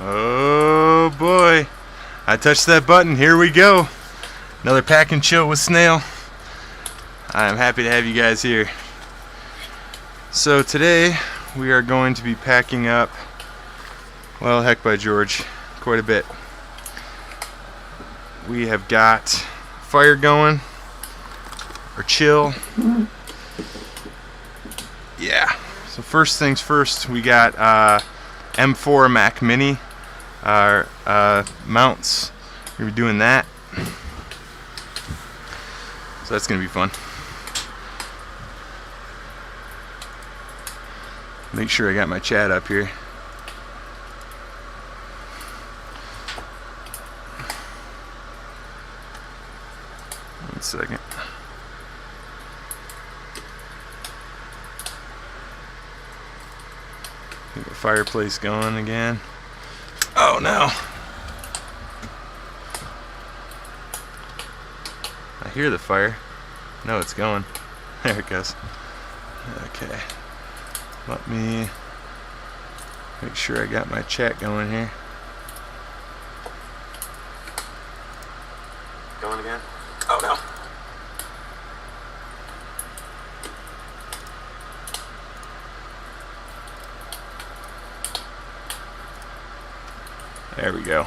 Oh boy, I touched that button. Here we go. Another pack and chill with Snail. I'm happy to have you guys here. So today we are going to be packing up, well, heck by George, quite a bit. We have got fire going, or chill. Yeah. So first things first, we got M4 Mac Mini mounts. We're gonna be doing that. So that's gonna be fun. Make sure I got my chat up here. One second. Get the fireplace going again. Oh no! I hear the fire. No, it's going. There it goes. Okay. Let me make sure I got my chat going here. Going again? Oh no. There we go.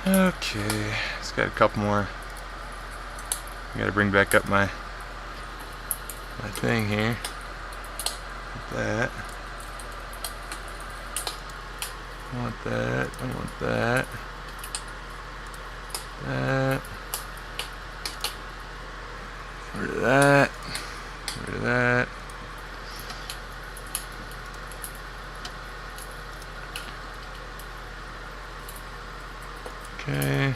Okay, it's got a couple more. I gotta bring back up my thing here. Like that. I want that. I want that. That. Rid of that. Rid of that. Okay.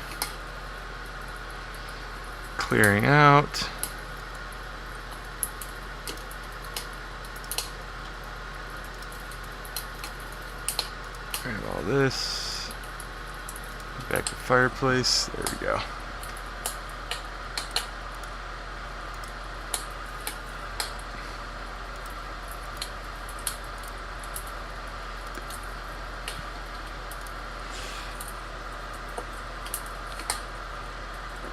Clearing out. Grab all this. Back to fireplace. There we go.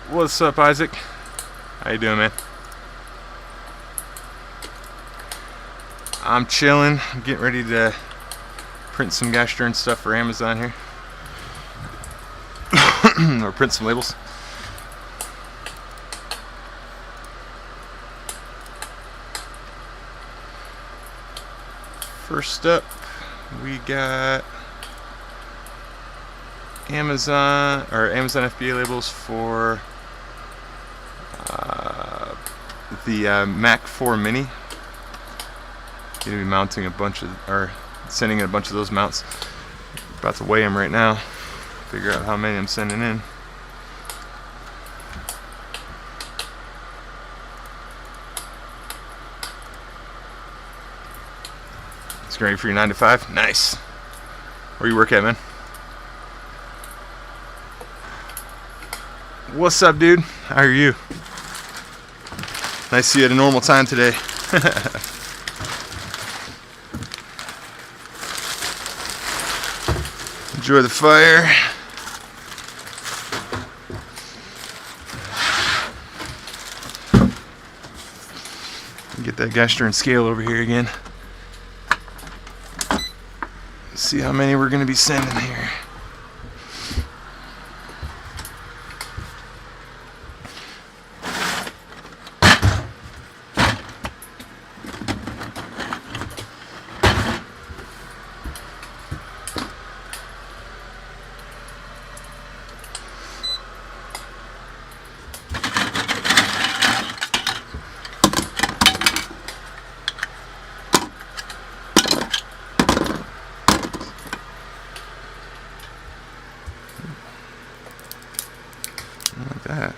What's up, Isaac? How you doing, man? I'm chilling. I'm getting ready to print some gosh darn stuff for Amazon here. Or print some labels. First up, we got Amazon FBA labels for the Mac 4 Mini. Gonna be mounting a bunch of, or sending in a bunch of those mounts. About to weigh them right now. Figure out how many I'm sending in. It's ready for your 9 to 5. Nice. Where you work at, man? What's up, dude? How are you? Nice to see you at a normal time today. Enjoy the fire. Get that gosh darn scale over here again. See how many we're going to be sending here. Like that.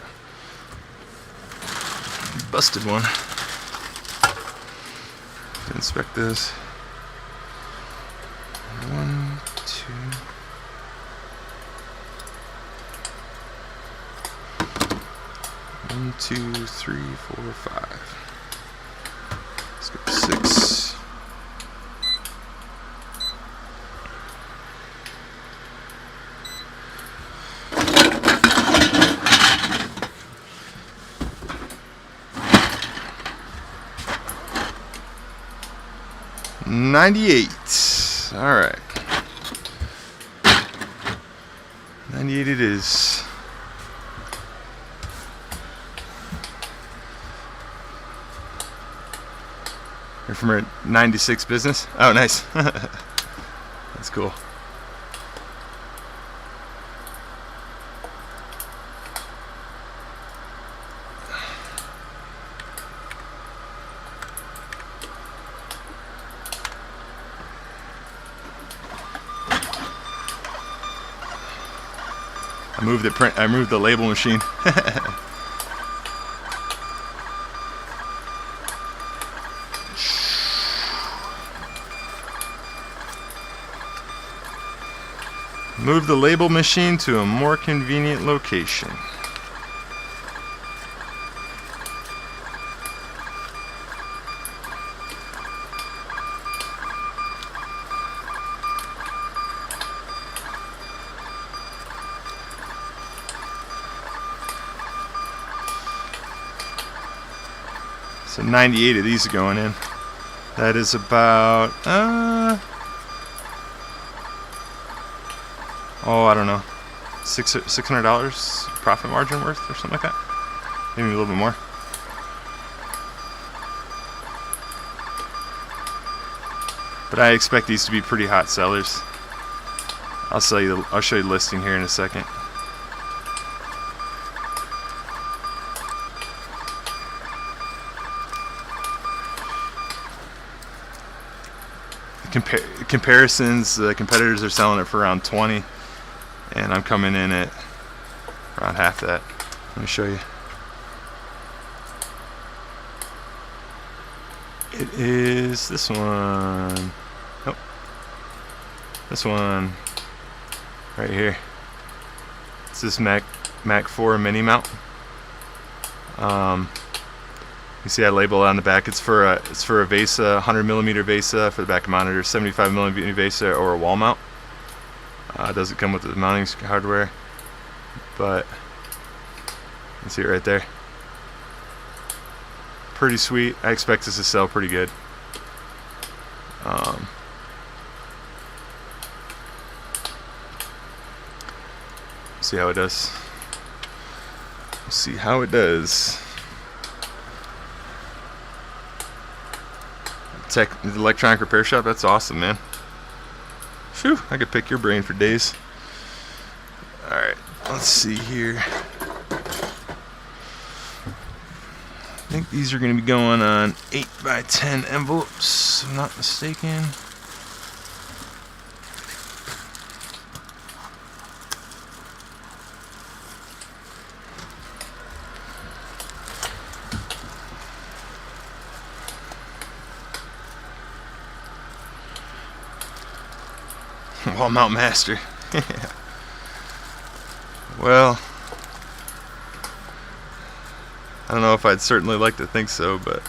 Busted one. Inspect this. 1, 2, 1, 2, 3, 4, 5. Let's go 6. $98. All right. 98 it is. You're from a 96 business? Oh, nice. That's cool. I moved the label machine. Move the label machine to a more convenient location. So 98 of these are going in. That is about, I don't know, $600 profit margin worth or something like that. Maybe a little bit more. But I expect these to be pretty hot sellers. I'll show you the listing here in a second. Comparisons, the competitors are selling it for around 20, and I'm coming in at around half that. Let me show you. It is this one. Nope. This one right here. It's this Mac 4 mini mount. You see that label on the back. It's for a VESA, 100mm VESA for the back monitor, 75mm VESA, or a wall mount. It doesn't come with the mounting hardware, but you can see it right there. Pretty sweet. I expect this to sell pretty good. See how it does. We'll see how it does. The electronic repair shop, that's awesome, man. Phew, I could pick your brain for days. Alright, let's see here. I think these are going to be going on 8x10 envelopes, if I'm not mistaken. Wall mount master. Well, I don't know if I'd certainly like to think so, but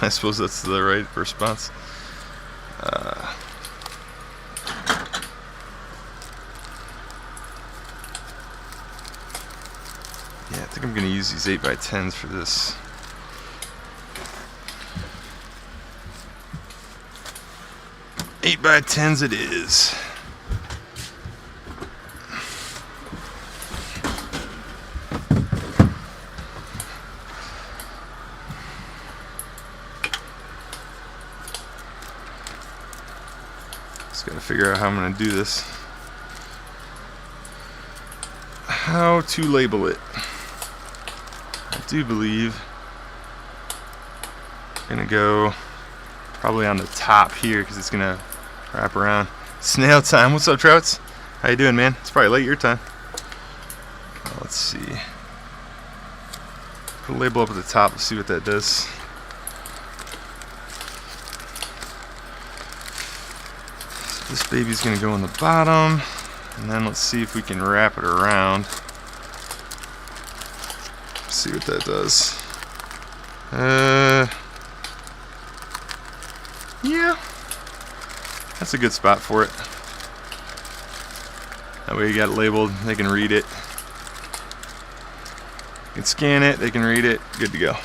I suppose that's the right response. Yeah, I think I'm going to use these 8x10s for this. Eight by 10s it is. Just gotta figure out how I'm gonna do this. How to label it. I do believe I'm gonna go probably on the top here because it's gonna wrap around. Snail time. What's up, Trouts? How you doing, man? It's probably late your time. Let's see. Put a label up at the top. Let's see what that does. So this baby's gonna go on the bottom, and then let's see if we can wrap it around. see what that does. Yeah, that's a good spot for it. That way you got it labeled, they can read it. You can scan it, they can read it, good to go.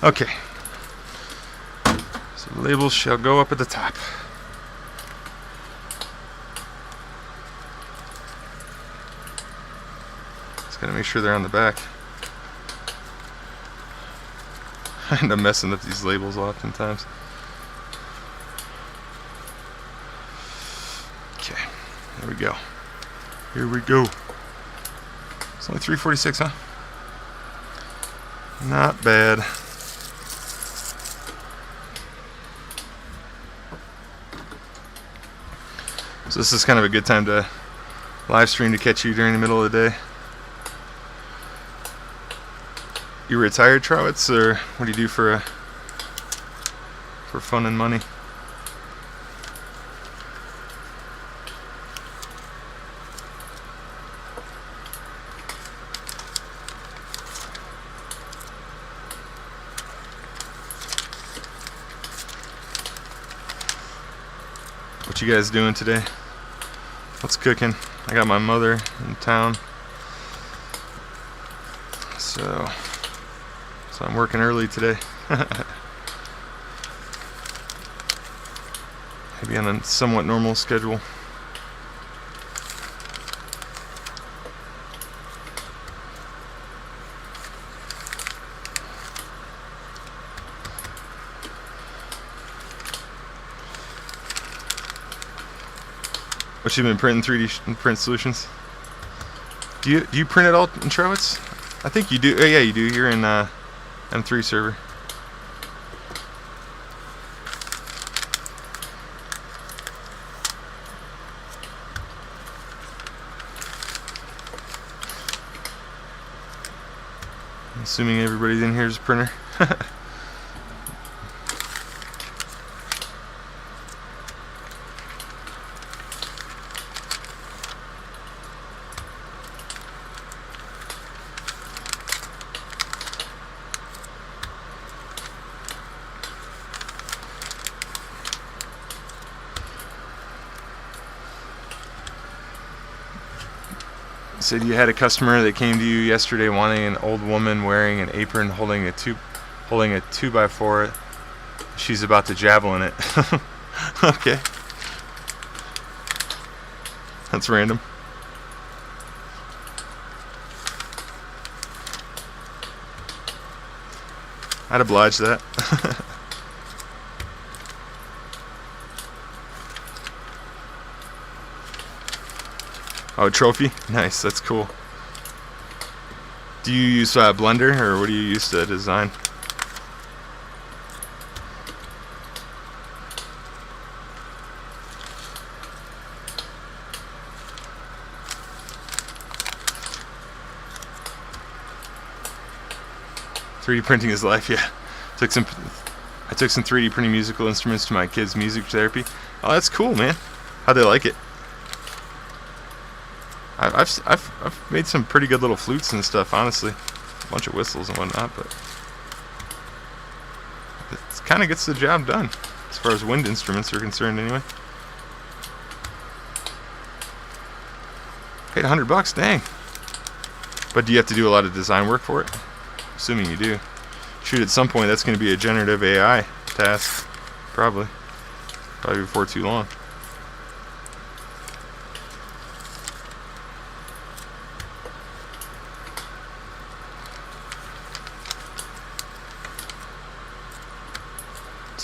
Okay, so the labels shall go up at the top. Just gotta make sure they're on the back. I end up messing up these labels oftentimes. Okay, there we go. Here we go. It's only 346, huh? Not bad. So this is kind of a good time to live stream to catch you during the middle of the day. You retired, Trowitz, or what do you do for fun and money? What you guys doing today? What's cooking? I got my mother in town, so I'm working early today. Maybe on a somewhat normal schedule. What you been printing? 3D print solutions? Do you print it all in Trowitz? I think you do. Oh, yeah, you do. You're in M3 server. I'm assuming everybody's in here is a printer. Said you had a customer that came to you yesterday wanting an old woman wearing an apron holding a 2x4. She's about to javelin it. Okay. That's random. I'd oblige that. Oh, trophy? Nice, that's cool. Do you use Blender, or what do you use to design? "3D printing is life," yeah. I took some 3D printing musical instruments to my kids' music therapy. Oh, that's cool, man. How'd they like it? I've made some pretty good little flutes and stuff, honestly. A bunch of whistles and whatnot, but it kind of gets the job done, as far as wind instruments are concerned, anyway. Paid $100, dang. But do you have to do a lot of design work for it? Assuming you do. Shoot, at some point that's going to be a generative AI task, probably before too long.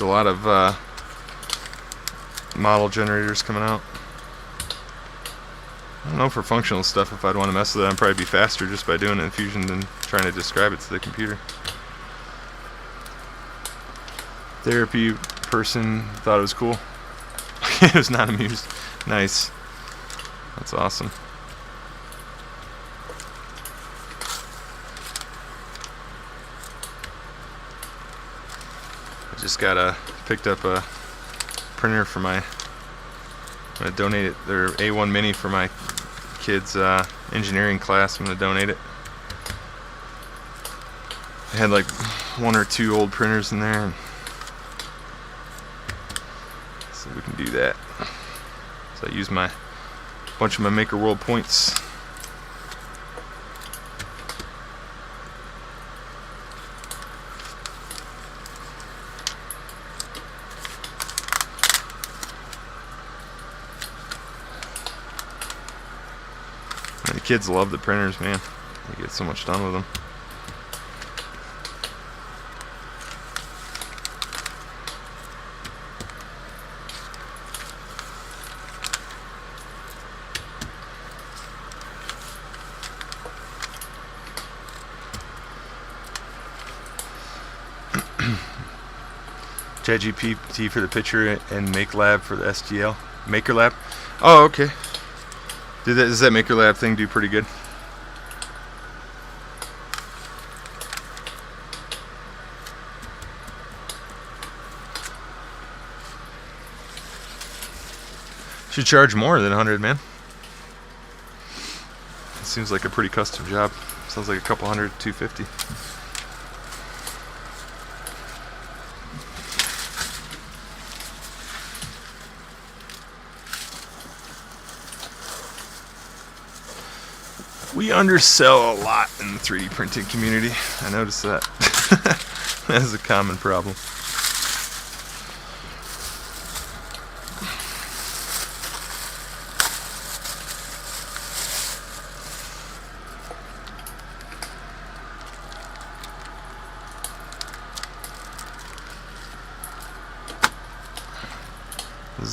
A lot of model generators coming out. I don't know for functional stuff if I'd want to mess with it. I'd probably be faster just by doing it in Fusion than trying to describe it to the computer. Therapy person thought it was cool. It was not amused. Nice. That's awesome. Just picked up a printer for I'm gonna donate it, their A1 Mini for my kids' engineering class. I'm gonna donate it. I had like 1 or 2 old printers in there, and so we can do that. So I use my bunch of my makerworld points. And the kids love the printers, man. They get so much done with them. ChatGPT for the picture and MakeLab for the STL. MakerLab? Oh, okay. Does that MakerLab thing do pretty good? Should charge more than 100, man. It seems like a pretty custom job. Sounds like a couple hundred, 250. We undersell a lot in the 3D printing community. I noticed that. That is a common problem.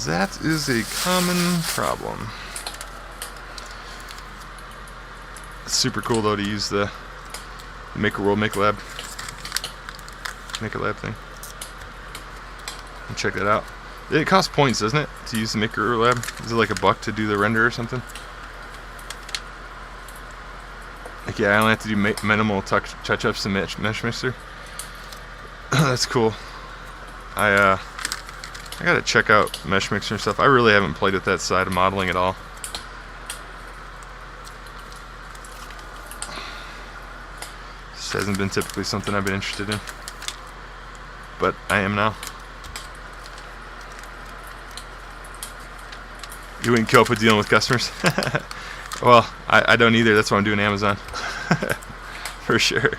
That is a common problem. It's super cool though to use the makerworld makerlab thing. And check that out. It costs points, doesn't it, to use the makerlab? Is it like $1 to do the render or something? Like, yeah, I only have to do minimal touch-ups in Mesh Mixer. That's cool. I gotta check out Mesh Mixer and stuff. I really haven't played with that side of modeling at all. This hasn't been typically something I've been interested in, but I am now. You wouldn't cope with dealing with customers? Well, I don't either. That's why I'm doing Amazon. For sure.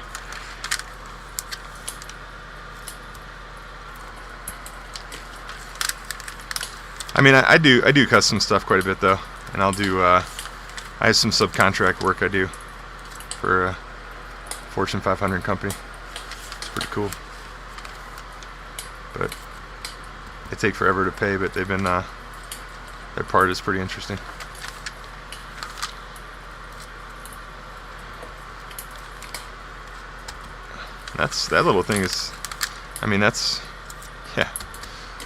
I mean, I do custom stuff quite a bit though, and I'll do. I have some subcontract work I do for a Fortune 500 company. It's pretty cool, but they take forever to pay. But they've been their part is pretty interesting. That little thing is, I mean, that's, yeah.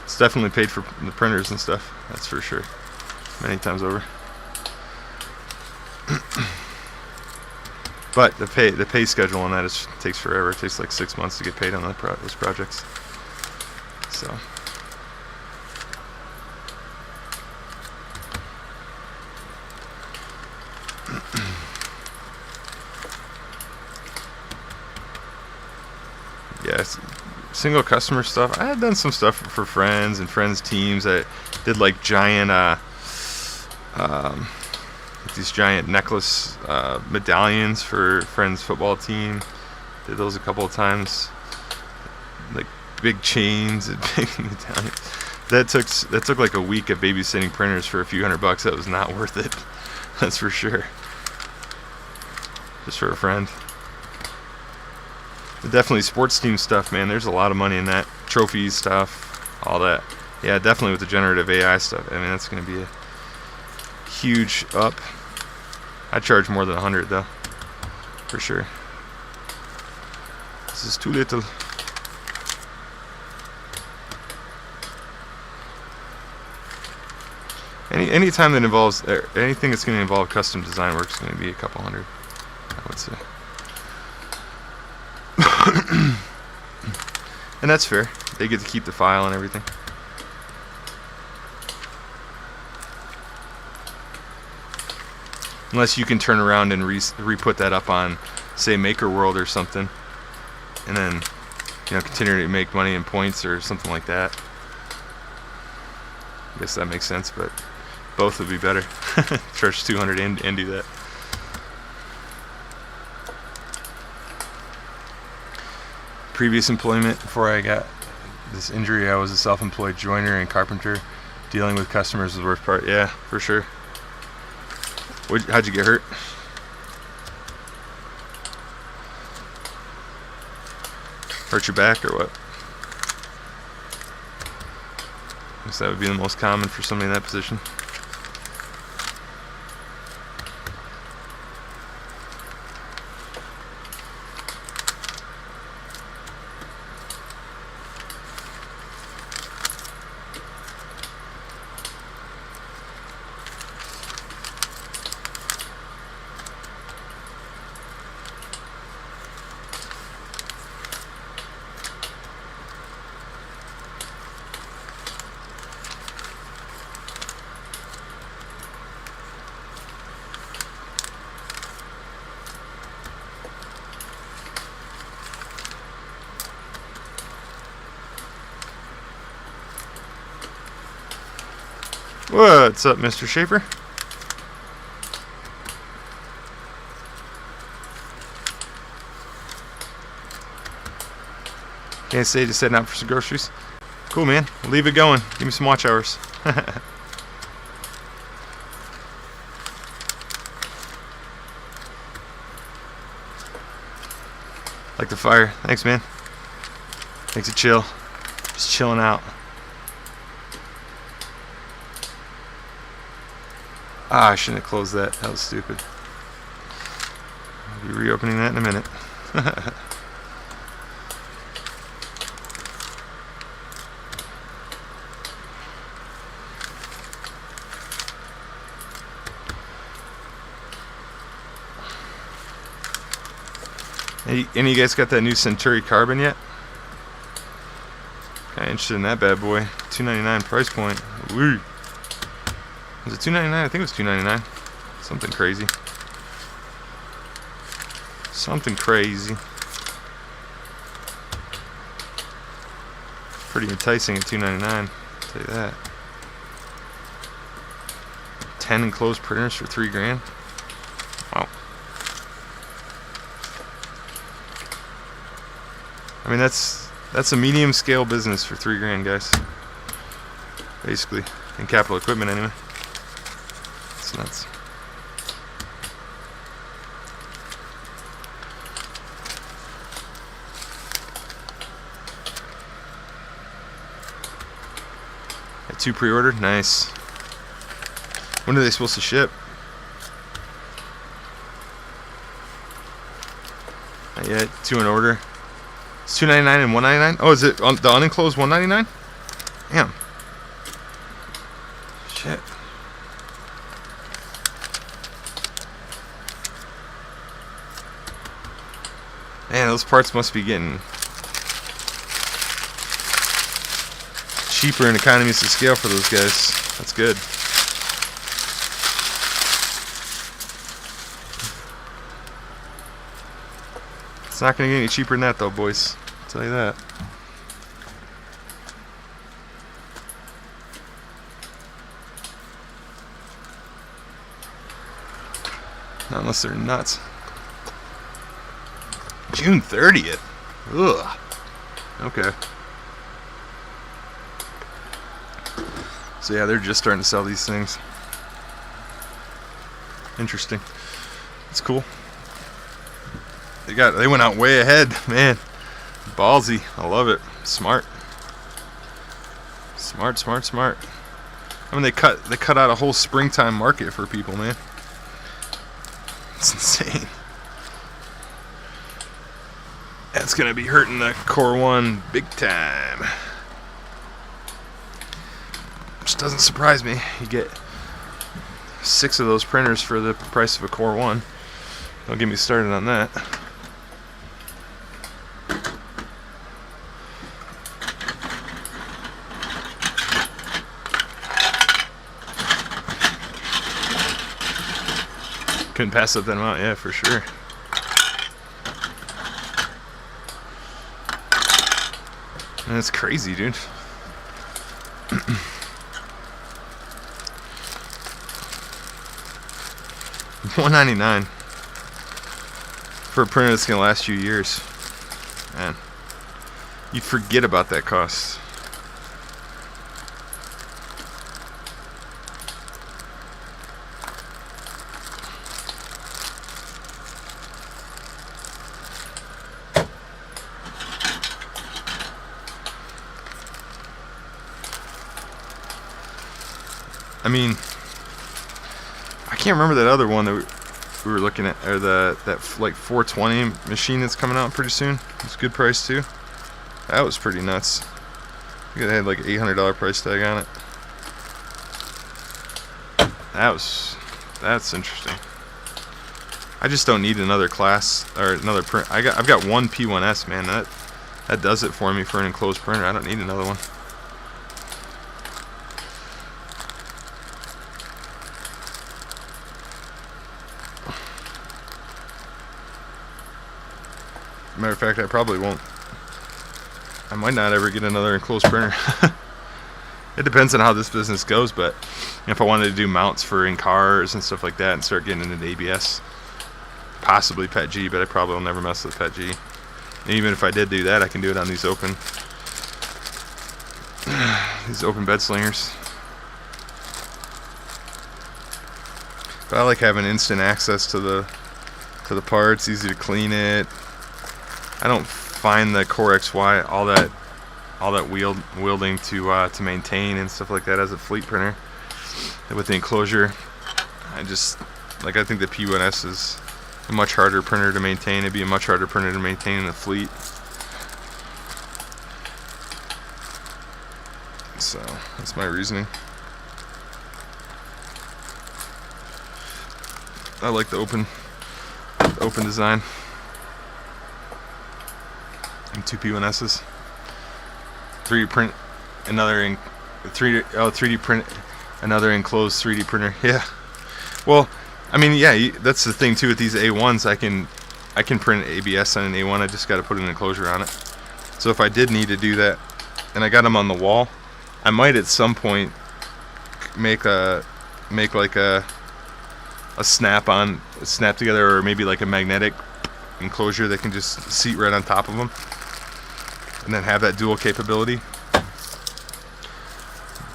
It's definitely paid for the printers and stuff. That's for sure. Many times over. But the pay schedule on that takes forever. It takes like 6 months to get paid on those projects. So. Yeah. Single customer stuff. I had done some stuff for friends and friends' teams. I did like giant, these giant necklace medallions for friends' football team. Did those a couple of times. Like big chains and big medallions. That took like a week of babysitting printers for a few $100. That was not worth it. That's for sure. Just for a friend. Definitely sports team stuff, man. There's a lot of money in that. Trophies stuff, all that. Yeah, definitely with the generative AI stuff. I mean, that's going to be a huge up. I charge more than 100 though, for sure. This is too little. Any time that involves anything that's going to involve custom design work is going to be a couple hundred, I would say. And that's fair. They get to keep the file and everything. Unless you can turn around and re-put that up on, say, makerworld or something, and then continue to make money in points or something like that. I guess that makes sense, but both would be better. Charge 200 and do that. Previous employment, before I got this injury, I was a self-employed joiner and carpenter. Dealing with customers is the worst part. Yeah, for sure. How'd you get hurt? Hurt your back or what? I guess that would be the most common for somebody in that position. What's up, Mr. Schaefer? Can't say, just heading out for some groceries. Cool, man. Leave it going. Give me some watch hours. Like the fire. Thanks, man. Makes it chill. Just chilling out. Ah, I shouldn't have closed that. That was stupid. I'll be reopening that in a minute. Any of you guys got that new Centauri Carbon yet? Kinda interested in that bad boy. $2.99 price point. Woo. Was it $2.99? I think it was $2.99. Something crazy. Something crazy. Pretty enticing at $2.99. I'll tell you that. 10 enclosed printers for $3 grand. Wow. I mean, that's a medium scale business for $3 grand, guys. Basically, in capital equipment anyway. It's nuts. Got 2 pre-ordered. Nice. When are they supposed to ship? Not yet. 2 in order. It's $2.99 and $1.99. Oh, is it the unenclosed $1.99? Damn. Shit. Man, those parts must be getting cheaper in economies of scale for those guys. That's good. It's not going to get any cheaper than that, though, boys. I'll tell you that. Not unless they're nuts. June 30th. Ugh. Okay. So yeah, they're just starting to sell these things. Interesting. It's cool. They went out way ahead, man. Ballsy. I love it. Smart. Smart, smart, smart. I mean, they cut out a whole springtime market for people, man. It's insane. That's gonna be hurting the Core 1 big time. Which doesn't surprise me. You get 6 of those printers for the price of a Core 1. Don't get me started on that. Couldn't pass up that amount, yeah, for sure. And it's crazy, dude. $199 for a printer that's gonna last you years. Man, you'd forget about that cost. I mean, I can't remember that other one that we were looking at, or that like 420 machine that's coming out pretty soon. It's a good price too. That was pretty nuts. I think it had like $800 price tag on it. That's interesting. I just don't need another class or another print. I've got one P1S, man. That does it for me for an enclosed printer. I don't need another one. Matter of fact, I probably won't. I might not ever get another enclosed printer. It depends on how this business goes, but if I wanted to do mounts for in cars and stuff like that and start getting into ABS, possibly PETG, but I probably will never mess with PETG. And even if I did do that, I can do it on these open bed slingers. But I like having instant access to the parts, easy to clean it. I don't find the Core XY all that wielding to maintain and stuff like that as a fleet printer. And with the enclosure, I think the P1S is a much harder printer to maintain. It'd be a much harder printer to maintain in the fleet. So that's my reasoning. I like the open design. And two P1Ss. 3D print another 3D print another enclosed 3D printer. Yeah. Well, I mean, yeah, that's the thing too with these A1s. I can print ABS on an A1. I just got to put an enclosure on it. So if I did need to do that, and I got them on the wall, I might at some point make like a snap together, or maybe like a magnetic enclosure that can just seat right on top of them, and then have that dual capability.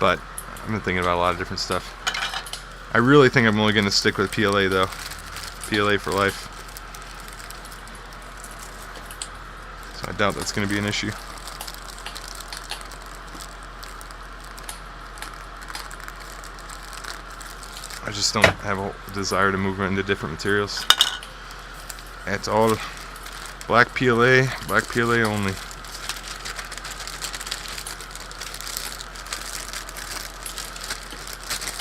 But I've been thinking about a lot of different stuff. I really think I'm only going to stick with PLA though. PLA for life. So I doubt that's going to be an issue. I just don't have a desire to move into different materials. It's all black PLA only.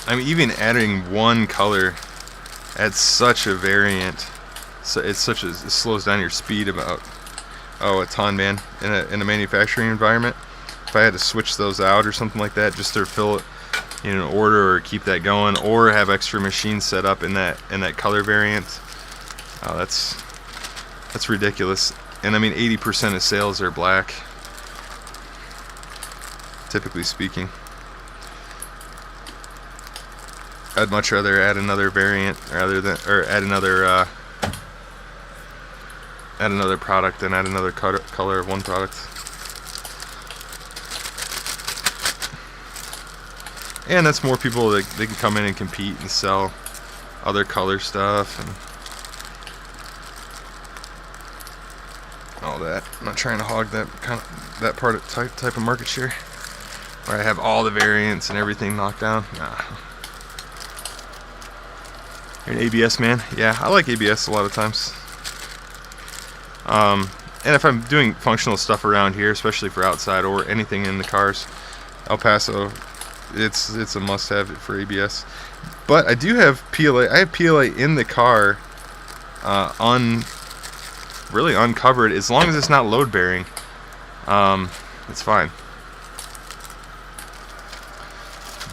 I mean, even adding one color adds such a variant. So it slows down your speed about a ton, man. In a manufacturing environment, if I had to switch those out or something like that, just to fill it in an order or keep that going, or have extra machines set up in that color variant, that's ridiculous. And I mean, 80% of sales are black, typically speaking. I'd much rather add another variant add another product than add another color of one product. And that's more people that they can come in and compete and sell other color stuff and all that. I'm not trying to hog that type of market share where I have all the variants and everything knocked down. Nah. You're an ABS man? Yeah, I like ABS a lot of times. And if I'm doing functional stuff around here, especially for outside or anything in the cars, El Paso, it's a must-have for ABS. But I do have PLA. I have PLA in the car, really uncovered, as long as it's not load bearing. It's fine.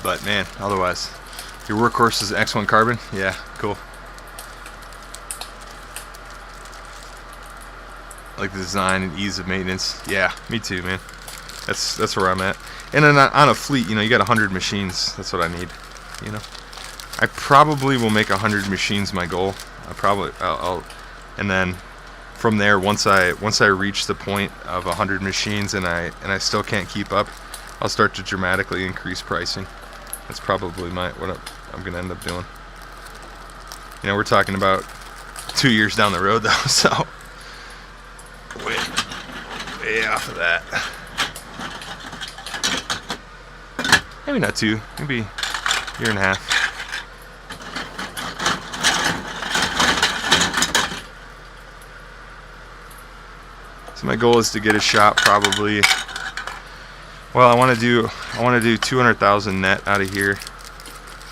But man, otherwise. Your workhorse is X1 Carbon? Yeah, cool. I like the design and ease of maintenance. Yeah, me too, man. That's where I'm at. And then on a fleet, you know, you got 100 machines. That's what I need. You know, I probably will make 100 machines my goal. I'll and then from there, once I reach the point of 100 machines and I still can't keep up, I'll start to dramatically increase pricing. That's probably what I'm gonna end up doing. You know, we're talking about 2 years down the road though, so way off of that. Maybe not 2, maybe a year and a half. So my goal is to get a shop probably. Well, I want to do 200,000 net out of here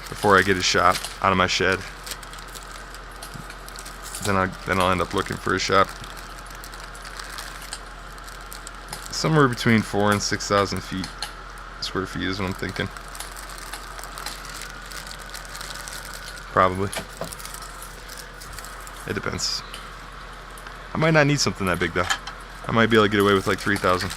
before I get a shop out of my shed. Then I'll end up looking for a shop. Somewhere between 4,000 and 6,000 square feet is what I'm thinking. Probably. It depends. I might not need something that big though. I might be able to get away with like 3,000.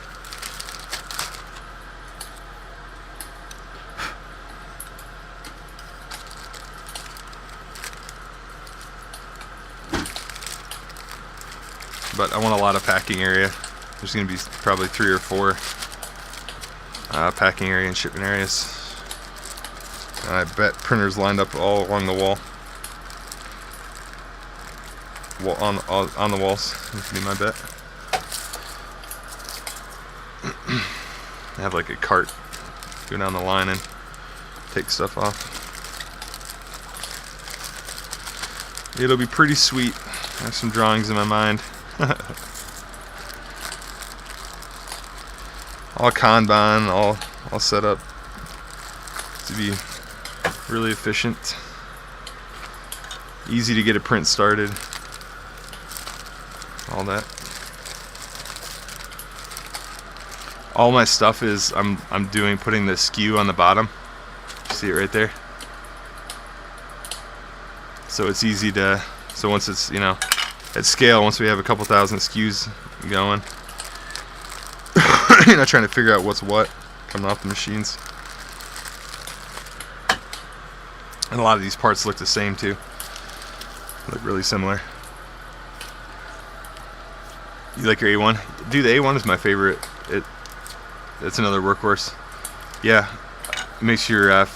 But I want a lot of packing area. There's going to be probably 3 or 4 packing area and shipping areas. And I bet printers lined up all along the wall. On the walls. That would be my bet. I have like a cart. Go down the line and take stuff off. It'll be pretty sweet. I have some drawings in my mind. All Kanban, all set up to be really efficient. Easy to get a print started. All that. All my stuff is I'm putting the skew on the bottom. See it right there? So it's easy to, so once it's, you know, at scale, once we have a couple thousand SKUs going, you're not trying to figure out what's what coming off the machines. And a lot of these parts look the same too. Look really similar. You like your A1? Dude, the A1 is my favorite. It's another workhorse. Yeah, makes your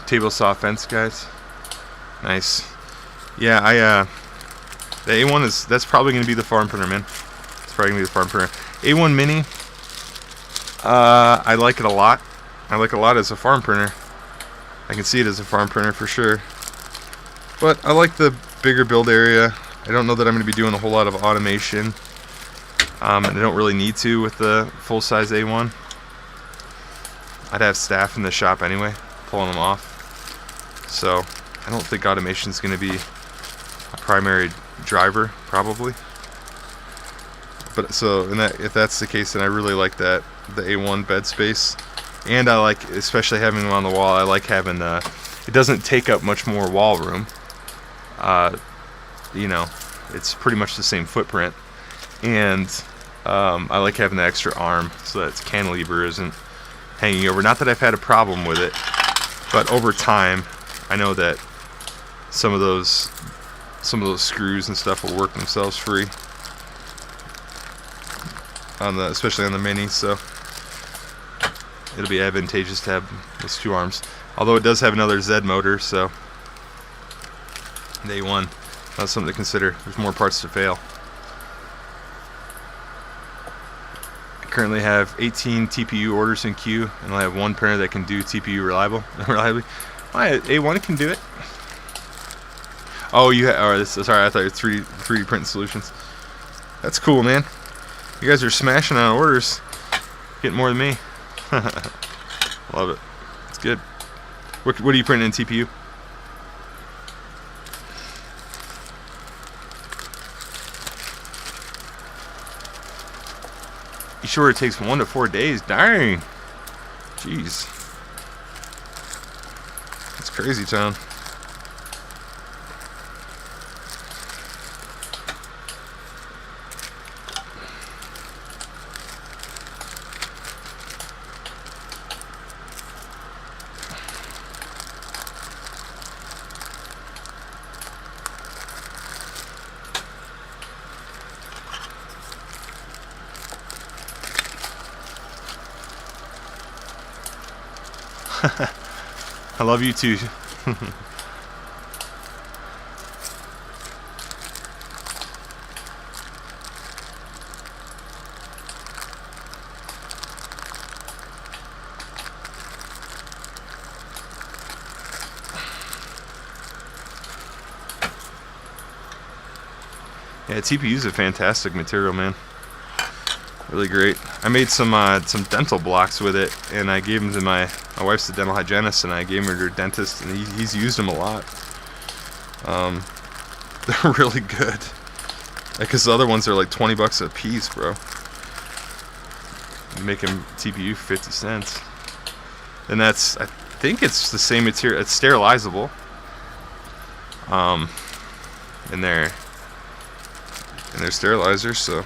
table saw fence, guys. Nice. Yeah, the A1 that's probably gonna be the farm printer, man. It's probably gonna be the farm printer. A1 Mini. I like it a lot. I like it a lot as a farm printer. I can see it as a farm printer for sure. But I like the bigger build area. I don't know that I'm gonna be doing a whole lot of automation. And I don't really need to with the full-size A1. I'd have staff in the shop anyway, pulling them off. So I don't think automation is going to be a primary driver, probably. But so, if that's the case, then I really like the A1 bed space, and I like, especially having them on the wall. I like having it doesn't take up much more wall room. You know, it's pretty much the same footprint. And I like having the extra arm so that its cantilever isn't hanging over. Not that I've had a problem with it, but over time I know that some of those screws and stuff will work themselves free especially on the Mini, so it'll be advantageous to have those 2 arms. Although it does have another Z motor, so the A1, that's something to consider. There's more parts to fail. Currently have 18 TPU orders in queue, and I have 1 printer that can do TPU reliably. My A1 can do it. Oh, sorry, I thought it was 3D printing solutions. That's cool, man. You guys are smashing on orders, getting more than me. Love it. It's good. What are you printing in TPU? You sure it takes 1 to 4 days? Dang. Jeez. That's crazy town. I love you too. Yeah, TPU is a fantastic material, man. Really great. I made some dental blocks with it, and I gave them to my wife's a dental hygienist, and I gave them to her dentist, and he's used them a lot. They're really good. Because the other ones are like 20 bucks a piece, bro. You make them TPU for 50 cents. And that's, I think it's the same material. It's sterilizable. And they're sterilizers, so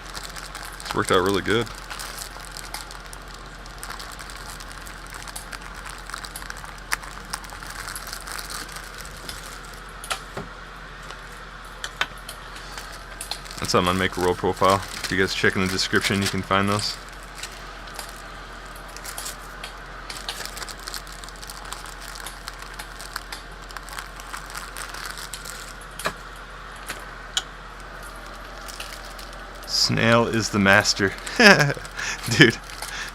it's worked out really good. That's on my makerworld profile. If you guys check in the description, you can find those. Snail is the master. Dude,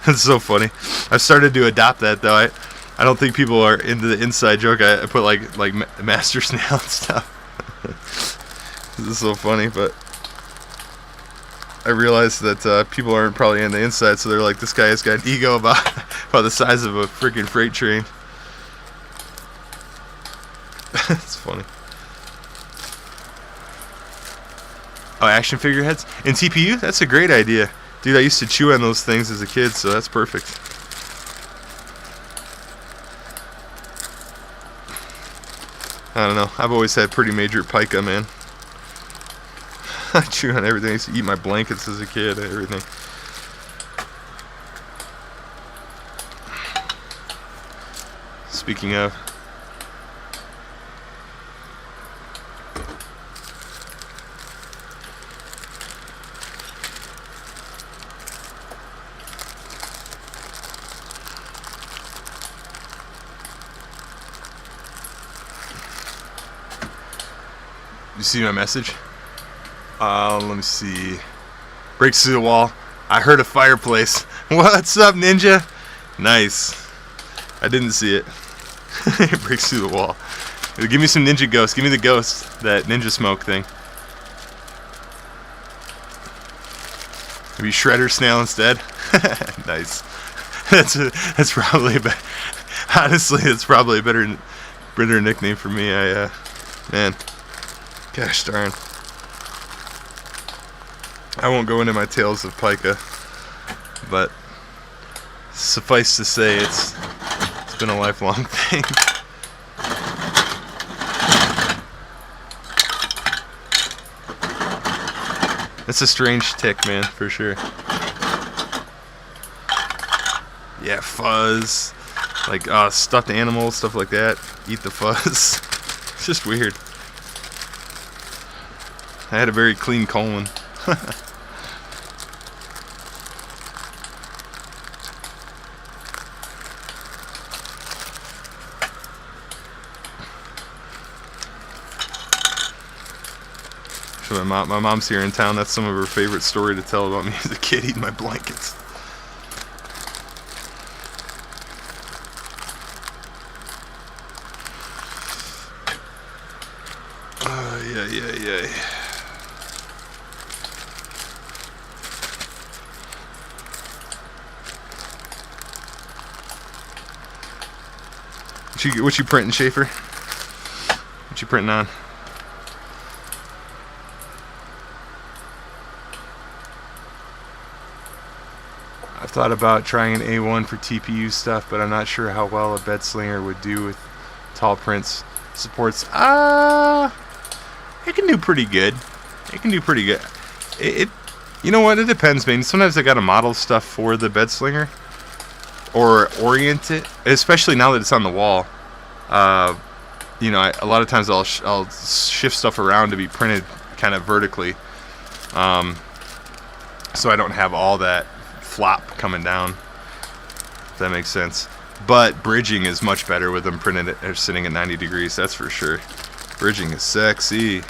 that's so funny. I've started to adopt that though. I don't think people are into the inside joke. I put like Master Snail and stuff. This is so funny, but I realized that people aren't probably in the inside, so they're like, this guy has got an ego about the size of a freaking freight train. It's funny. Oh, action figure heads? In TPU? That's a great idea. Dude, I used to chew on those things as a kid, so that's perfect. I don't know. I've always had pretty major pica, man. I chew on everything. I used to eat my blankets as a kid, everything. Speaking of, you see my message? Let me see. Breaks through the wall. I heard a fireplace. What's up, Ninja? Nice. I didn't see it. It breaks through the wall. Give me some ninja ghosts. Give me the ghost, that ninja smoke thing. Maybe Shredder Snail instead. Nice. That's probably honestly, it's probably a better nickname for me. Man, gosh darn. I won't go into my tales of pica, but suffice to say, it's been a lifelong thing. It's a strange tick, man, for sure. Yeah, fuzz, like stuffed animals, stuff like that. Eat the fuzz. It's just weird. I had a very clean colon. My mom's here in town. That's some of her favorite story to tell about me as a kid eating my blankets. Yeah. What you printing, Schaefer? What you printing on? I've thought about trying an A1 for TPU stuff, but I'm not sure how well a bed slinger would do with tall prints. Supports, it can do pretty good. You know what? It depends, man. Sometimes I gotta model stuff for the bed slinger or orient it, especially now that it's on the wall. You know, a lot of times I'll shift stuff around to be printed kind of vertically, so I don't have all that flop coming down, if that makes sense. But bridging is much better with them printed or sitting at 90 degrees, that's for sure. Bridging is sexy.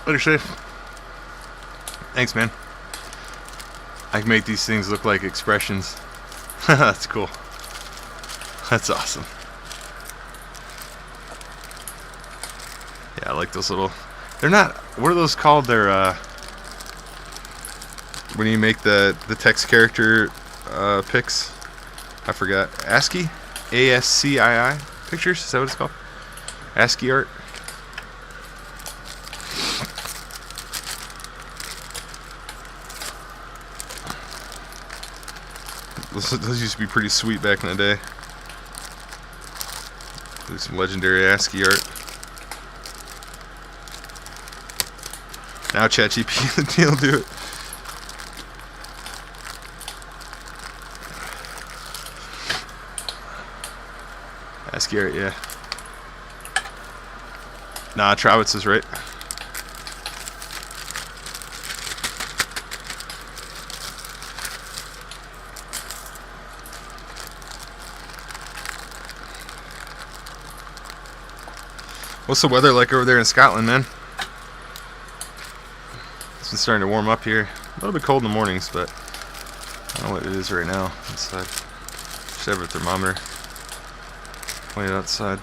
Later, Shay. Thanks, man. I can make these things look like expressions. That's cool. That's awesome. Yeah, I like those little... They're not... What are those called? They're, when you make the text character pics. I forgot. ASCII? ASCII pictures? Is that what it's called? ASCII art? Those used to be pretty sweet back in the day. Do some legendary ASCII art. Now ChatGPT will do it. ASCII art, yeah. Nah, Trawitz is right. What's the weather like over there in Scotland, man? It's been starting to warm up here. A little bit cold in the mornings, but I don't know what it is right now inside. Should have a thermometer. Wait outside.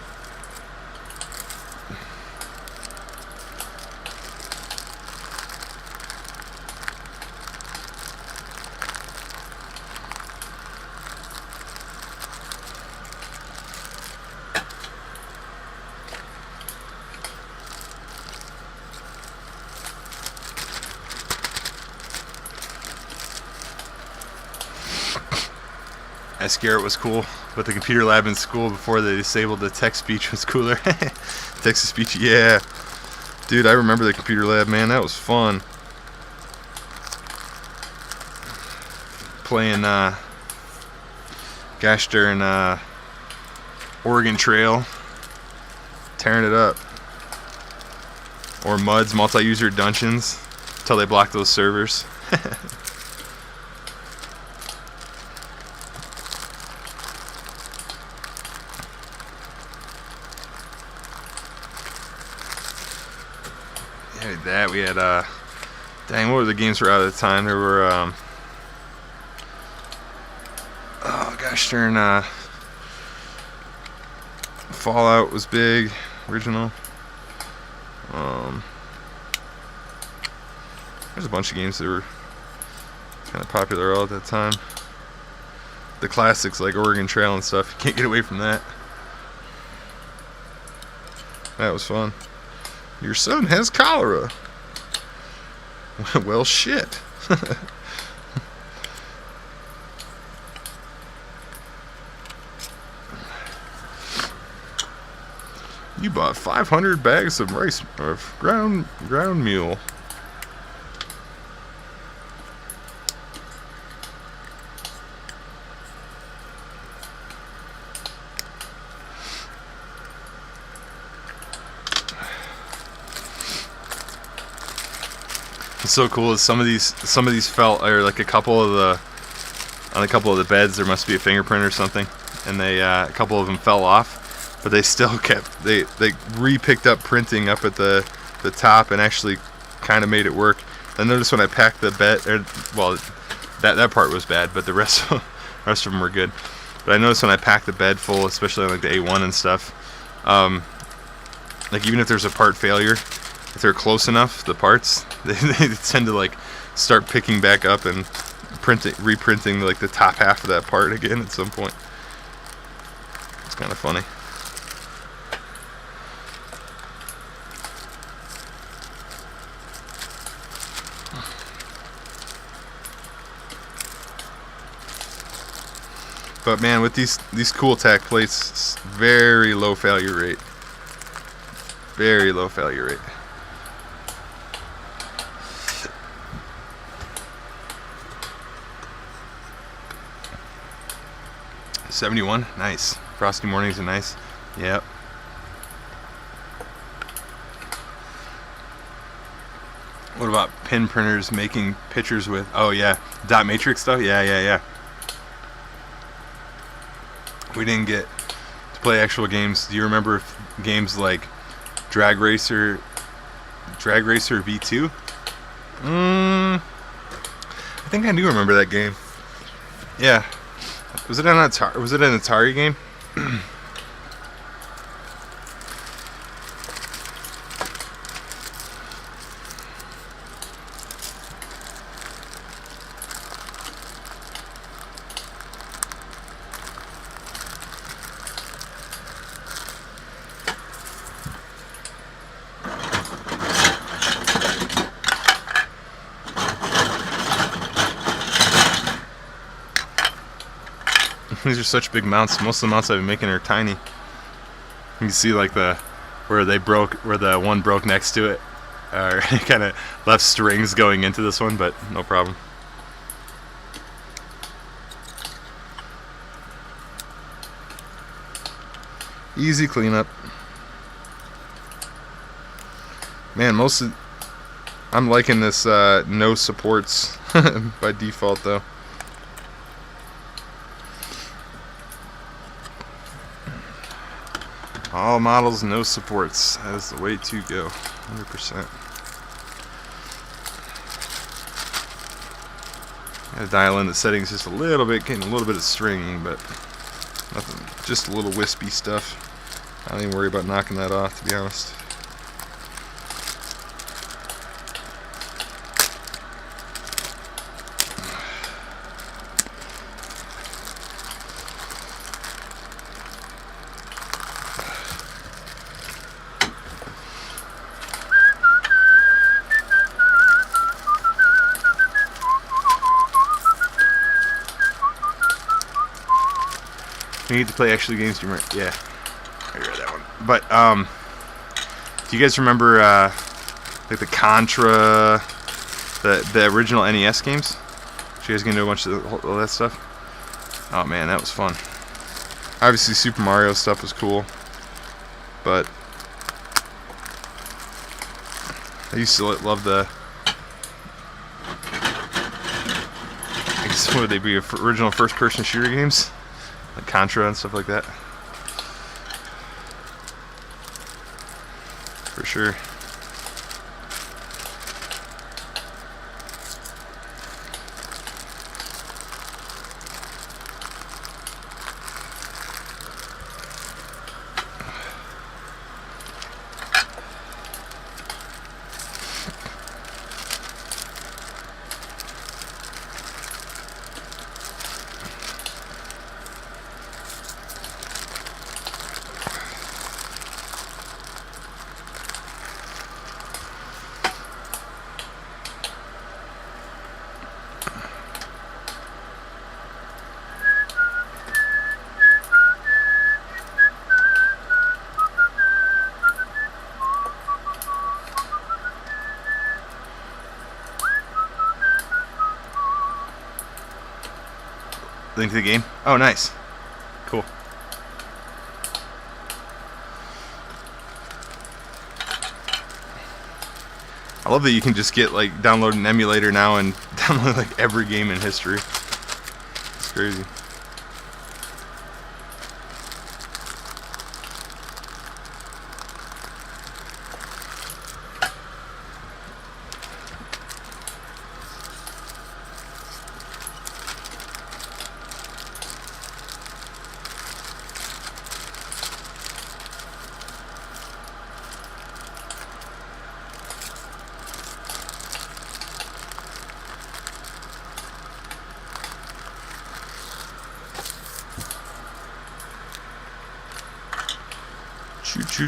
Garrett was cool, but the computer lab in school before they disabled the text speech was cooler. Text to speech, yeah. Dude, I remember the computer lab, man. That was fun. Playing, gosh darn, Oregon Trail. Tearing it up. Or MUD's multi-user Dungeons until they block those servers. That we had dang, what were the games were out at the time? There were oh gosh darn, Fallout was big, original. There's a bunch of games that were kind of popular all at that time. The classics like Oregon Trail and stuff, you can't get away from that. That was fun. Your son has cholera. Well, shit. You bought 500 bags of rice of ground mule. What's so cool is some of these felt, or like on a couple of the beds there must be a fingerprint or something, and they a couple of them fell off, but they still kept they re-picked up printing up at the top and actually kind of made it work. I noticed when I packed the bed, well, that part was bad, but the rest of them were good. But I noticed when I packed the bed full, especially on like the A1 and stuff, like even if there's a part failure, if they're close enough, the parts, they tend to like start picking back up and reprinting like the top half of that part again at some point. It's kind of funny. But man, with these cool tack plates, very low failure rate. Very low failure rate. $71, nice. Frosty mornings are nice. Yep. pin printers making pictures with. Oh yeah, dot matrix stuff. Yeah. We didn't get to play actual games. Do you remember games like Drag Racer V2? I think I do remember that game. Yeah. Was it an Atari game? These are such big mounts. Most of the mounts I've been making are tiny. You can see like where the one broke next to it. Kind of left strings going into this one, but no problem. Easy cleanup. Man, I'm liking this no supports by default though. All models, no supports. That is the way to go. 100%. Gotta dial in the settings just a little bit, getting a little bit of stringing, but nothing. Just a little wispy stuff. I don't even worry about knocking that off, to be honest. We need to play actual games. Do you remember? Yeah, I read that one. But do you guys remember like the Contra, the original NES games? Did you guys get into a bunch of all that stuff? Oh man, that was fun. Obviously, Super Mario stuff was cool, but I used to love the. I guess what would they be? Original first-person shooter games. Like Contra and stuff like that. For sure. Link to the game? Oh, nice. Cool. I love that you can just get download an emulator now and download like every game in history. It's crazy. I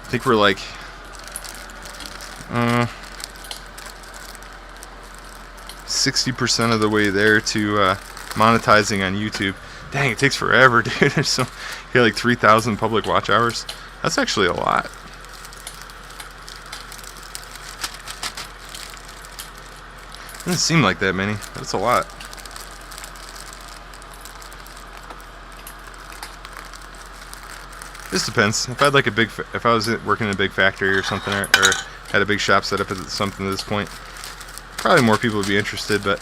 think we're like 60% of the way there to monetizing on YouTube. Dang, it takes forever, dude. There's you get like 3,000 public watch hours. That's actually a lot. Doesn't seem like that many, but it's a lot. Just depends. If I had like if I was working in a big factory or something, or had a big shop set up at something at this point, probably more people would be interested. But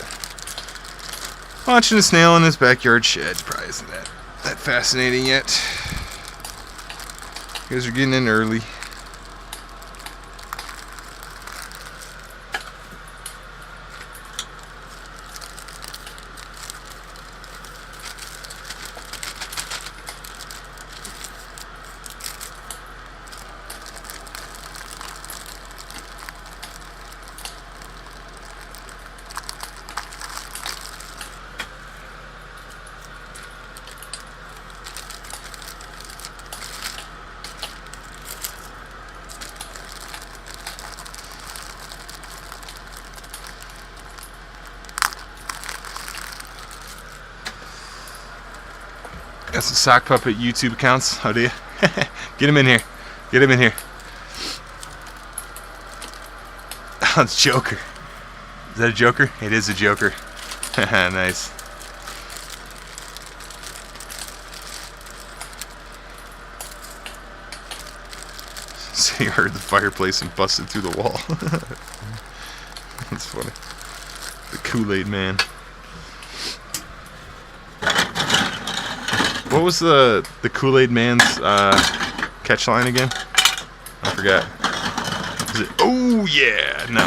watching a snail in his backyard shed probably isn't that fascinating yet. You guys are getting in early. Got some sock puppet YouTube accounts. How do you? Get him in here. Get him in here. Oh, it's Joker. Is that a Joker? It is a Joker. Nice. So you heard the fireplace and busted through the wall. That's funny. The Kool-Aid man. What was the Kool-Aid man's catch line again? I forgot. Is it? Oh yeah! No,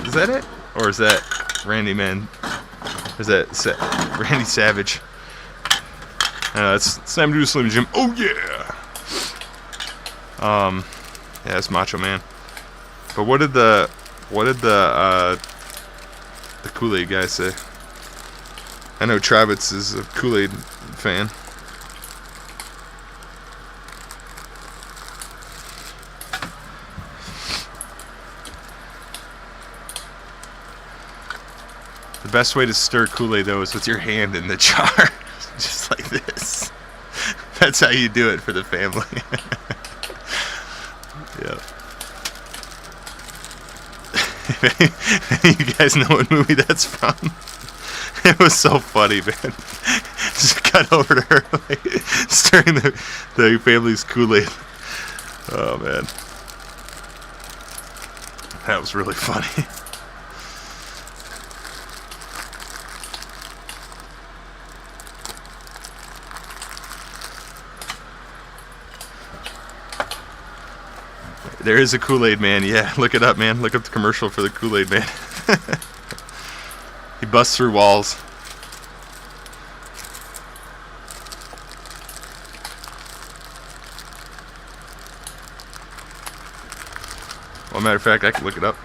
is that it? Or is that Randy Man? Or is that Randy Savage? It's time to do Slim Jim. Oh yeah! Yeah, that's Macho Man. But what did the Kool-Aid guy say? I know Travis is a Kool-Aid fan. The best way to stir Kool-Aid though is with your hand in the jar. Just like this. That's how you do it for the family. Yeah. You guys know what movie that's from? It was so funny, man. Just cut over to her, like, stirring the family's Kool-Aid. Oh man. That was really funny. There is a Kool-Aid man. Yeah, look it up, man. Look up the commercial for the Kool-Aid man. He busts through walls. Well, matter of fact, I can look it up.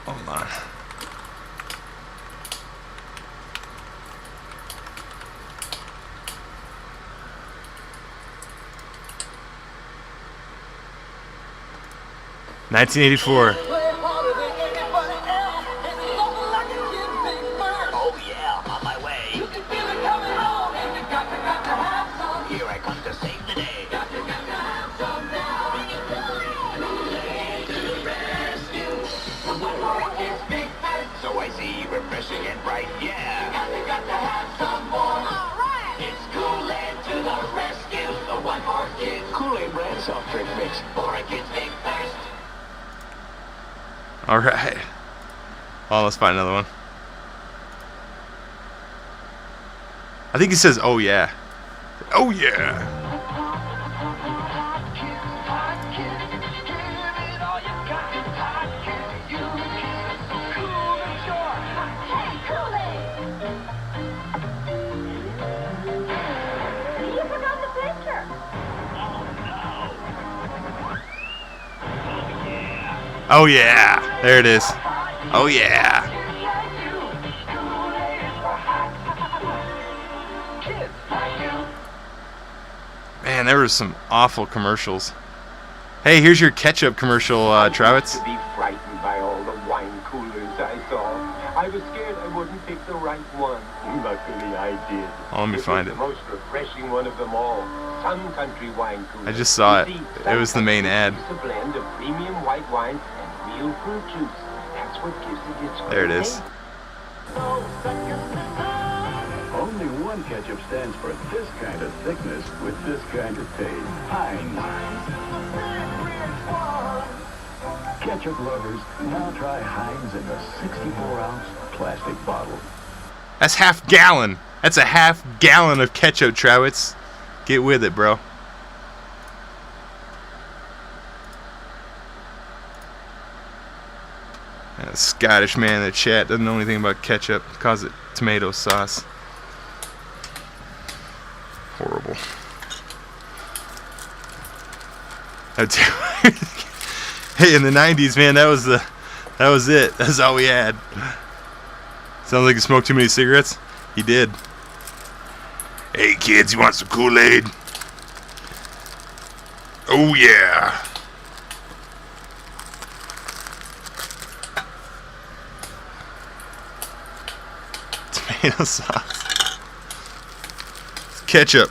Hold on. $1984. Oh yeah, on my way. You can feel it coming on, and you got to have some. Here I come to save the day. Got to have some now. Kool-Aid to the rescue. The weather is big and so I see refreshing and bright. Yeah. You got to have some more. All right. It's Kool-Aid to the rescue. The one more kid. Kool-Aid brand soft drink mix for a kid's big thirst. All right. Oh, let's find another one. I think he says, "Oh yeah." Oh yeah. Oh yeah. There it is. Oh yeah. Man, there were some awful commercials. Hey, here's your ketchup commercial, Travis. To be frightened by all the wine coolers I saw. I was scared I wouldn't pick the right one. Luckily, I did. Oh, let me find It it. was the most refreshing one of them all. Sun Country wine cooler. I just saw it. You see, It Sun was the main Country ad. is a blend of premium white wine and real fruit juice. That's what gives it its There it great is. name. Only one ketchup stands for this kind of thickness with this kind of taste. Heinz. Ketchup lovers, now try Heinz in the 64-ounce plastic bottle. That's half gallon. That's a half gallon of ketchup, Trowitz. Get with it, bro. That Scottish man in the chat doesn't know anything about ketchup. Calls it tomato sauce. Horrible. Hey, in the 90s, man, that was it. That's all we had. Sounds like he smoked too many cigarettes. He did. Hey, kids, you want some Kool-Aid? Oh, yeah. Tomato sauce. Ketchup.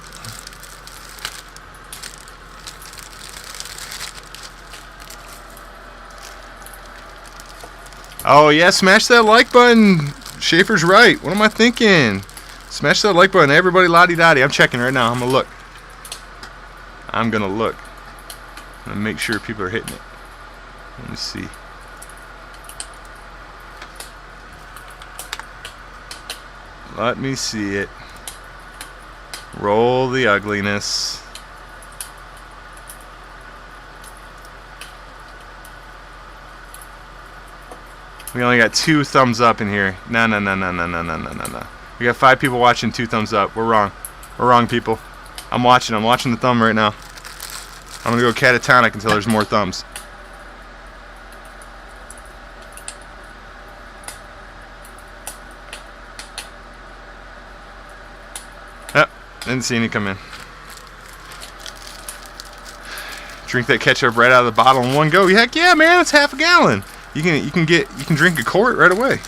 Oh, yeah, smash that like button. Schaefer's right. What am I thinking? Smash that like button. Everybody la-di-da-di. I'm checking right now. I'm going to look. I'm going to look. I'm going to make sure people are hitting it. Let me see. Let me see it. Roll the ugliness. We only got 2 thumbs up in here. No. We got 5 people watching, 2 thumbs up. We're wrong. We're wrong, people. I'm watching the thumb right now. I'm gonna go catatonic until there's more thumbs. Yep, didn't see any come in. Drink that ketchup right out of the bottle in one go. Heck yeah, man, it's half a gallon. You can drink a quart right away.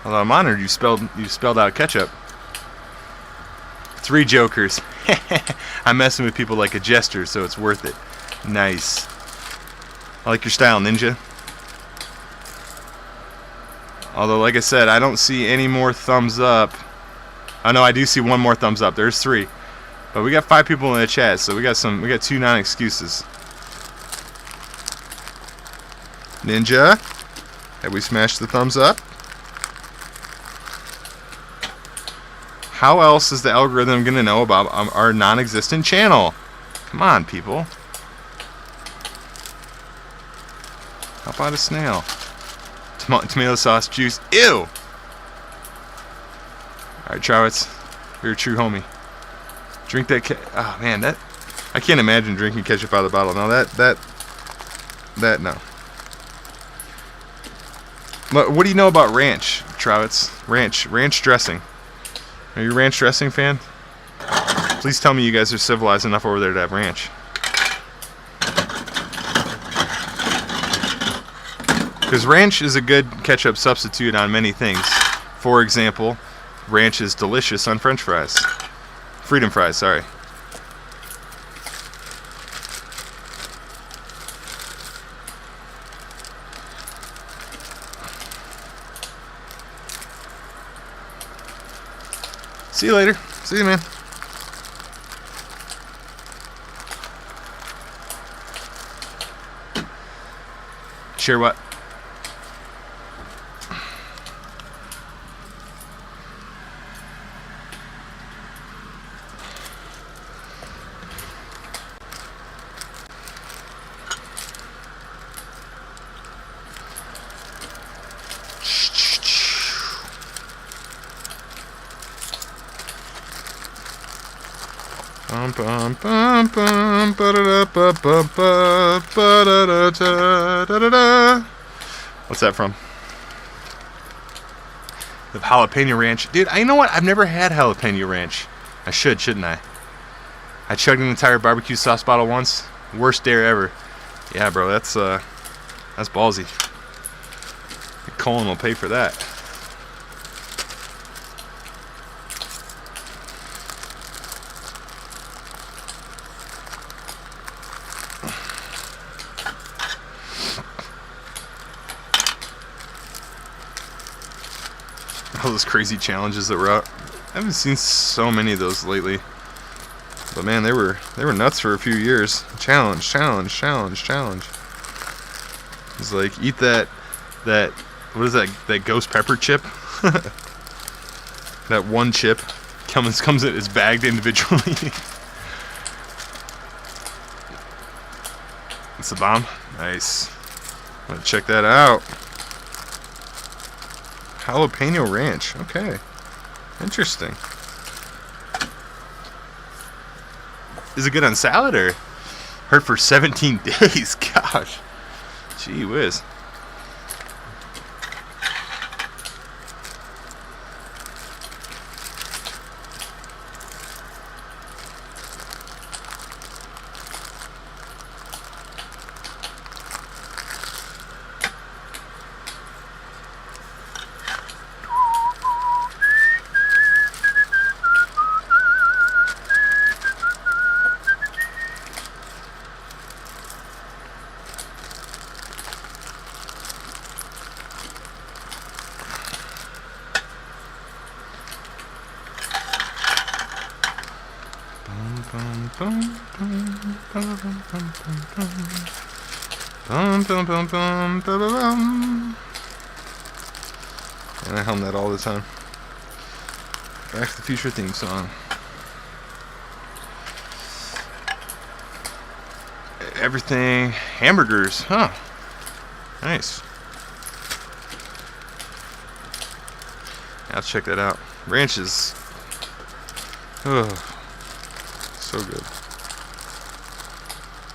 Although I'm honored you spelled out ketchup. 3 jokers. I'm messing with people like a jester, so it's worth it. Nice. I like your style, Ninja. Although, like I said, I don't see any more thumbs up. Oh no, I do see 1 more thumbs up. There's 3. But we got 5 people in the chat, so we got 2 non-excuses. Ninja, have we smashed the thumbs up? How else is the algorithm gonna know about our non-existent channel? Come on, people. How about a snail? Tomato sauce juice. Ew! Alright, Trowitz. You're a true homie. Drink that oh man, that I can't imagine drinking ketchup out of the bottle. No, that no. What do you know about ranch, Trowitz? Ranch dressing. Are you a ranch dressing fan? Please tell me you guys are civilized enough over there to have ranch. Because ranch is a good ketchup substitute on many things. For example, ranch is delicious on French fries. Freedom fries, sorry. See you later. See you, man. Share what? What's that from? The jalapeno ranch. Dude, you know what? I've never had jalapeno ranch. I should, shouldn't I? I chugged an entire barbecue sauce bottle once. Worst dare ever. Yeah, bro, that's ballsy. Colin will pay for that. All those crazy challenges that were out. I haven't seen so many of those lately. But man, they were nuts for a few years. Challenge. It's like, eat that what is that ghost pepper chip? That one chip comes in, is bagged individually. It's a bomb. Nice. I'm gonna check that out. Jalapeno ranch. Okay. Interesting. Is it good on salad or? Heard for 17 days. Gosh. Gee whiz. And I hum that all the time. Back to the Future theme song. Everything. Hamburgers, huh? Nice. I'll check that out. Ranches. Oh, so good.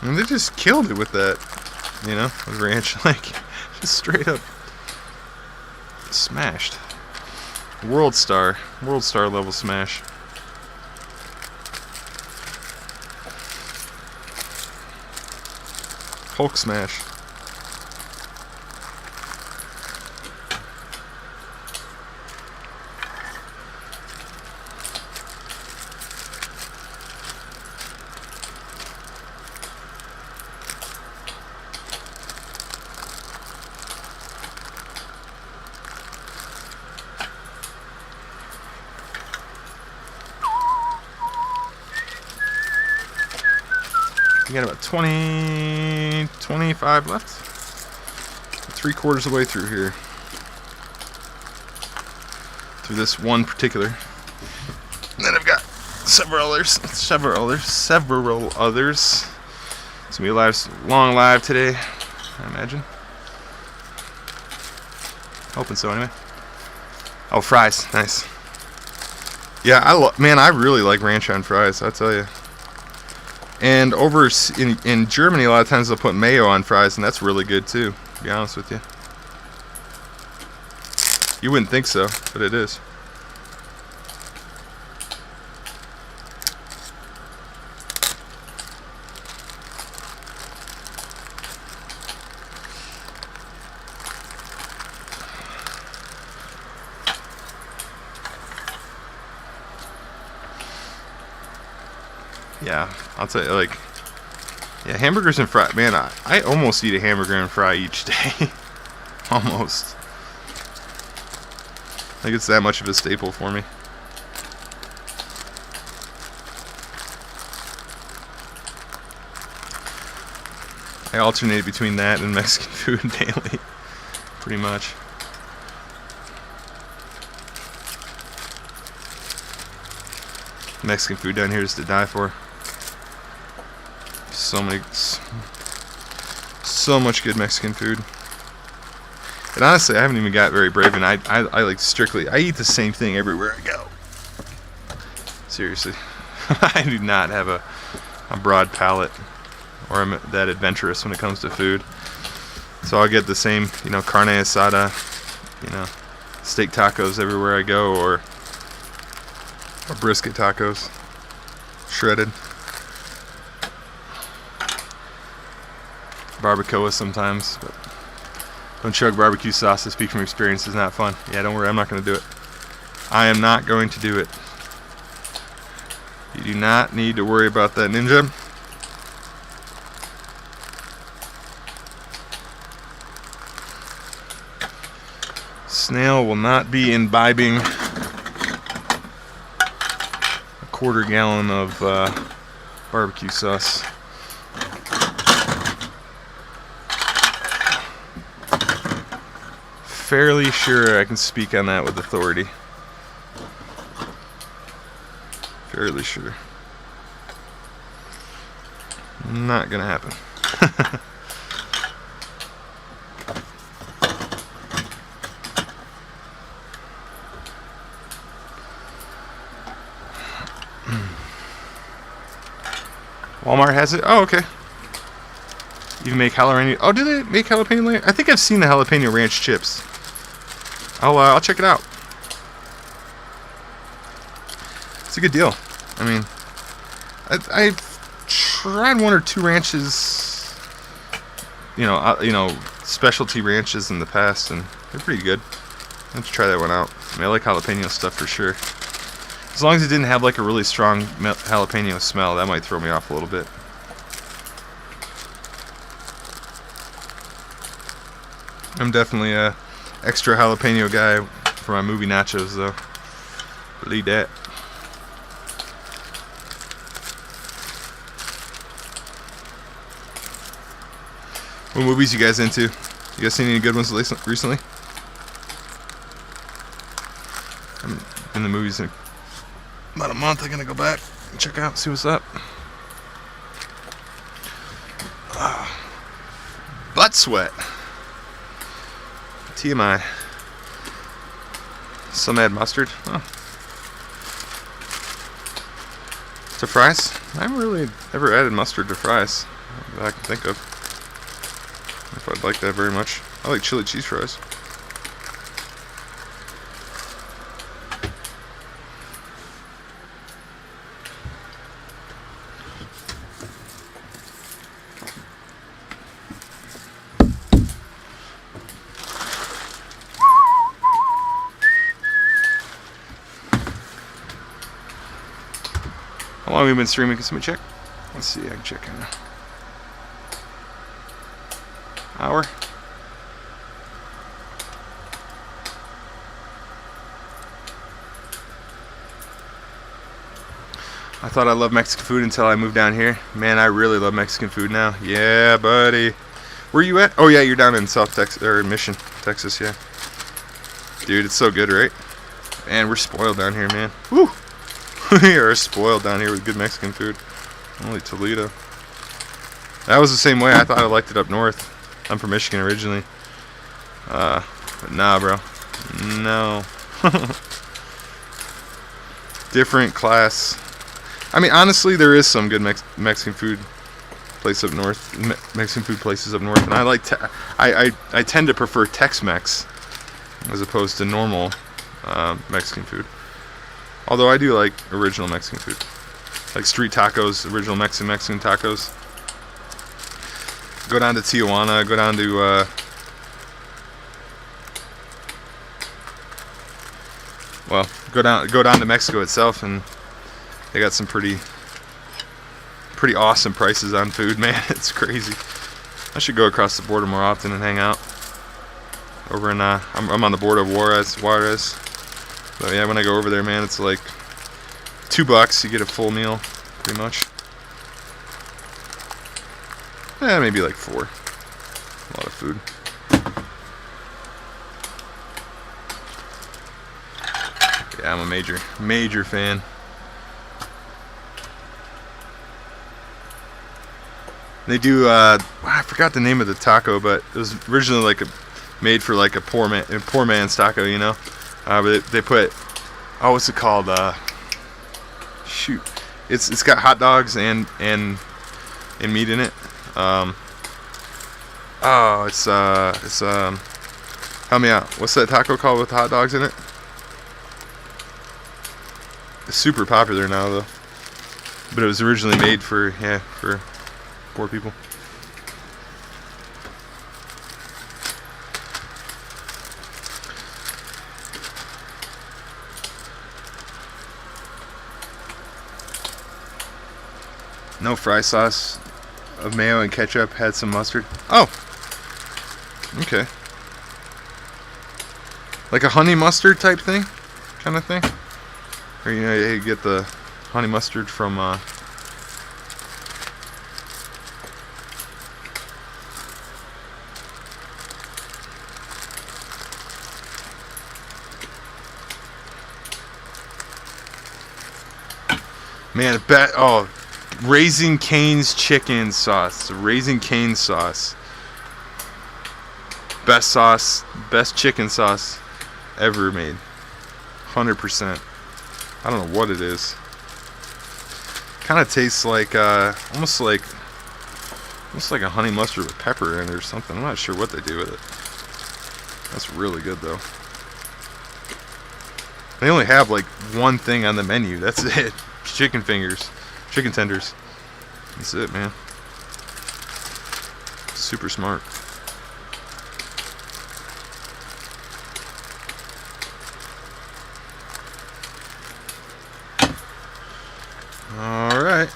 And they just killed it with that, you know, with ranch. Like, just straight up smashed. World star level smash. Hulk smash. We got about 25 left. 3/4 of the way through here. Through this one particular. And then I've got several others. It's gonna be a long live today, I imagine. Hoping so anyway. Oh, fries, nice. Yeah, I really like ranch on fries, I'll tell you. And over in Germany, a lot of times they'll put mayo on fries, and that's really good too, to be honest with you. You wouldn't think so, but it is. Yeah, I'll tell you, like, yeah, hamburgers and fries. Man, I almost eat a hamburger and fry each day. Almost. Like, it's that much of a staple for me. I alternate between that and Mexican food daily, pretty much. Mexican food down here is to die for. So much good Mexican food. And honestly, I haven't even got very brave, and I like strictly, I eat the same thing everywhere I go. Seriously. I do not have a broad palate, or I'm that adventurous when it comes to food. So I'll get the same, you know, carne asada, you know, steak tacos everywhere I go, or brisket tacos, shredded. barbacoa sometimes, but don't chug barbecue sauce. To speak from experience, is not fun. Yeah, don't worry, I'm not going to do it. I am not going to do it. You do not need to worry about that, Ninja. Snail will not be imbibing a quarter gallon of barbecue sauce. Fairly sure I can speak on that with authority. Fairly sure. Not gonna happen. Walmart has it? Oh, okay. You make jalapeno. Oh, do they make jalapeno? I think I've seen the jalapeno ranch chips. I'll check it out. It's a good deal. I mean, I've tried one or two ranches, you know, specialty ranches in the past, and they're pretty good. I have to try that one out. I mean, I like jalapeno stuff for sure. As long as it didn't have like a really strong jalapeno smell, that might throw me off a little bit. I'm definitely a extra jalapeno guy for my movie nachos, though. Believe that. What movies you guys into? You guys seen any good ones recently? I'm in the movies in about a month. I'm gonna go back and check out, see what's up. Butt sweat. TMI. Some add mustard. Oh. To fries? I haven't really ever added mustard to fries that I can think of. If I'd like that very much. I like chili cheese fries. How long have we been streaming? Can somebody check? Let's see, I can check in. Hour? I thought I loved Mexican food until I moved down here. Man, I really love Mexican food now. Yeah, buddy. Where you at? Oh yeah, you're down in South Texas, or Mission, Texas, yeah. Dude, it's so good, right? Man, we're spoiled down here, man. Woo! We are spoiled down here with good Mexican food. Only Toledo. That was the same way. I thought I liked it up north. I'm from Michigan originally. But nah, bro. No. Different class. I mean, honestly, there is some good Mexican food place up north. Mexican food places up north, and I like. I tend to prefer Tex-Mex as opposed to normal Mexican food. Although I do like original Mexican food, like street tacos, original Mexican tacos. Go down to Tijuana. Go down to go down to Mexico itself, and they got some pretty awesome prices on food, man. It's crazy. I should go across the border more often and hang out. Over in I'm on the border of Juarez. So yeah, when I go over there, man, it's like $2. You get a full meal, pretty much. Yeah, maybe like 4. A lot of food. Yeah, I'm a major fan. They do, I forgot the name of the taco, but it was originally like made for like a poor man's taco, you know. But they put, what's it called? Shoot, it's got hot dogs and meat in it. It's help me out. What's that taco called with hot dogs in it? It's super popular now though, but it was originally made for poor people. No fry sauce of mayo and ketchup. Had some mustard. Oh, okay. Like a honey mustard type thing, kind of thing. Or you get the honey mustard from. Man, Raising Cane's chicken sauce. Raising Cane sauce. Best chicken sauce ever made. 100%. I don't know what it is. Kind of tastes like almost like a honey mustard with pepper in it or something. I'm not sure what they do with it. That's really good though. They only have like one thing on the menu. That's it. Chicken fingers, chicken tenders. That's it, man. Super smart. All right.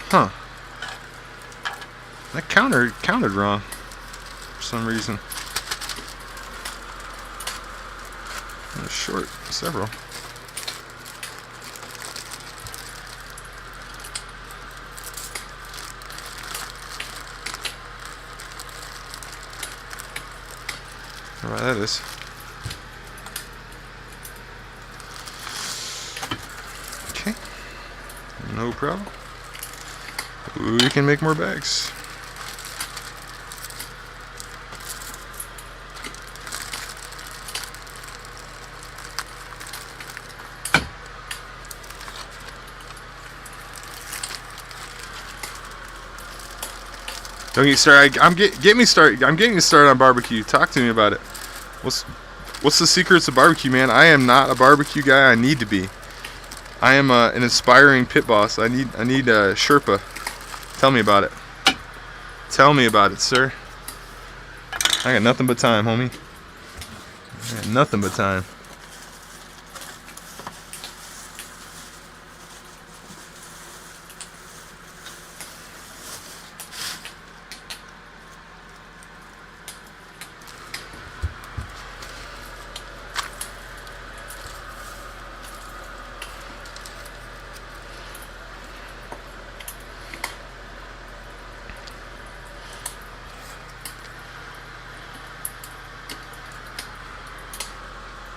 Huh. That counted wrong for some reason. Short, several. All right, that is. Okay, no problem. We can make more bags. Don't get started. I'm getting you started on barbecue. Talk to me about it. What's the secrets of barbecue, man? I am not a barbecue guy. I need to be. I am an aspiring pit boss. I need a Sherpa. Tell me about it. Tell me about it, sir. I got nothing but time, homie. I got nothing but time.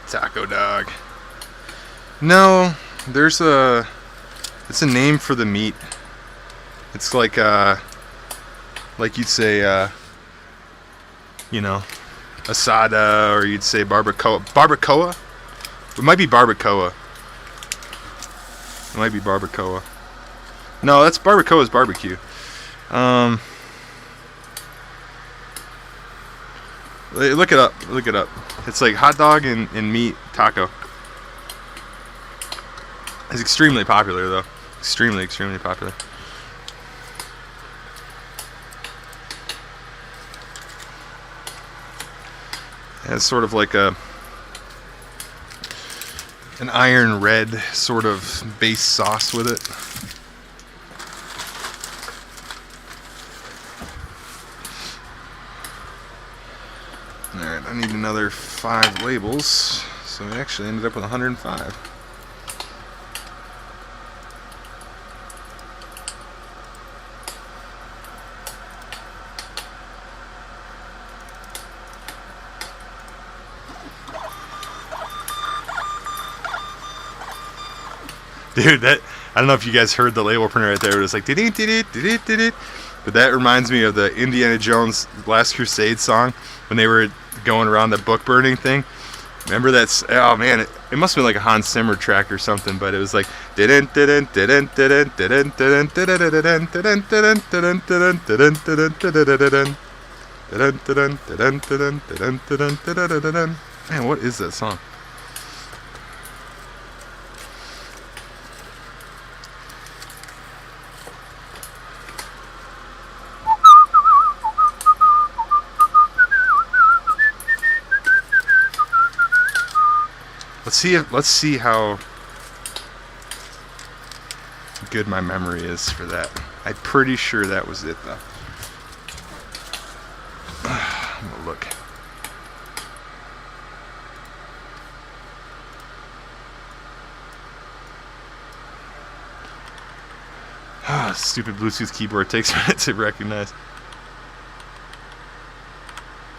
Taco dog. No, it's a name for the meat. It's like you'd say asada, or you'd say barbacoa. Barbacoa? It might be barbacoa. It might be barbacoa. No, that's barbacoa's barbecue. Look it up. Look it up. It's like hot dog and meat taco. It's extremely popular though. Extremely popular. It has sort of like an iron red sort of base sauce with it. Alright, I need another 5 labels, so we actually ended up with 105. Dude, I don't know if you guys heard the label printer right there. It was like, but that reminds me of the Indiana Jones Last Crusade song when they were going around the book burning thing. Remember that? Oh man, it must have been like a Hans Zimmer track or something, but it was like, man, what is that song? Let's see how good my memory is for that. I'm pretty sure that was it though. I'm gonna look. Stupid Bluetooth keyboard takes a minute to recognize.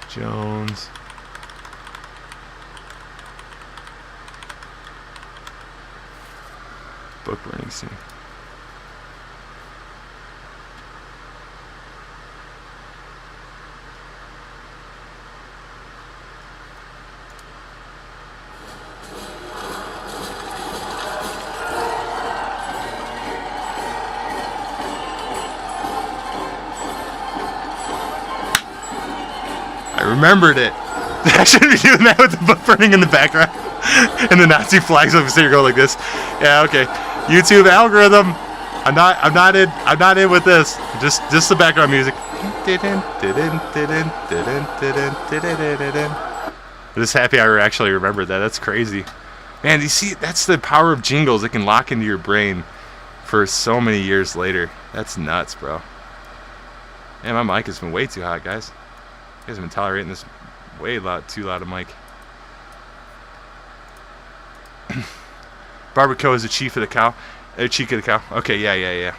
Jones. Book burning scene. I remembered it. I shouldn't be doing that with the book burning in the background and the Nazi flags over there go like this. Yeah, okay. YouTube algorithm. I'm not in with this. Just the background music. I'm just happy I actually remembered that. That's crazy. Man, you see, that's the power of jingles. It can lock into your brain for so many years later. That's nuts, bro. Man, my mic has been way too hot, guys. You guys have been tolerating this way too loud a mic. Barbacoa is the chief of the cow. Cheek of the cow. Okay, yeah.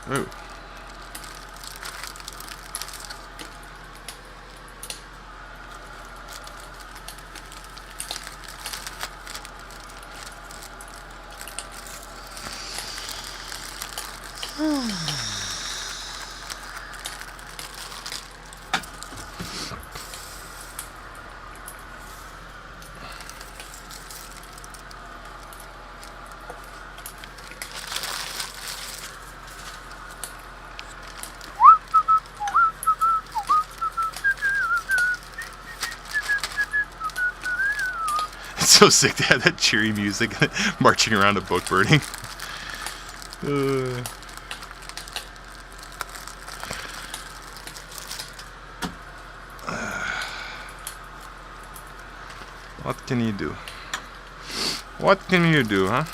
Ooh. It's so sick to have that cheery music marching around a book burning. What can you do? What can you do, huh?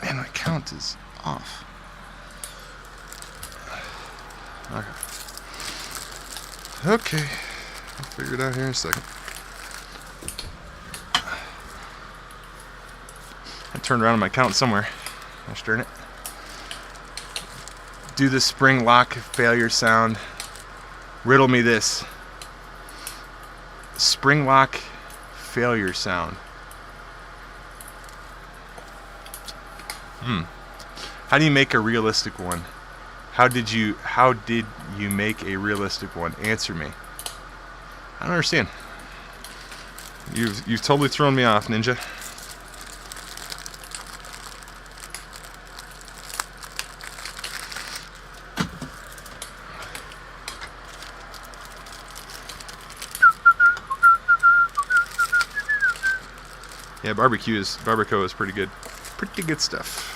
Man, my count is off. Okay. I'll figure it out here in a second. I turned around on my count somewhere. Gosh darn it. Do the spring lock failure sound. Riddle me this. Spring lock failure sound. How do you make a realistic one? How did you make a realistic one? Answer me. I don't understand. You've totally thrown me off, Ninja. Yeah, barbacoa is pretty good. Pretty good stuff.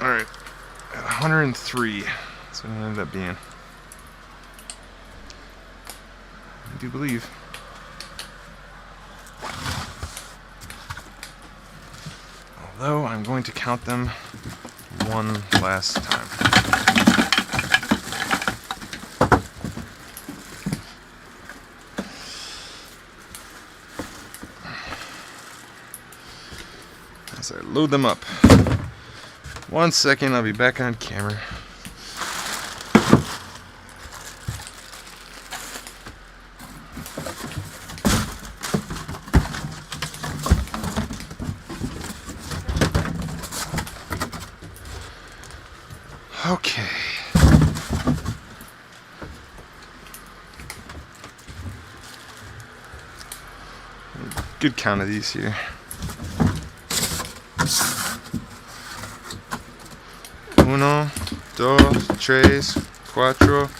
Alright, 103. That's what it ended up being. I do believe. Although I'm going to count them one last time. As I load them up. 1 second, I'll be back on camera. Okay. Good count of these here. 1, 2, 3, 4, 5,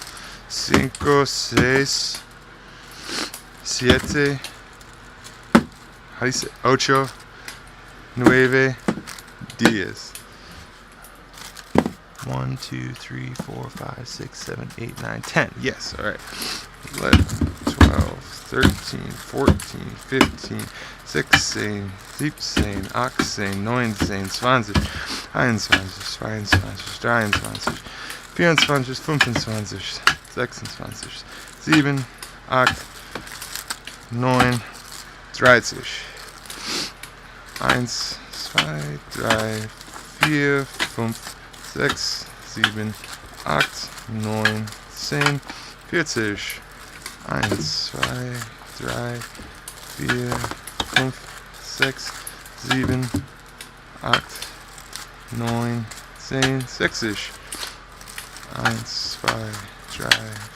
6, 7, how do you say? 8, 9, 10. 1, 2, 3, 4, 5, 6, 7, 8, 9, 10. Yes, alright. 11, 12, 13, 14, 15, 16, 17, 18, 19, 20, 21, 22, 23, 24, 25, 26, 27, 8, 9, 30. 1, 2, 3, 4, 5, 6, 7, 8, 9, 10, 40. 1, 2, 3, 4, 5, 6, 7, 8, 9, 10, 60. 1, 2,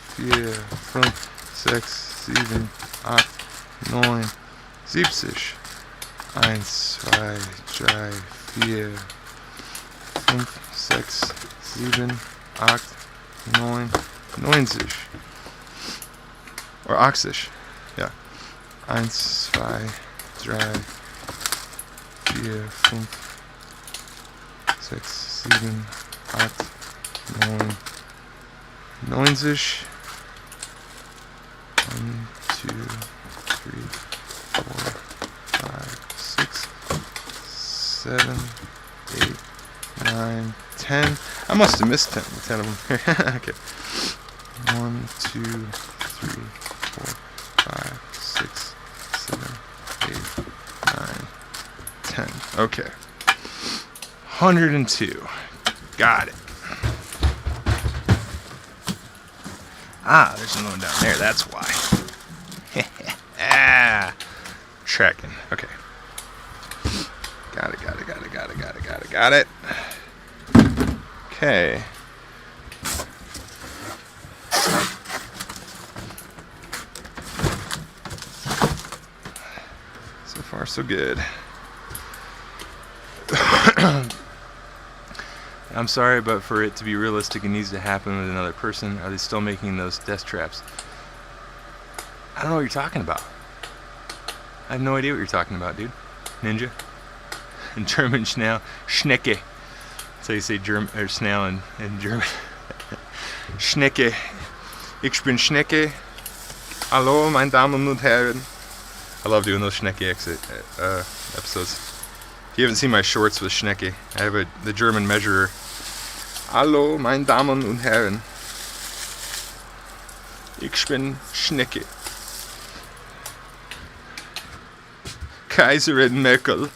3, 4, 5, 6, 7, 8, 9, 70. 1, 2, 3, 4, 5, 6, 7, 8, 9, 90. Or 80. Ja. 1, 2, 3, 4, 5, 6, 7, 8, 9, 90. 1, 2, 3, 4, 5, 6, 7, 8, 9, 10. I must have missed 10 of them. Okay. 1, 2, 3, 4, 5, 6, 7, 8, 9, 10. Okay. 102. Got it. Ah, there's another one down there. That's why. Ah, tracking. Okay. Got it. Okay. So far, so good. I'm sorry, but for it to be realistic, it needs to happen with another person. Are they still making those death traps? I don't know what you're talking about. I have no idea what you're talking about, dude. Ninja. In German, Snail. Schnecke. That's how you say German, or snail in German. Schnecke. Ich bin Schnecke. Hallo, meine Damen und Herren. I love doing those Schnecke episodes. If you haven't seen my shorts with Schnecke, I have the German measurer. Hallo, meine Damen und Herren. Ich bin Schnecke. Kaiserin Merkel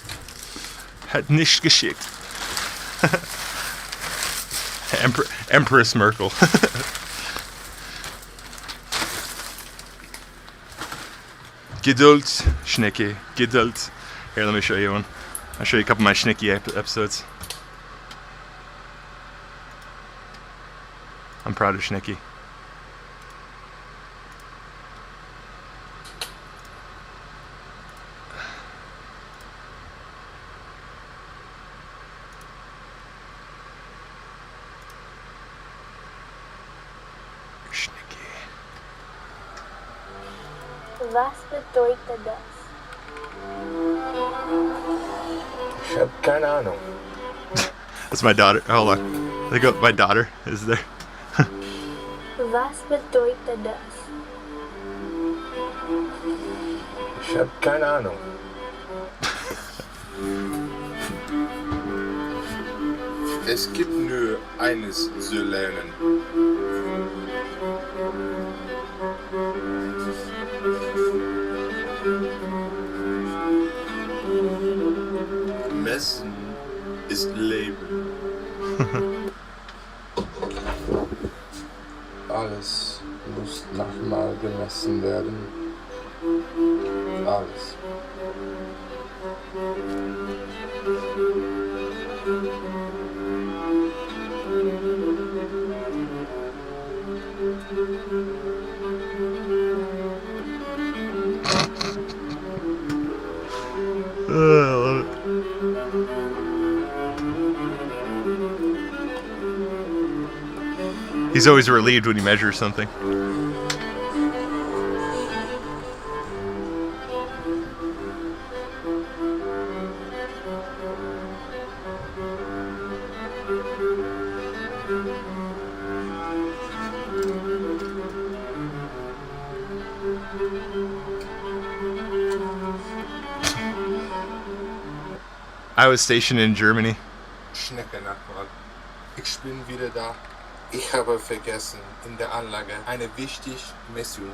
hat nicht geschickt. Empress Merkel. Geduld, Schnecke, Geduld. Here, let me show you one. I'll show you a couple of my Schnecke episodes. I'm proud of Schnecke. Was bedeutet das? Ich hab keine Ahnung. That's my daughter. Hold on. I think my daughter is there. Was bedeutet das? Ich hab keine Ahnung. Es gibt nur eines zu lernen. Messen ist Leben. Alles muss nochmal gemessen werden. Alles. I love it. He's always relieved when he measures something. I was stationed in Germany. Schnecke Nachbarn. Ich bin wieder da. Ich habe vergessen, in der Anlage eine wichtige Messung.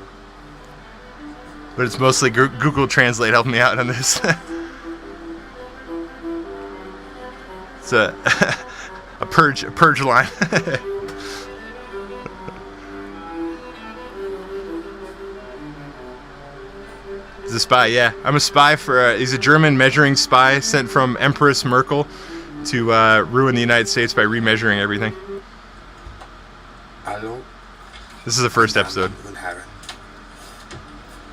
But it's mostly Google Translate helping me out on this. It's a purge line. He's a spy, yeah. I'm a spy for. He's a German measuring spy sent from Empress Merkel to ruin the United States by remeasuring everything. Hallo? This is the first episode. Damen und Herren.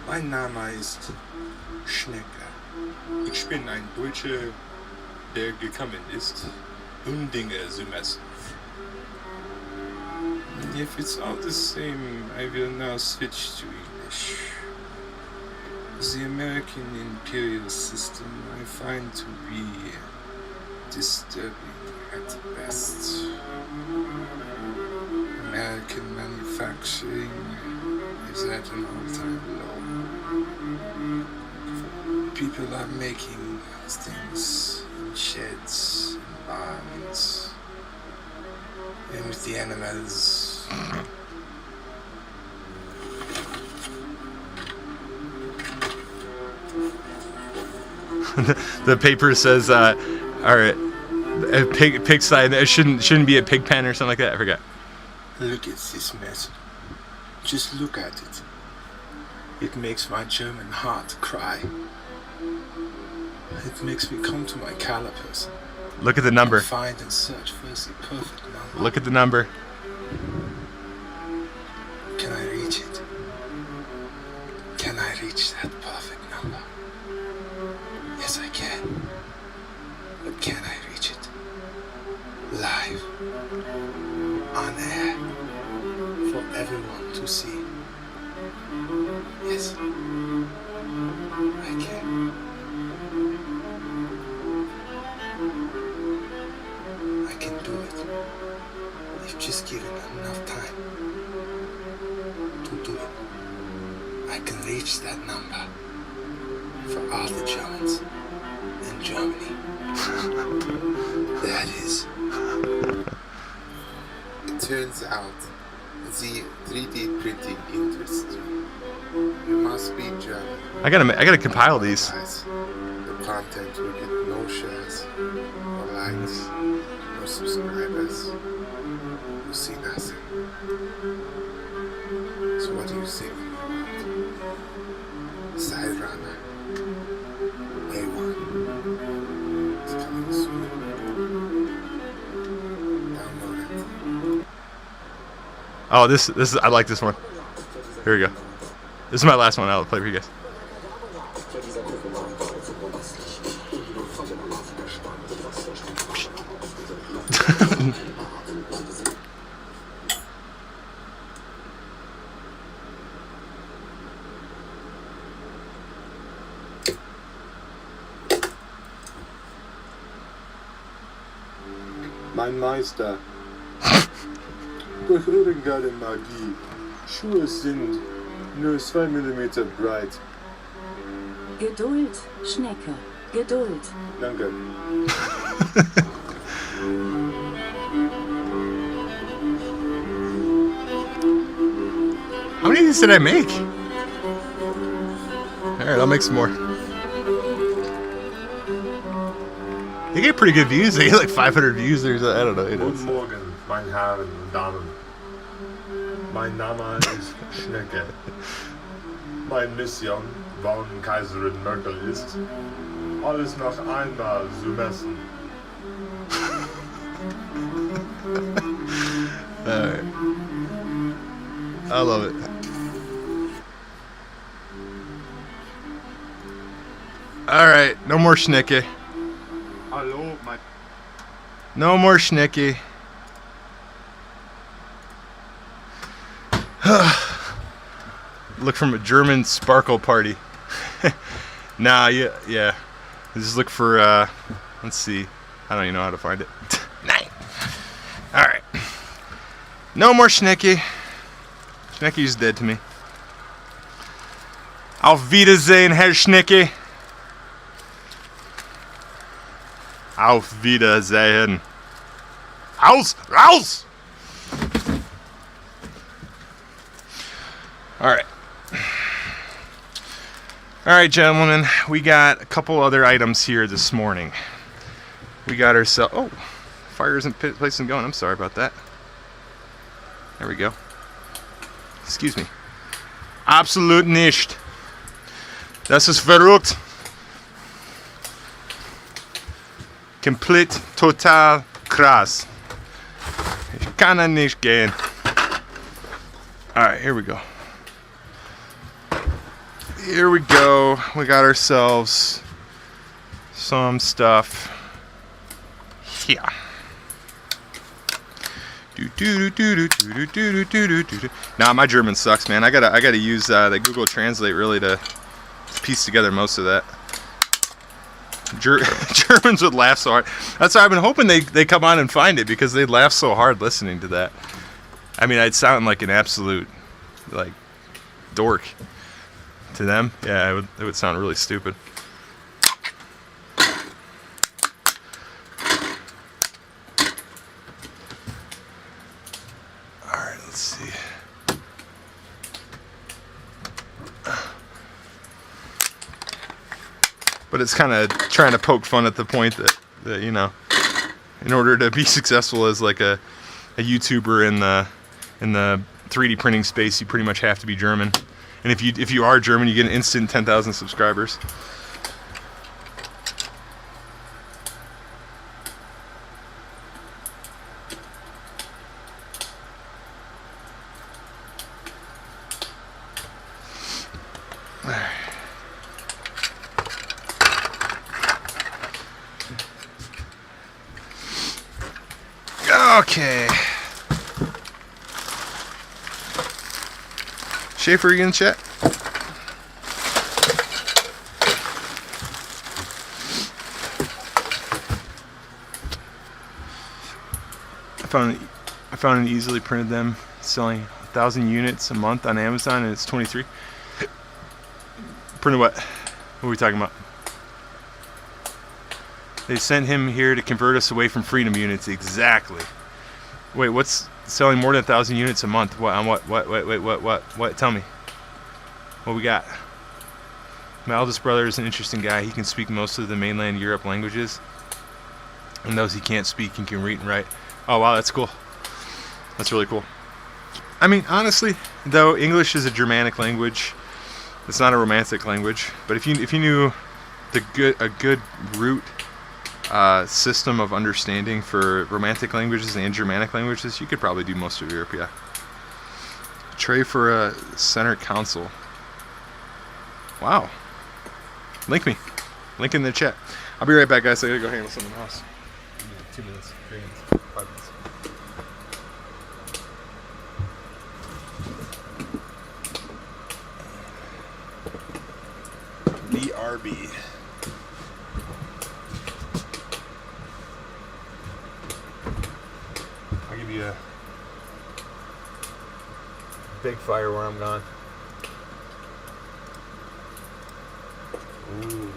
Mein Name ist Schnecke. Ich bin ein Deutscher, der gekommen ist, Dinge zu messen. If it's all the same, I will now switch to English. The American imperial system I find to be disturbing at best. American manufacturing is at an all-time low. People are making things in sheds and barns, and with the animals. The paper says, "All right, a pig side. It shouldn't be a pig pen or something like that." I forgot. Look at this mess. Just look at it. It makes my German heart cry. It makes me come to my calipers. Look at the number. And find and search for the perfect number. Look at the number. Can I reach it? Can I reach that perfect number? Yes, I can. But can I reach it? Live. On air. For everyone to see. Yes. I can. I can do it. If just given enough time to do it. I can reach that number for all the Germans in Germany. That is. It turns out the 3D printing interests you. You must be German. I gotta compile these. Otherwise, the content will get no shares, no likes, no subscribers. You see nothing. So what do you think about Side Runner? A1. It's coming soon. Download it. Oh, this is, I like this one. Here we go. This is my last one. I'll play for you guys. Mein Meister. Durch irgendeine Magie. Schuhe sind nur 2 mm breit. Geduld, Schnecke, Geduld. Danke. How many of these did I make? Alright, I'll make some more. They get pretty good views. They get like 500 views. There's, I don't know. Guten Morgen, meine Herren und Damen. Mein Name ist Schnecke. Meine Mission, wann Kaiserin Merkel ist, alles noch einmal zu messen. Alright. I love it. Alright, no more Schnicke. Hallo, mein... No more Schnicke. Look from a German sparkle party. Nah, yeah. Just look for, let's see. I don't even know how to find it. Alright. No more Schnicke. Schnicke's dead to me. Auf Wiedersehen, Herr Schnicke. Auf Wiedersehen. Raus! Raus! Alright. Alright, gentlemen. We got a couple other items here this morning. We got ourselves... Oh! Fire isn't placing going. I'm sorry about that. There we go. Excuse me. Absolut nicht. Das ist verrückt. Komplett, total, krass. Ich kann da nicht gehen. Alright, here we go. Here we go. We got ourselves some stuff here. Nah, my German sucks, man. I gotta use the Google Translate really to piece together most of that. Germans would laugh so hard. That's why I've been hoping they come on and find it, because they'd laugh so hard listening to that. I mean, I'd sound like an absolute like dork to them. Yeah, it would sound really stupid. Alright, let's see. But it's kind of trying to poke fun at the point that you know, in order to be successful as like a YouTuber in the 3D printing space, you pretty much have to be German. And if you are German, you get an instant 10,000 subscribers. Okay. Schaefer, are you in the chat? I found an easily printed them selling 1,000 units a month on Amazon, and it's 23. Printed what? What are we talking about? They sent him here to convert us away from freedom units. Exactly. Wait, what's selling more than 1,000 units a month? What? On what? What? Tell me. What we got? My eldest brother is an interesting guy. He can speak most of the mainland Europe languages, and those he can't speak, he can read and write. Oh wow, that's cool. That's really cool. I mean, honestly, though, English is a Germanic language. It's not a Romantic language. But if you knew a good root system of understanding for Romantic languages and Germanic languages, you could probably do most of Europe. Yeah. Tray for a center console. Wow. Link me. Link in the chat. I'll be right back, guys. I gotta go handle something else. 2 minutes, 3 minutes, 5 minutes. BRB. I'll give you a big fire where I'm gone. Ooh.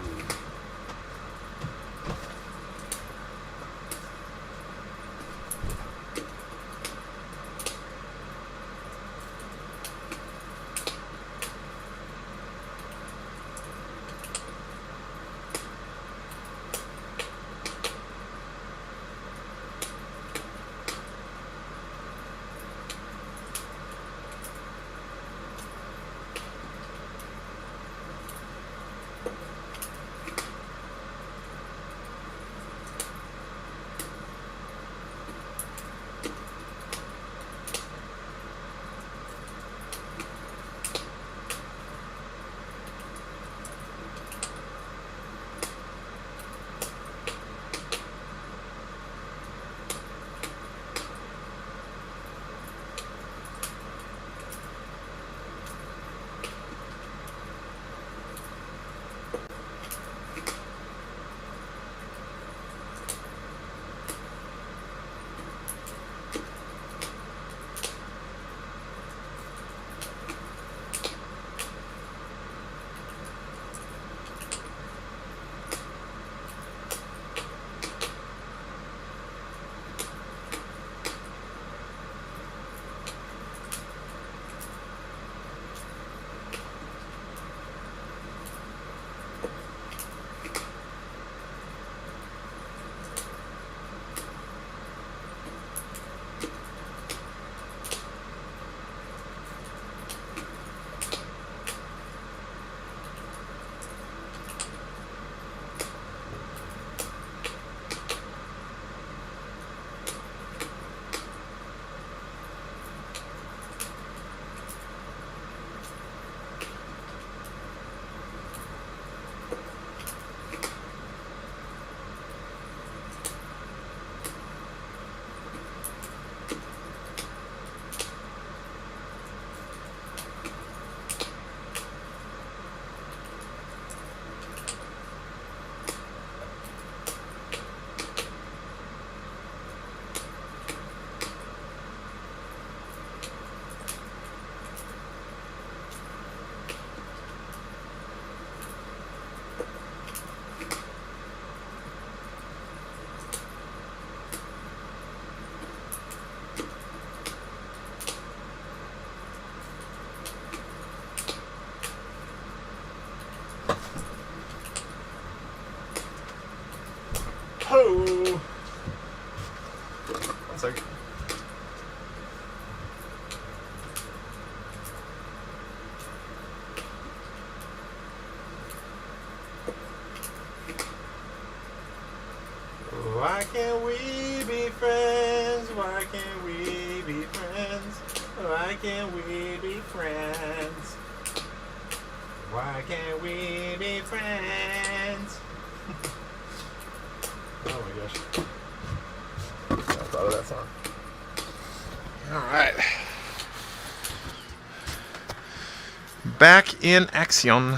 Oh. One second. Why can't we be friends? Why can't we be friends? Why can't we be friends? Why can't we be friends? Oh my gosh. I thought of that song. Alright. Back in action.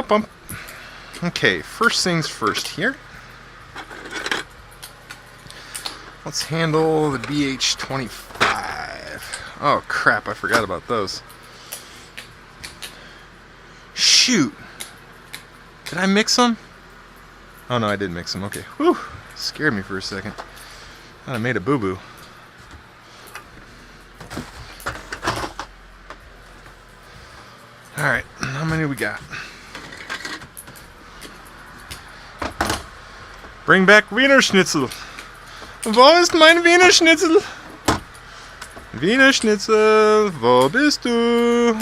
Bump. Okay, first things first here. Let's handle the BH25. Oh crap, I forgot about those. Shoot. Did I mix them? Oh no, I didn't mix them. Okay. Whew. Scared me for a second. Thought I made a boo-boo. Alright, how many we got? Bring back Wiener Schnitzel. Wo ist mein Wiener Schnitzel? Wiener Schnitzel, wo bist du?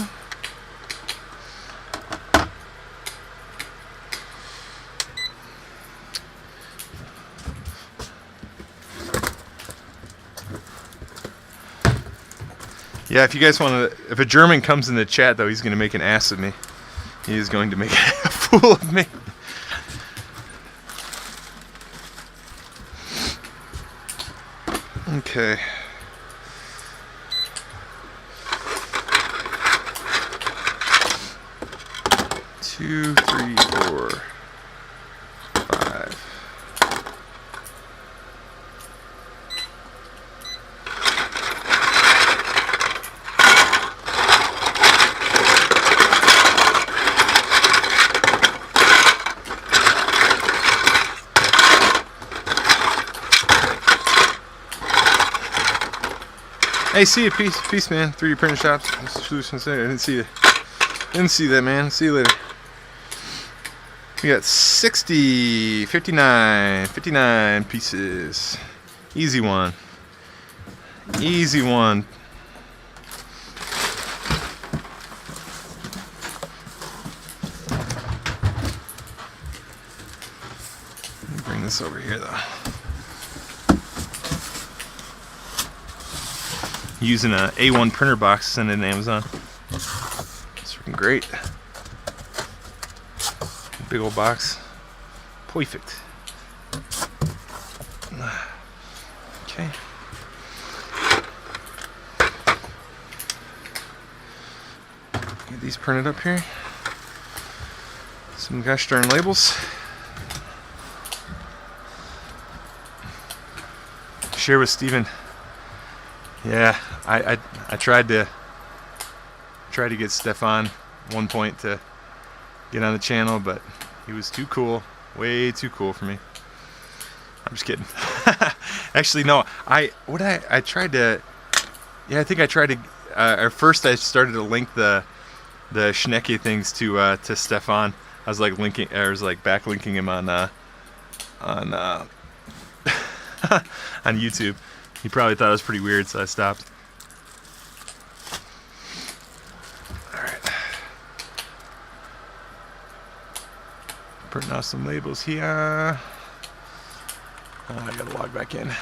Yeah, if you guys want to, if a German comes in the chat though, he's going to make an ass of me. He is going to make a fool of me. Okay. 2, 3, 4, 5. Hey, see you, peace, man. 3D printer shops, solutions there. I didn't see that, man. See you later. We got 60, 59 pieces. Easy one. Easy one. Let me bring this over here, though. Using a A1 printer box sent in Amazon. It's freaking great. Big old box. Perfect. Okay. Get these printed up here. Some gosh darn labels. Share with Steven. Yeah, I tried to get Stefan one point to get on the channel, but he was too cool, way too cool for me. I'm just kidding. Actually, no. I tried to. Yeah, I think I tried to. At first, I started to link the Schnecke things to Stefan. I was like backlinking him on on YouTube. He probably thought it was pretty weird, so I stopped. Alright. Printing out some labels here. I gotta log back in.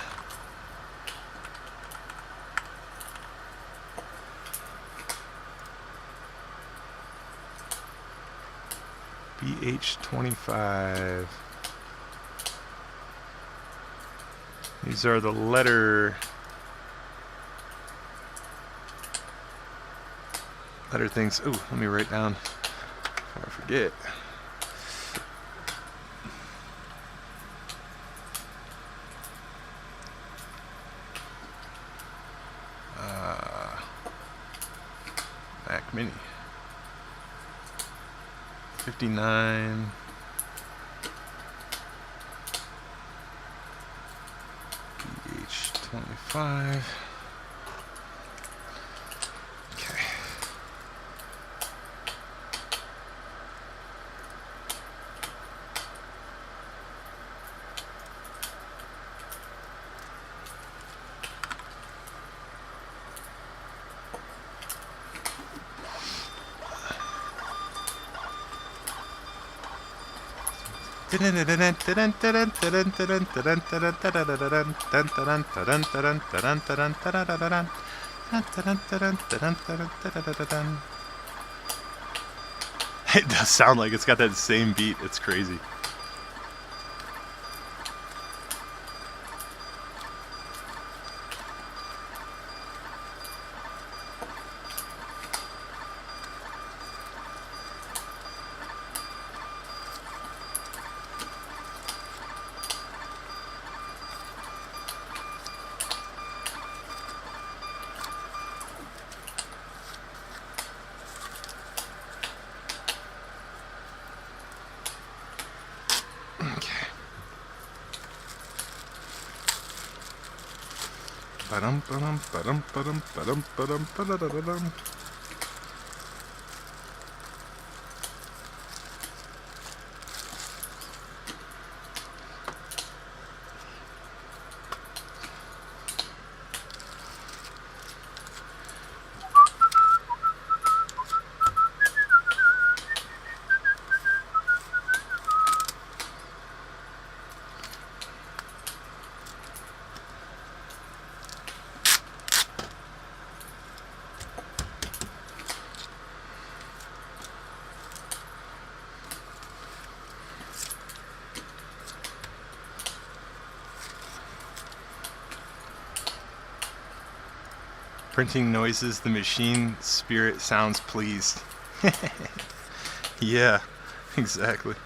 BH25. These are the letter things. Ooh, let me write down before I forget. Mac Mini. 59. BH25. Okay. It does sound like it's got that same beat. It's crazy. Printing noises, the machine spirit sounds pleased. Yeah, exactly.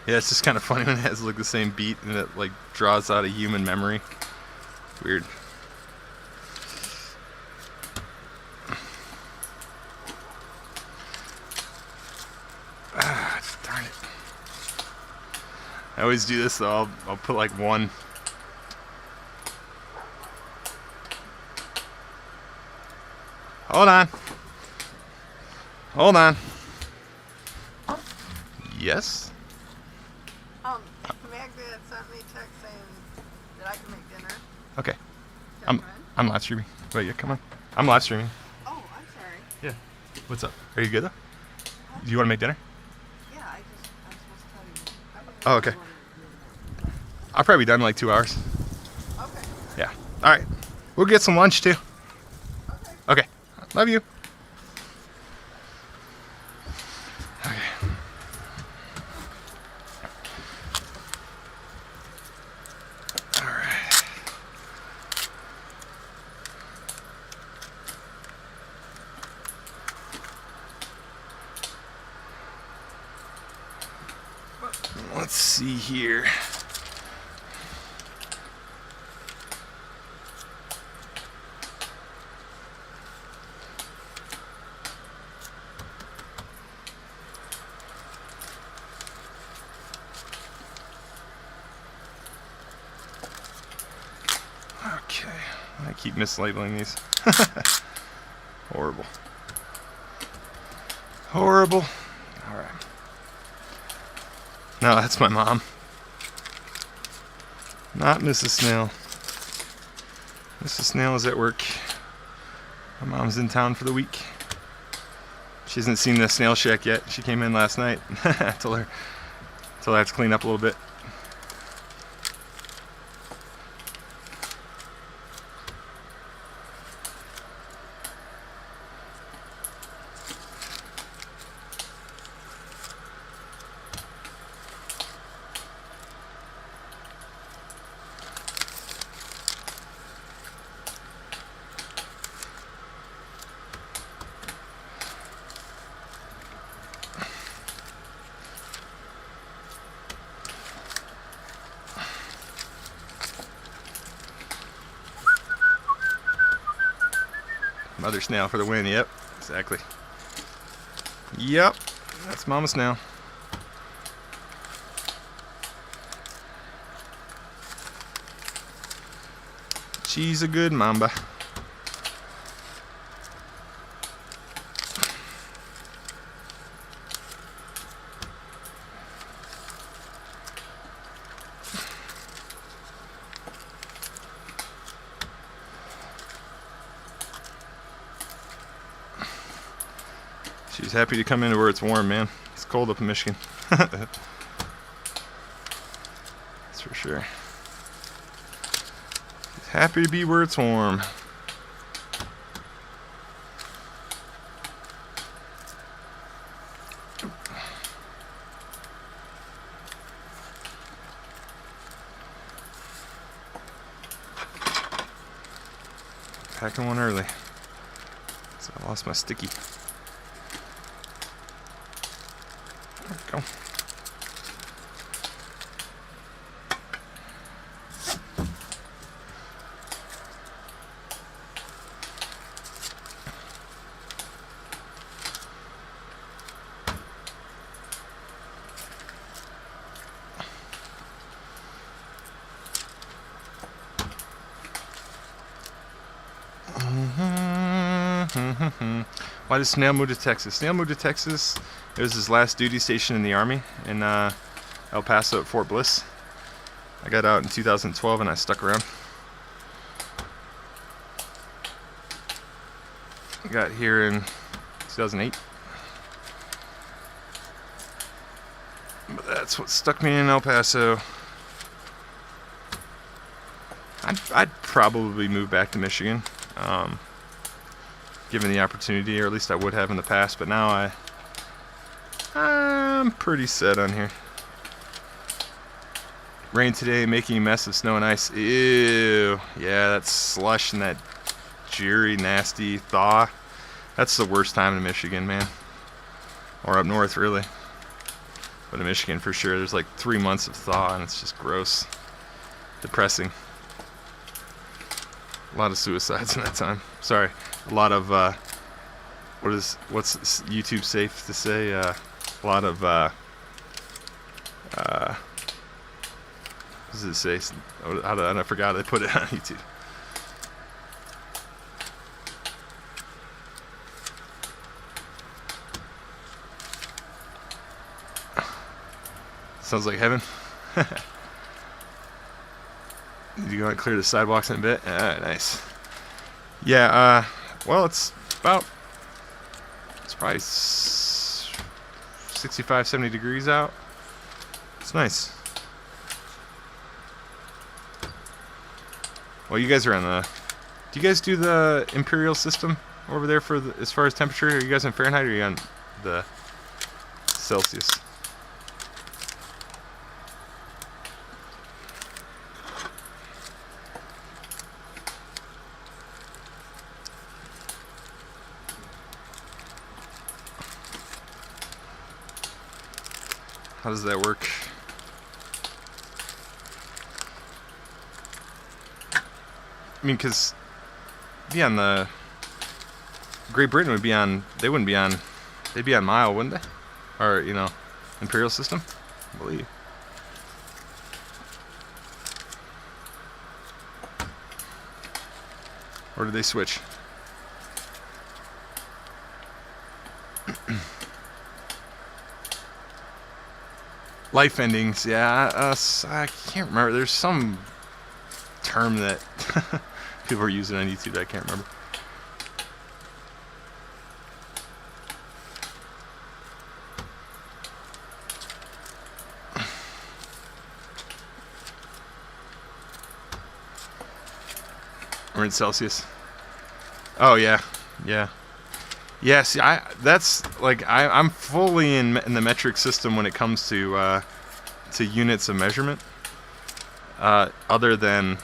Yeah, it's just kind of funny when it has like the same beat and it like draws out a human memory. Weird. Ah, darn it. I always do this though. I'll put like one. Hold on. Hold on. Yes? Magda had sent me a text saying that I can make dinner. Okay. Is that right? I'm live streaming. Wait, yeah, come on. I'm live streaming. Oh, I'm sorry. Yeah. What's up? Are you good though? Do you want to make dinner? Yeah, I'm supposed to tell you. Oh, okay. I'll probably be done in like 2 hours. Okay. Yeah. All right. We'll get some lunch too. Okay. Okay. Love you. Okay. All right. Let's see here. Okay, I keep mislabeling these. Horrible. Horrible. All right. No, that's my mom. Not Mrs. Snail. Mrs. Snail is at work. My mom's in town for the week. She hasn't seen the snail shack yet. She came in last night. I told her I have to clean up a little bit. Mother Snail for the win. Yep, exactly. Yep, that's Mama Snail. She's a good mamba. She's happy to come into where it's warm, man. It's cold up in Michigan. That's for sure. She's happy to be where it's warm. Packing one early. So I lost my sticky. There we go. Why did Snail move to Texas? Snail moved to Texas. It was his last duty station in the Army in El Paso at Fort Bliss. I got out in 2012 and I stuck around. I got here in 2008. But that's what stuck me in El Paso. I'd probably move back to Michigan. Given the opportunity, or at least I would have in the past, but now I'm pretty set on here. Rain today, making a mess of snow and ice. Ew. Yeah, that slush and that dreary, nasty thaw. That's the worst time in Michigan, man. Or up north, really. But in Michigan, for sure, there's like 3 months of thaw, and it's just gross. Depressing. A lot of suicides in that time. Sorry. A lot of what's YouTube safe to say? A lot of what does it say? I forgot I put it on YouTube. Sounds like heaven. You want to clear the sidewalks in a bit? Ah, nice. Yeah, well, it's probably 65, 70 degrees out. It's nice. Well, you guys are on the... Do you guys do the imperial system over there for as far as temperature? Are you guys in Fahrenheit or are you on the Celsius? How does that work? I mean, because be on the Great Britain would be on. They wouldn't be on. They'd be on mile, wouldn't they? Or imperial system, I believe. Or did they switch? Life endings, yeah. I can't remember. There's some term that people are using on YouTube that I can't remember. We're in Celsius. Oh yeah, yeah. Yeah, see, that's like I'm fully in the metric system when it comes to units of measurement. Other than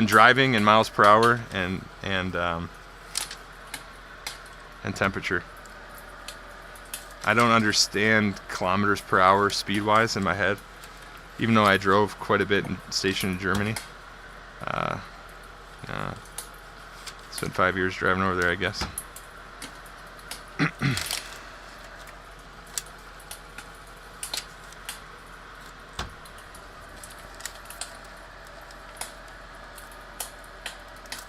driving and miles per hour and temperature. I don't understand kilometers per hour speed-wise in my head, even though I drove quite a bit and stationed in Germany. Spent 5 years driving over there, I guess.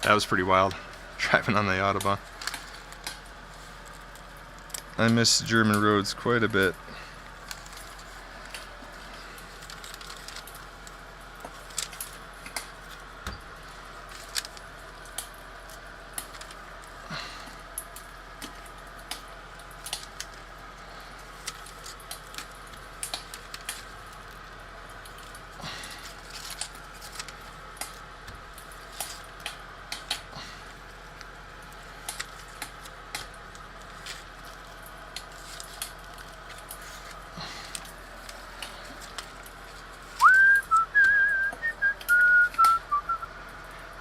That was pretty wild, driving on the Autobahn. I miss German roads quite a bit.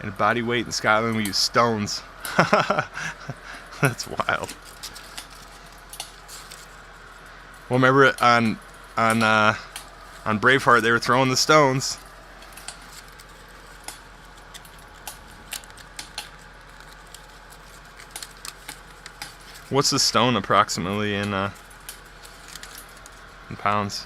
And body weight in Scotland, we use stones. That's wild. Well, remember on Braveheart, they were throwing the stones. What's the stone approximately in pounds?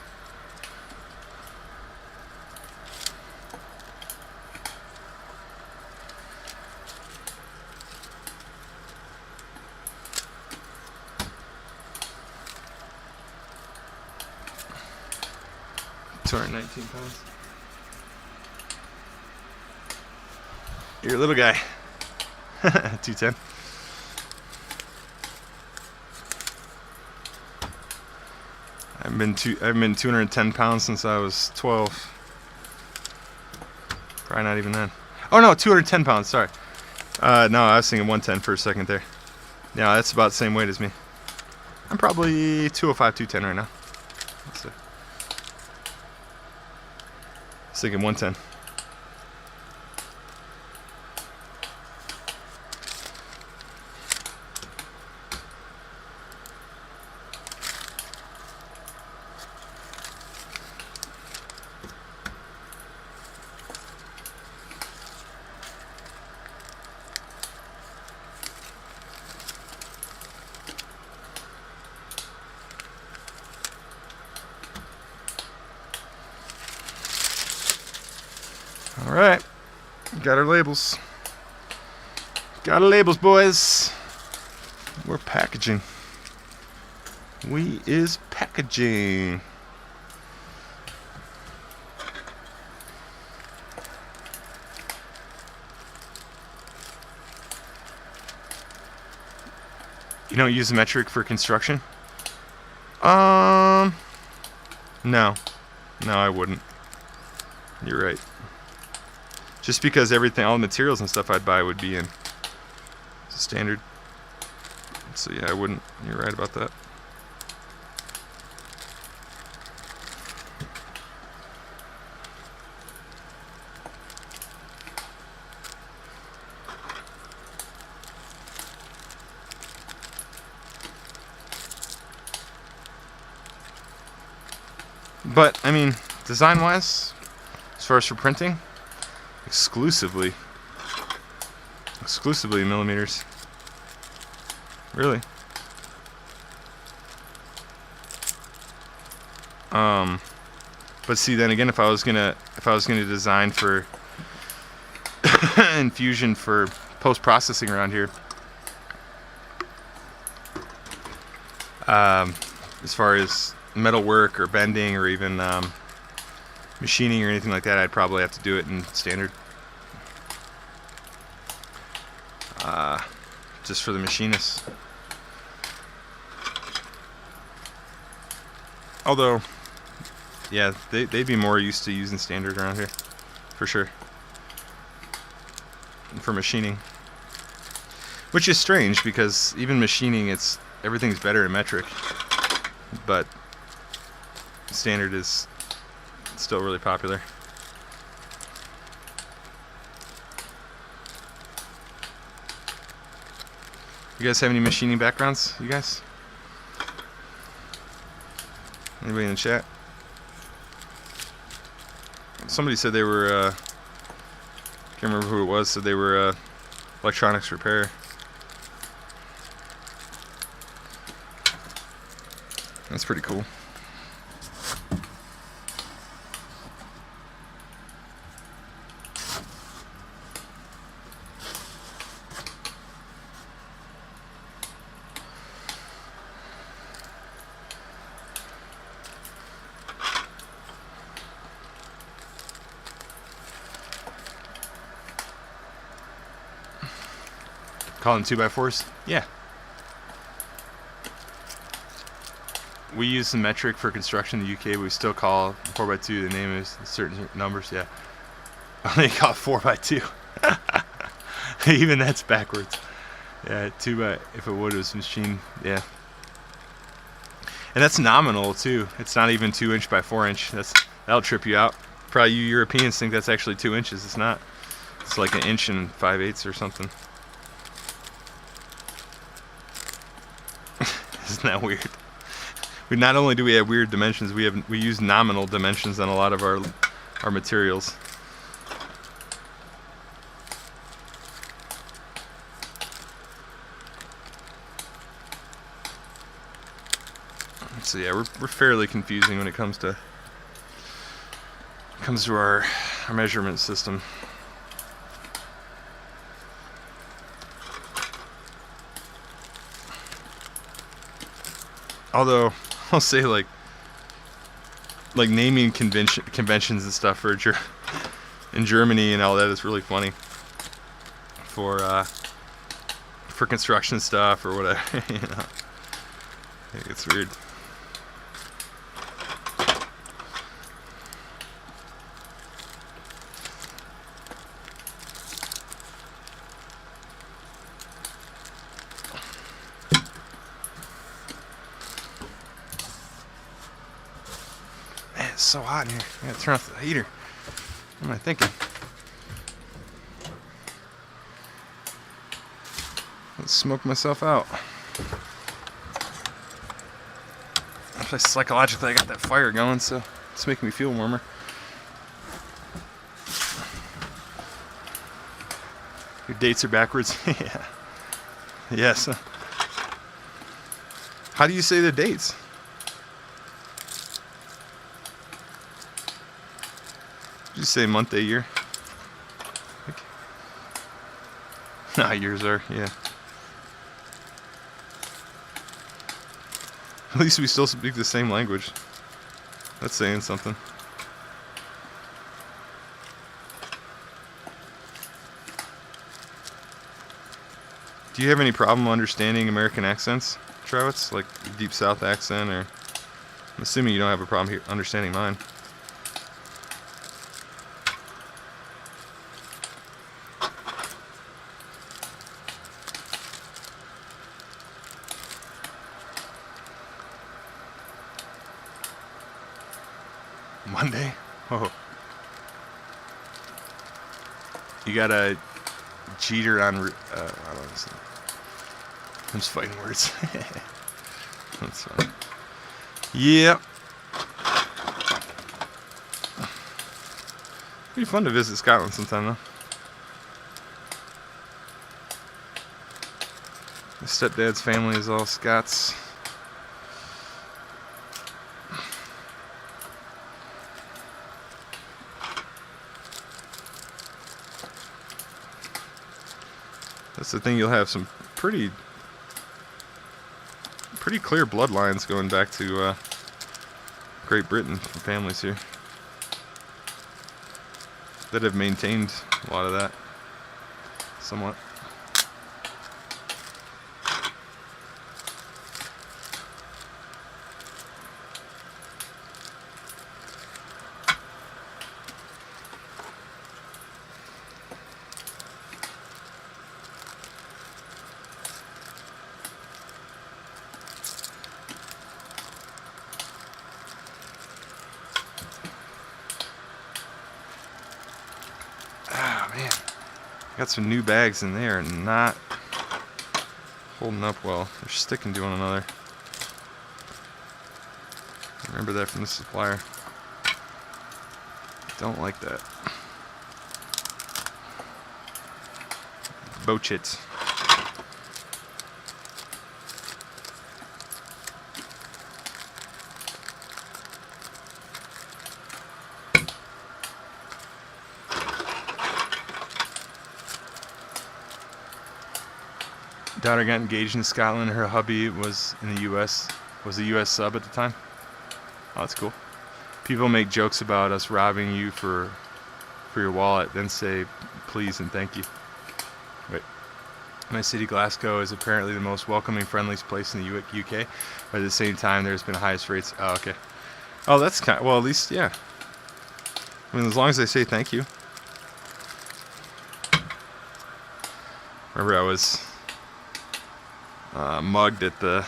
£219. You're a little guy. 210. I've been 210 pounds since I was 12. Probably not even then. Oh no, 210 pounds. Sorry. No, I was thinking 110 for a second there. Yeah, that's about the same weight as me. I'm probably 205, 210 right now. Let's see. I was thinking 110. Alright, got our labels. Got our labels, boys. We're packaging. We is packaging. You don't use metric for construction? No. No, I wouldn't. You're right. Just because everything, all the materials and stuff I'd buy would be in standard. So yeah, I wouldn't. You're right about that. But, I mean, design-wise, as far as for printing, exclusively millimeters. Really. But see, then again, if I was gonna design for infusion for post-processing around here, as far as metal work or bending or even machining or anything like that, I'd probably have to do it in standard. Just for the machinists. Although, yeah, they'd be more used to using standard around here, for sure. And for machining. Which is strange, because even machining, everything's better in metric. But standard is still really popular. You guys have any machining backgrounds, you guys? Anybody in the chat? Somebody said they were, can't remember who it was, said they were electronics repair. That's pretty cool. Call them 2x4s? Yeah. We use some metric for construction in the UK, but we still call 4x2, the name is certain numbers, yeah. They call 4x2. Even that's backwards. Yeah, 2x, if it was machine, yeah. And that's nominal too. It's not even 2 inch by 4 inch. That'll trip you out. Probably you Europeans think that's actually 2 inches. It's not. It's like an inch and 5/8 or something. Isn't that weird? We not only do we have weird dimensions, we use nominal dimensions on a lot of our materials. So yeah, we're fairly confusing when it comes to our measurement system. Although I'll say like naming conventions and stuff in Germany and all that is really funny for construction stuff or whatever. You know, I think it's weird. It's so hot in here. I gotta turn off the heater. What am I thinking? Let's smoke myself out. Psychologically, I got that fire going, so it's making me feel warmer. Your dates are backwards. Yeah. Yes. How do you say the dates? Did you say month, day, year? Nah, yours are, yeah. At least we still speak the same language. That's saying something. Do you have any problem understanding American accents, Travis? Like Deep South accent, or I'm assuming you don't have a problem here understanding mine. Monday? Oh. You got a Jeter on, I don't know. I'm just fighting words. That's fine. Yep. It'd be fun to visit Scotland sometime, though. My stepdad's family is all Scots. That's the thing, you'll have some pretty clear bloodlines going back to Great Britain from families here that have maintained a lot of that somewhat. Got some new bags in there and not holding up well. They're sticking to one another. Remember that from the supplier. Don't like that. Bochits. Daughter got engaged in Scotland. Her hubby was in the U.S. Was a U.S. sub at the time. Oh, that's cool. People make jokes about us robbing you for your wallet, then say please and thank you. Wait. My city, Glasgow, is apparently the most welcoming, friendliest place in the UK, but at the same time, there's been highest rates. Oh, okay. Oh, that's kind of, well, at least, yeah. I mean, as long as they say thank you. Remember, I was mugged at the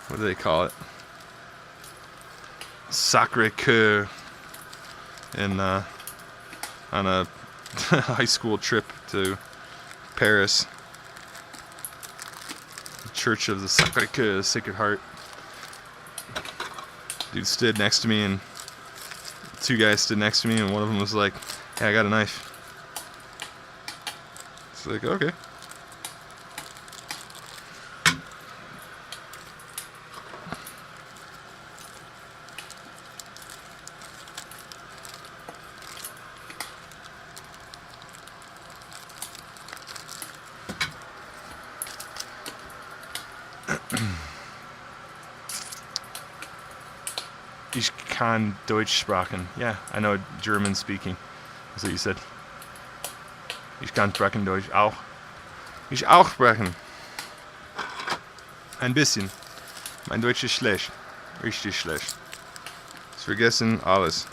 what do they call it? Sacré-Cœur in on a high school trip to Paris. The Church of the Sacré-Cœur, Sacred Heart. Dude stood next to me, and two guys stood next to me, and one of them was like, "Hey, I got a knife." It's like, okay. Ich kann Deutsch sprechen. Yeah, I know German speaking. That's what you said. Ich kann sprechen Deutsch auch. Ich auch sprechen. Ein bisschen. Mein Deutsch ist schlecht. Richtig schlecht. Ich vergessen alles.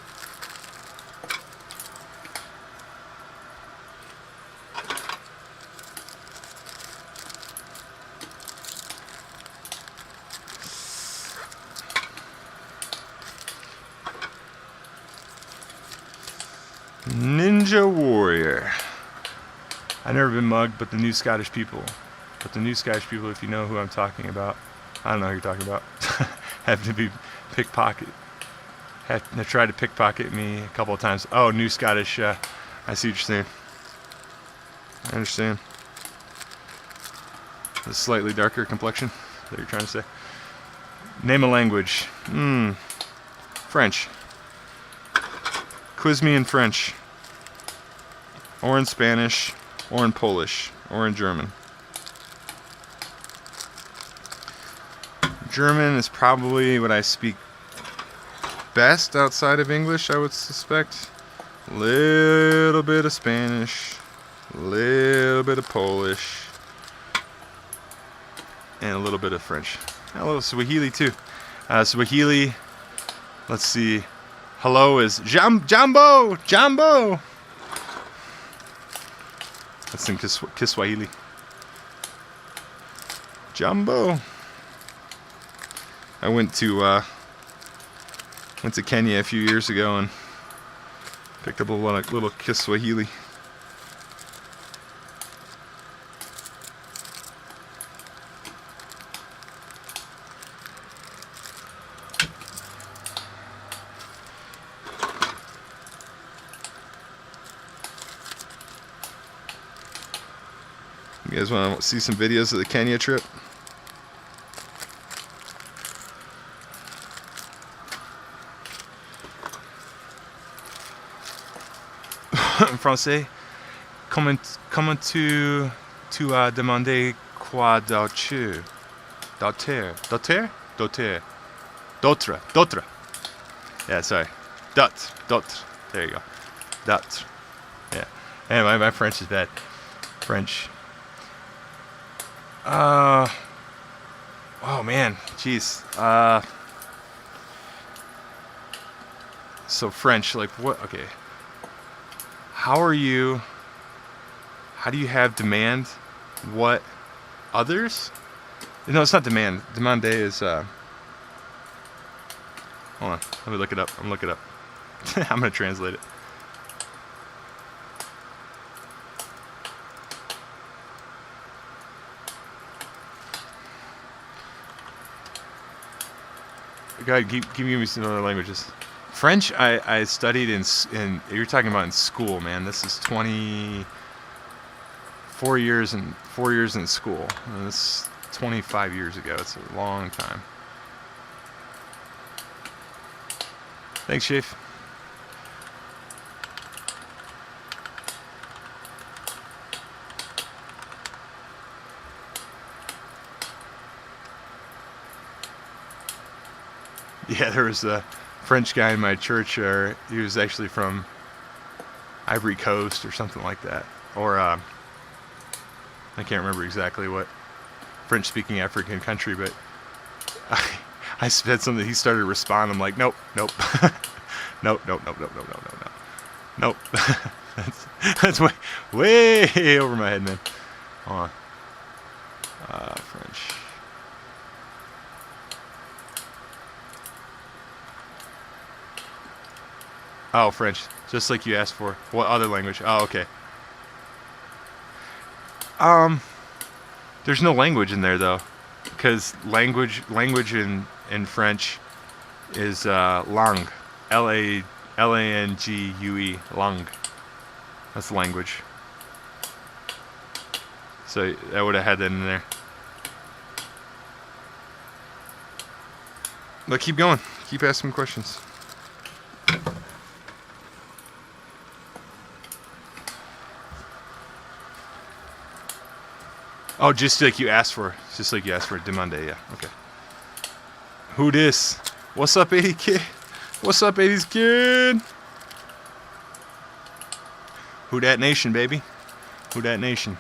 Ninja Warrior. I've never been mugged, but the new Scottish people. But the new Scottish people, if you know who I'm talking about, I don't know who you're talking about, have to be pickpocket. They tried to pickpocket me a couple of times. Oh, new Scottish. I see what you're saying. I understand. The slightly darker complexion that you're trying to say. Name a language. French. Quiz me in French. Or in Spanish. Or in Polish. Or in German. German is probably what I speak best outside of English, I would suspect. A little bit of Spanish. A little bit of Polish. And a little bit of French. A little Swahili too. Swahili, let's see. Hello is Jambo! Jambo! That's in Kiswahili. Jambo. I went to Kenya a few years ago and picked up a little Kiswahili. You guys want to see some videos of the Kenya trip? En français, comment tu as demandé quoi d'autre? D'autre. Yeah, sorry. D'autre. There you go. D'autre. Yeah. Anyway, my French is bad. French. Oh man, jeez. So French, like what? Okay. How do you have demand? What others? No, it's not demand. Demande is hold on, let me look it up. I'm looking it up. I'm gonna translate it. God, keep giving me some other languages. French, I studied in. You're talking about in school, man. This is 24 years and 4 years in school. And this is 25 years ago. It's a long time. Thanks, Chief. Yeah, there was a French guy in my church. He was actually from Ivory Coast or something like that. Or, I can't remember exactly what French-speaking African country, but I said something. He started to respond. I'm like, nope. Nope. That's way over my head, man. Hold on. French. Oh, French. Just like you asked for. What other language? Oh, okay. There's no language in there though, because language in French is langue, langue, langue. That's the language. So I would have had that in there. But keep going. Keep asking questions. Oh, just like you asked for. Just like you asked for. Demande, yeah. Okay. Who this? What's up, 80 kid? What's up, 80s kid? Who dat nation, baby? Who dat nation?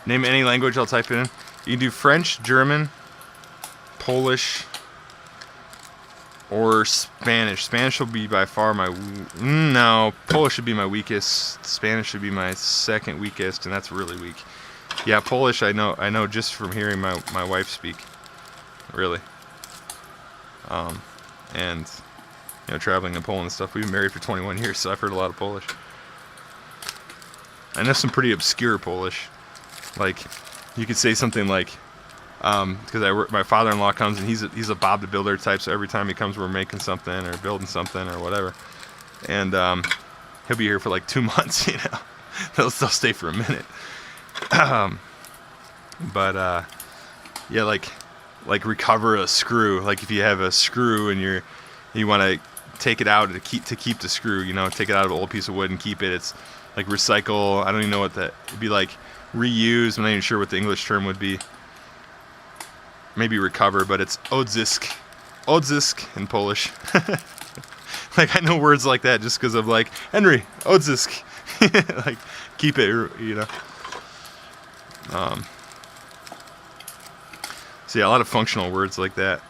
Name any language, I'll type it in. You can do French, German, Polish, or Spanish. Spanish will be by far my... No, Polish should be my weakest. Spanish should be my second weakest, and that's really weak. Yeah, Polish I know just from hearing my wife speak. Really. And, you know, traveling in Poland and stuff. We've been married for 21 years, so I've heard a lot of Polish. I know some pretty obscure Polish. Like, you could say something like, because my father-in-law comes and he's a Bob the Builder type, so every time he comes we're making something or building something or whatever, and he'll be here for like 2 months, you know. they'll stay for a minute. But yeah, like recover a screw. Like if you have a screw and you want to take it out to keep the screw, you know, take it out of an old piece of wood and keep it. It's like recycle. I don't even know what that it'd be like. Reuse. I'm not even sure what the English term would be. Maybe recover, but it's odzysk. Odzysk in Polish. Like I know words like that just because of like Henry odzysk. Like keep it, you know. So yeah, a lot of functional words like that.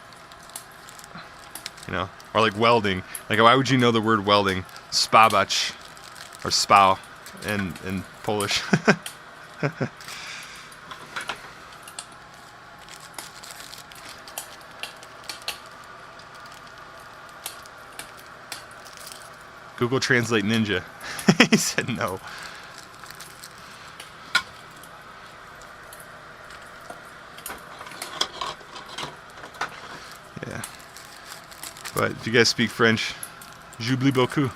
You know, or like welding. Like why would you know the word welding? Spabach or spał in Polish. Google Translate Ninja. He said no. Yeah. But if you guys speak French, j'oublie beaucoup.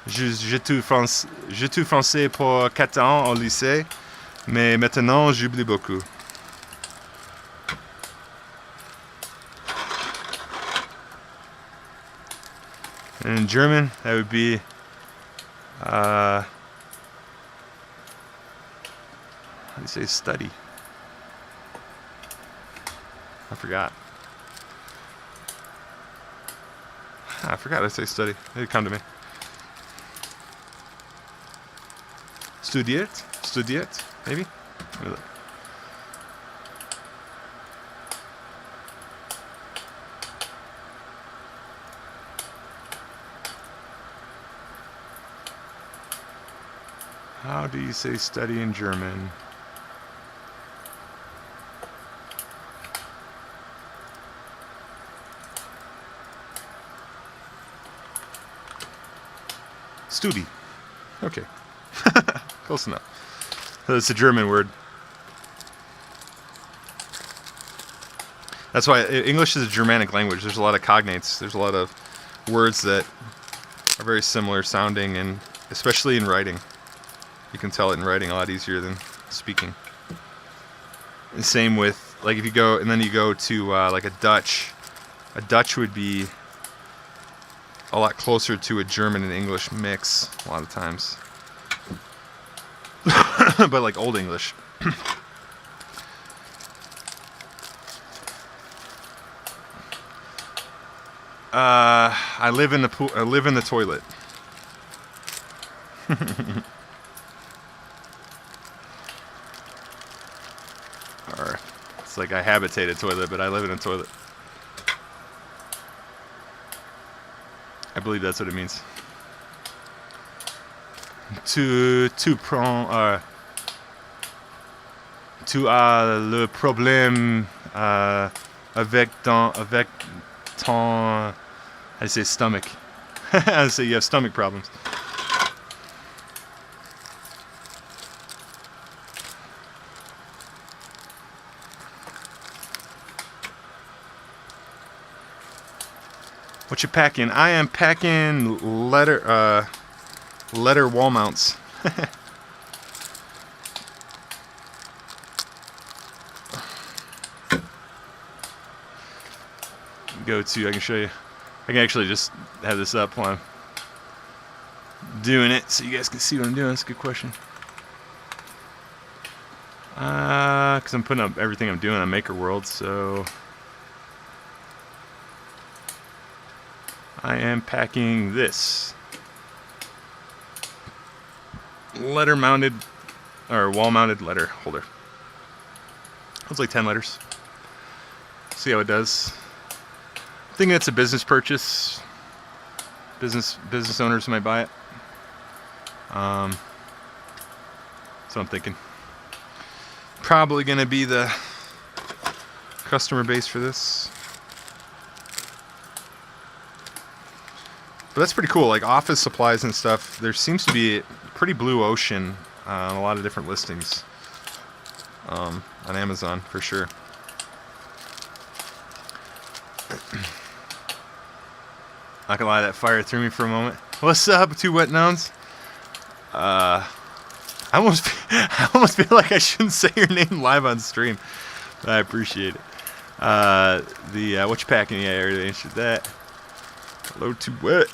J'ai tout français pour 4 ans au lycée, mais maintenant j'oublie beaucoup. And in German, that would be how do you say study? I forgot. I forgot how to say study. It'd come to me. Studiert, maybe? Let me look. How do you say study in German? Studi. Okay. Close enough. So it's a German word. That's why English is a Germanic language. There's a lot of cognates. There's a lot of words that are very similar sounding, and especially in writing. You can tell it in writing a lot easier than speaking. And same with, like if you go, and then you go to like a Dutch. A Dutch would be a lot closer to a German and English mix a lot of times. But like Old English. I live in the pool. I live in the toilet. Or it's like I habitate a toilet, but I live in a toilet. I believe that's what it means. Tu prends tu as le problème avec ton I say stomach. I say you have stomach problems. What you packing? I am packing letter wall mounts. I can show you. I can actually just have this up while I'm doing it so you guys can see what I'm doing. That's a good question. Because I'm putting up everything I'm doing on makerworld, so I am packing this letter mounted or wall mounted letter holder. It's like 10 letters. See how it does. I'm thinking it's a business purchase. Business owners might buy it. So I'm thinking probably gonna be the customer base for this. But that's pretty cool. Like office supplies and stuff. There seems to be a pretty blue ocean on a lot of different listings on Amazon for sure. Not gonna lie, that fire threw me for a moment. What's up, two wet nouns? I almost feel like I shouldn't say your name live on stream, but I appreciate it. What you packing? Yeah, I already answered that. Hello, too wet.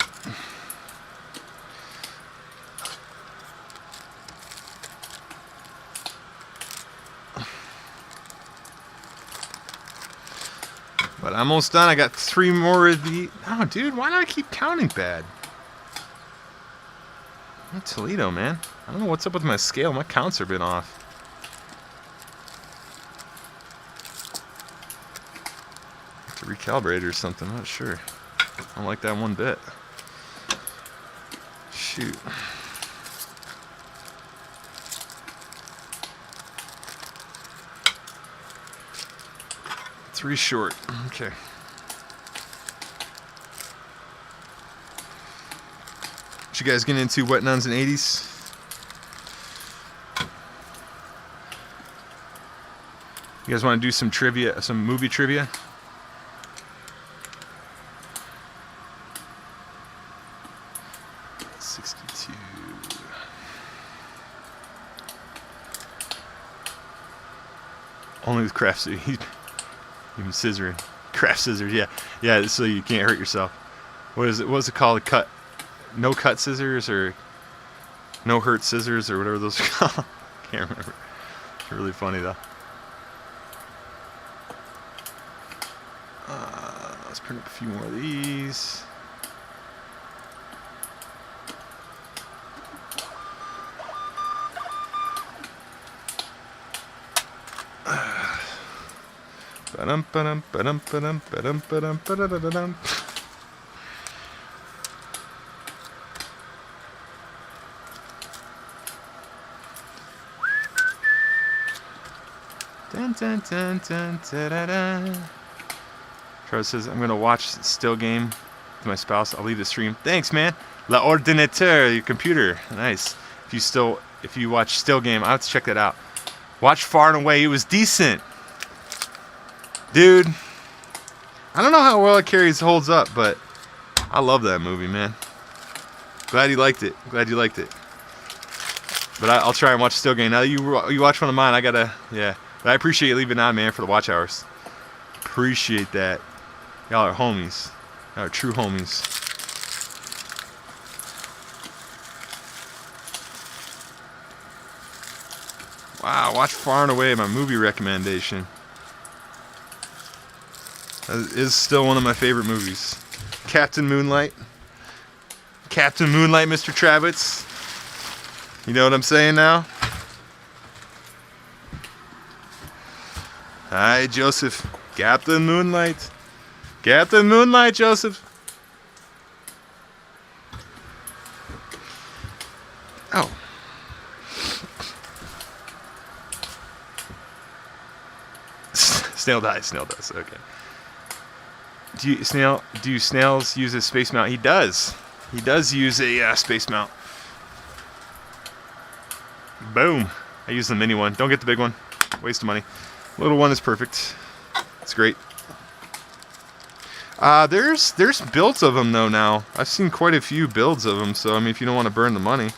But I'm almost done. I got 3 more of the... Oh, dude, why do I keep counting bad? I'm Toledo, man. I don't know what's up with my scale. My counts have been off. I have to recalibrate it or something. I'm not sure. I don't like that one bit. Shoot. Three short. Okay. What you guys getting into? Wet nuns and 80s? You guys want to do some trivia, some movie trivia? Only with craft scissors. Even scissoring. Craft scissors, yeah. Yeah, so you can't hurt yourself. What is it? What's it called? No cut scissors or no hurt scissors or whatever those are called. Can't remember. It's really funny though. Let's print up a few more of these. Charles says, I'm gonna watch Still Game with my spouse. I'll leave the stream. Thanks, man. La Ordinateur, your computer. Nice. If you watch Still Game, I'll have to check that out. Watch Far and Away. It was decent. Dude, I don't know how well it holds up, but I love that movie, man. Glad you liked it. Glad you liked it. But I'll try and watch Still Game. Now you watch one of mine, yeah. But I appreciate you leaving on, man, for the watch hours. Appreciate that. Y'all are homies. Y'all are true homies. Wow, watch Far and Away, my movie recommendation. That is still one of my favorite movies. Captain Moonlight. Captain Moonlight, Mr. Trabitz. You know what I'm saying now? Hi, Joseph. Captain Moonlight. Captain Moonlight, Joseph. Oh. Snail dies. Snail does. Okay. Do snails use a space mount? He does. He does use a space mount. Boom. I use the mini one. Don't get the big one. Waste of money. Little one is perfect. It's great. There's builds of them though now. I've seen quite a few builds of them. So I mean, if you don't want to burn the money,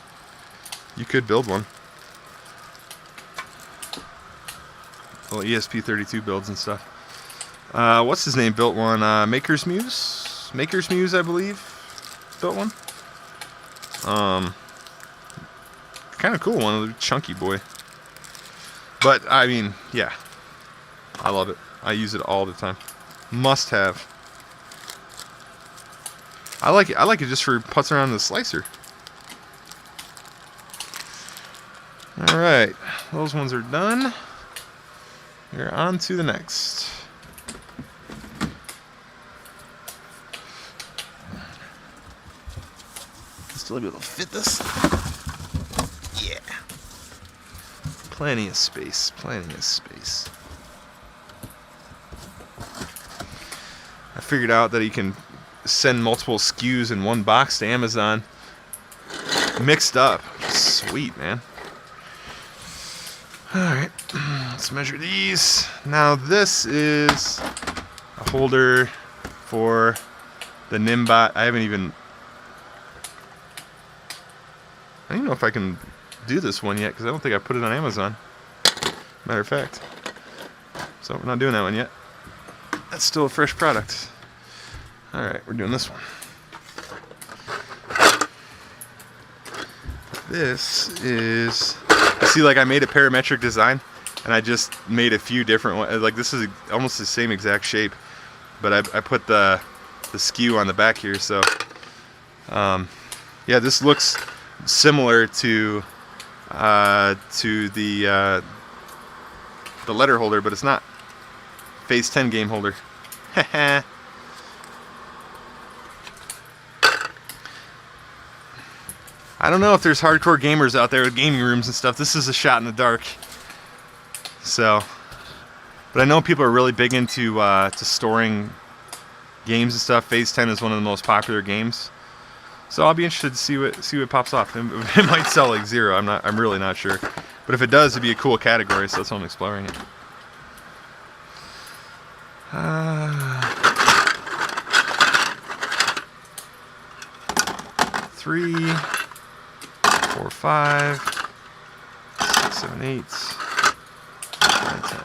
you could build one. Little ESP32 builds and stuff. What's his name built one? Maker's Muse? Maker's Muse, I believe, built one. Kind of cool one, a chunky boy. But I mean, yeah, I love it. I use it all the time. Must have. I like it. I like it just for putzing around the slicer. All right, those ones are done. We're on to the next. Still be able to fit this. Yeah. Plenty of space. Plenty of space. I figured out that you can send multiple SKUs in one box to Amazon. Mixed up. Sweet, man. Alright. Let's measure these. Now this is a holder for the Nimbot. I don't even know if I can do this one yet because I don't think I put it on Amazon. Matter of fact. So we're not doing that one yet. That's still a fresh product. Alright, we're doing this one. This is... See, like I made a parametric design and I just made a few different ones. Like this is almost the same exact shape, but I put the skew on the back here. So yeah, this looks similar to the letter holder, but it's not. Phase 10 game holder. I don't know if there's hardcore gamers out there with gaming rooms and stuff. This is a shot in the dark. So, but I know people are really big into to storing games and stuff. Phase 10 is one of the most popular games. So I'll be interested to see what pops off. It might sell like zero. I'm really not sure. But if it does, it'd be a cool category. So that's why I'm exploring it. 3, 4, 5, 6, 7, 8, 9, 10.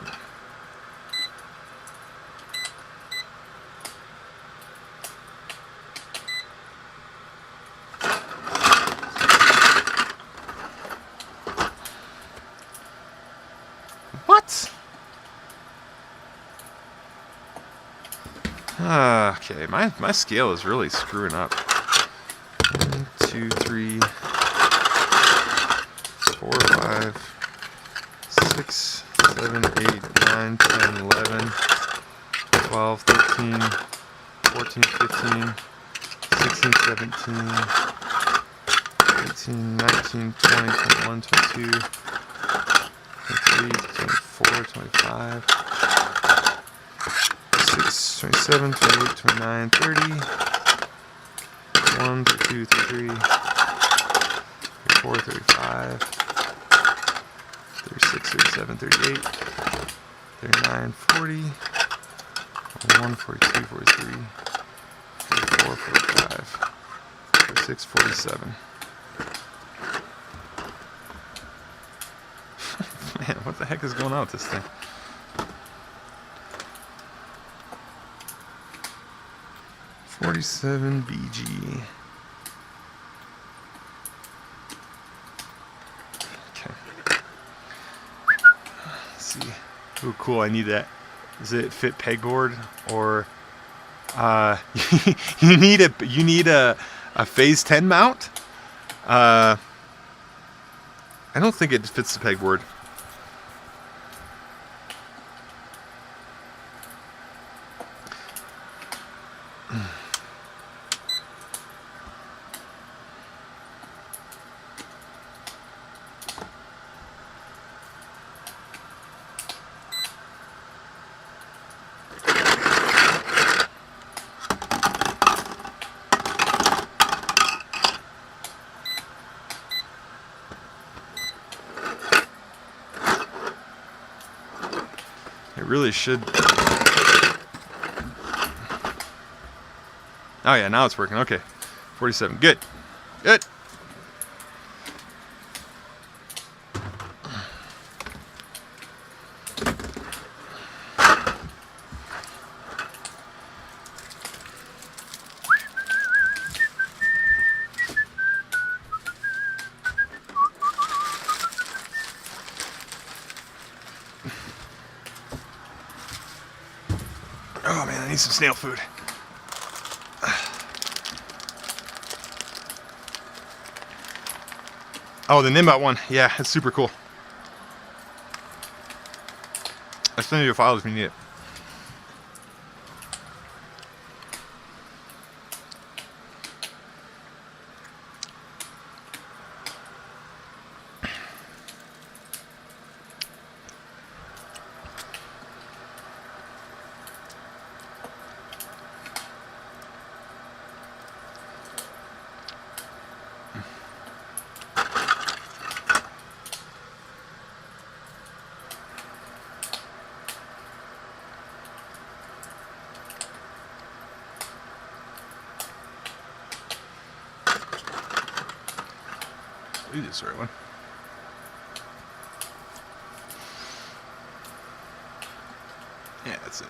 What? Okay, my scale is really screwing up. 1, 2, 3, 4, 5, 6, 7, 8, 9, 10, 11, 12, 13, 14, 15, 16, 17, 18, 19, 20, 21, 22, 23, 24, 25, 26, 27, 28, 29, 30, 1, 32, 33, 34, 35, 36, 37, 38, 39, 40, 41, 42, 43, 44, 45, 46, 47. Man, what the heck is going on with this thing? $47 BG. Okay. Let's see. Oh, cool. I need that. Does it fit pegboard or you need a phase 10 mount? I don't think it fits the pegboard. It really should. Oh yeah, now it's working. Okay, 47. Good. Good. Oh man, I need some snail food. Oh, the Nimbot one. Yeah, it's super cool. I'll send you a file if you need it. You did the right one. Yeah, that's it.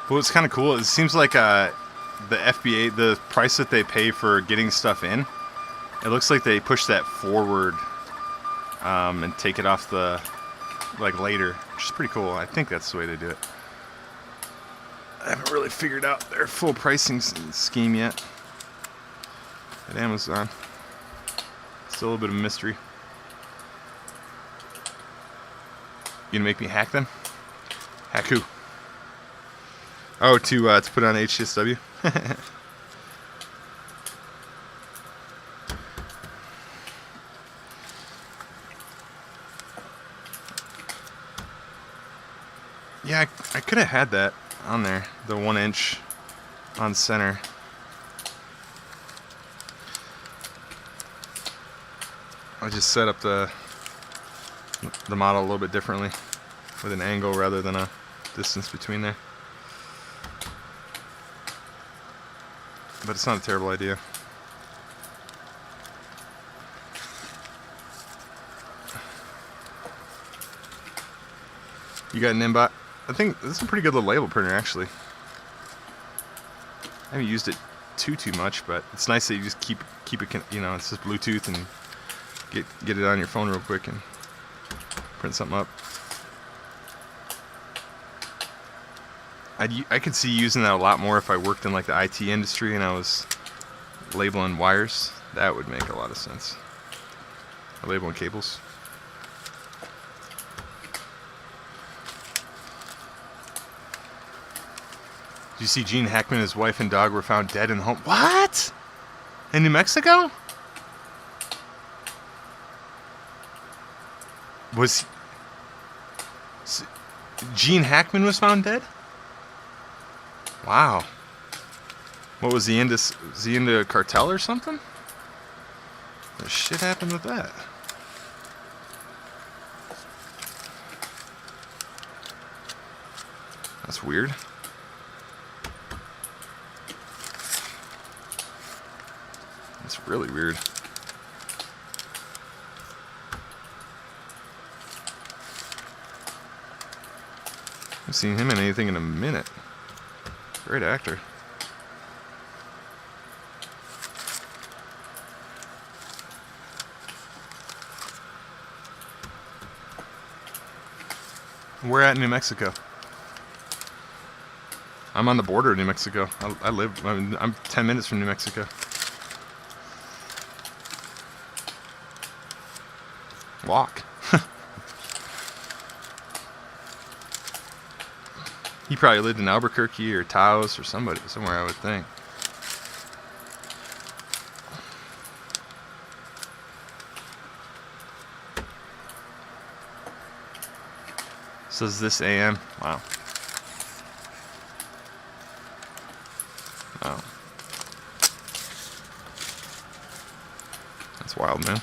What's kind of cool, it seems like the FBA, the price that they pay for getting stuff in, it looks like they push that forward and take it off the, like, later, which is pretty cool. I think that's the way they do it. I haven't really figured out their full pricing scheme yet at Amazon. Still a little bit of a mystery. You gonna make me hack them? Hack who? Oh, to put on HSW. Yeah, I could have had that on there, the 1 inch on center. I just set up the model a little bit differently with an angle rather than a distance between there. But it's not a terrible idea. You got an Nimbot? I think this is a pretty good little label printer, actually. I haven't used it too much, but it's nice that you just keep it, you know, it's just Bluetooth and get it on your phone real quick and print something up. I could see using that a lot more if I worked in like the IT industry and I was labeling wires. That would make a lot of sense. Or labeling cables. Did you see Gene Hackman, his wife and dog were found dead in the home? What? In New Mexico? Was Gene Hackman was found dead? Wow. What was he into? Was he into a cartel or something? What shit happened with that? That's weird. That's really weird. I've seen him in anything in a minute. Great actor. We're at New Mexico. I'm on the border of New Mexico. I'm 10 minutes from New Mexico. Walk. He probably lived in Albuquerque or Taos or somewhere, I would think. Says this AM. Wow. Wow. That's wild, man.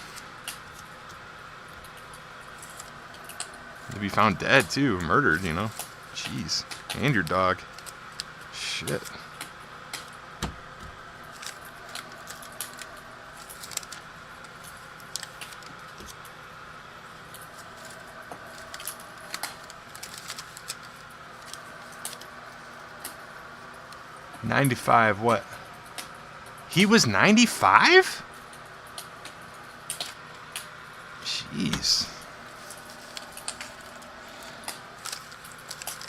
To be found dead too, murdered, you know. Jeez. And your dog. Shit. $95, what? He was 95? Jeez.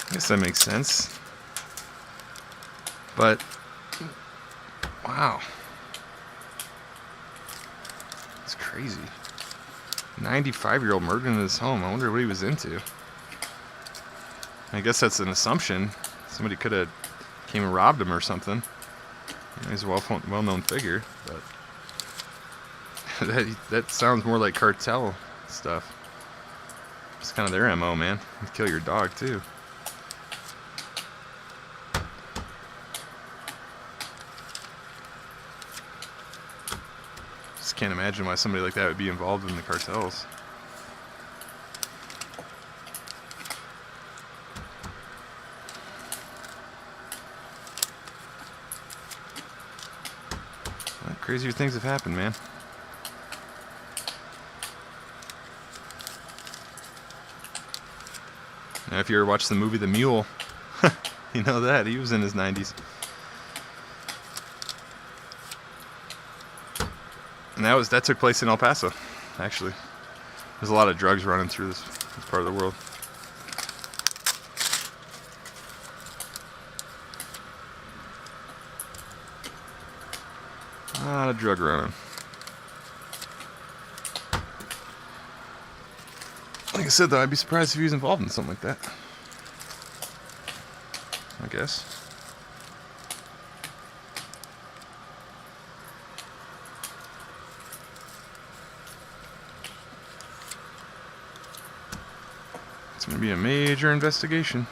I guess that makes sense. But, wow. It's crazy. 95-year-old murdered in his home. I wonder what he was into. I guess that's an assumption. Somebody could have came and robbed him or something. You know, he's a well-known figure, but that sounds more like cartel stuff. It's kind of their MO, man. You kill your dog too. Just can't imagine why somebody like that would be involved in the cartels. Crazier things have happened, man. Now, if you ever watched the movie The Mule, you know that. He was in his 90s. And that took place in El Paso, actually. There's a lot of drugs running through this part of the world. A lot of drug running. Like I said, though, I'd be surprised if he was involved in something like that. I guess. It's going to be a major investigation.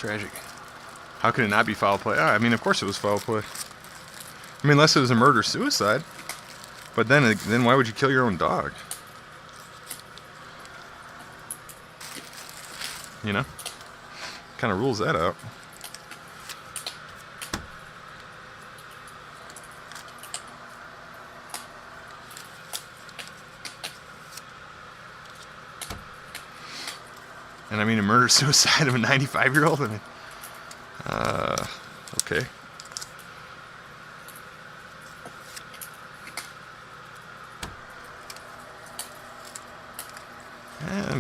Tragic. How could it not be foul play? I mean, of course it was foul play. I mean, unless it was a murder-suicide. But then why would you kill your own dog? You know? Kind of rules that out. And I mean, a murder-suicide of a 95-year-old? I mean, okay.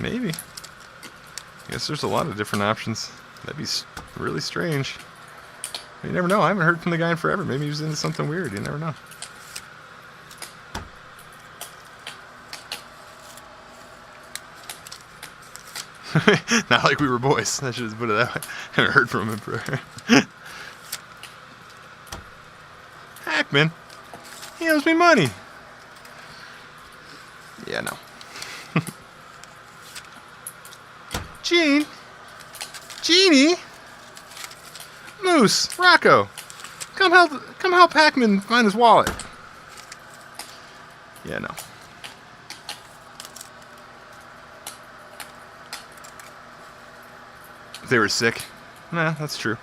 Maybe. I guess there's a lot of different options. That'd be really strange. You never know. I haven't heard from the guy in forever. Maybe he was into something weird. You never know. Not like we were boys. I should just put it that way. I haven't heard from him forever. Hackman. He owes me money. Yeah, no. Jeannie, Moose, Rocco, come help Hackman find his wallet. Yeah, no. If they were sick, nah, that's true.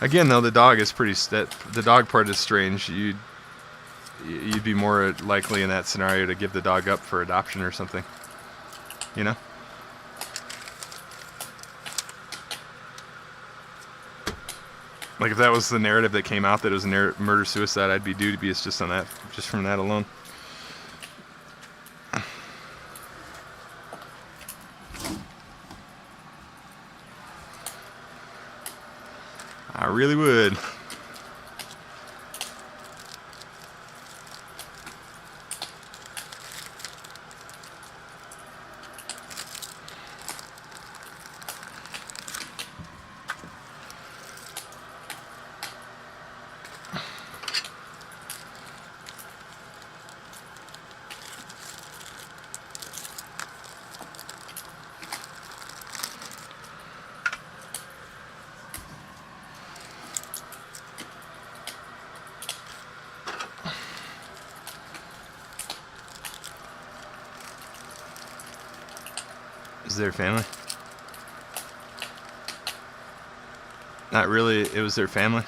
Again, though, the dog is the dog part is strange. You'd be more likely in that scenario to give the dog up for adoption or something. You know? Like if that was the narrative that came out that it was a murder-suicide, I'd be dubious just on that, just from that alone. I really would. Is their family? Not really. It was their family.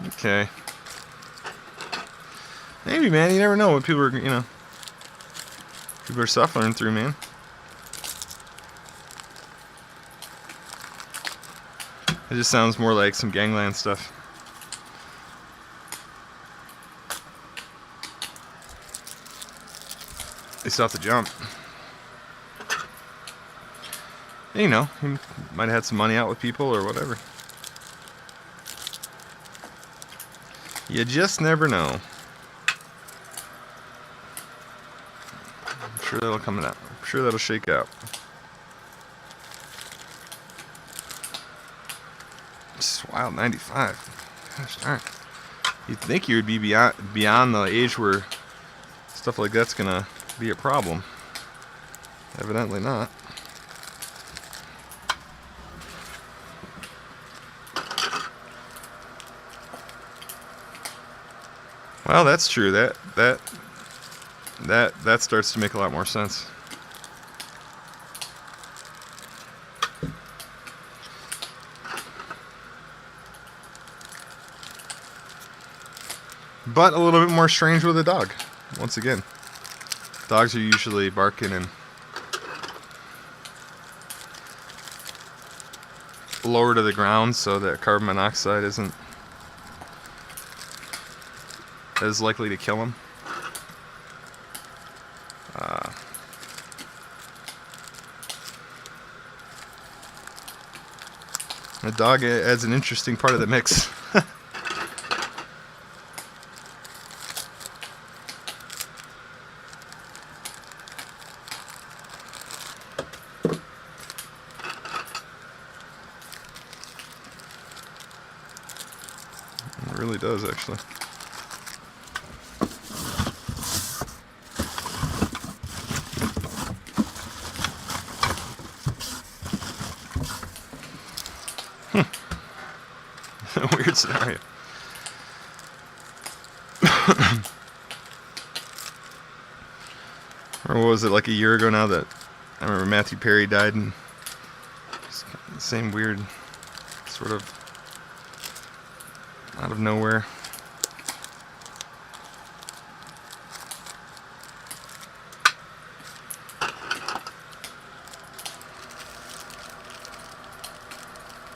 Okay. Maybe, man. You never know what people are, people are suffering through, man. It just sounds more like some gangland stuff. They still have to jump. You know, he might have had some money out with people or whatever. You just never know. I'm sure that'll come out. I'm sure that'll shake out. It's wild 95. Gosh darn. You'd think you would be beyond the age where stuff like that's gonna be a problem. Evidently not. Well, that's true. That starts to make a lot more sense. But a little bit more strange with a dog. Once again, dogs are usually barking and lower to the ground so that carbon monoxide isn't as likely to kill them. The dog adds an interesting part of the mix. It really does, actually. Weird scenario. Or what was it, like a year ago now that I remember Matthew Perry died, and it's the same weird sort of out of nowhere.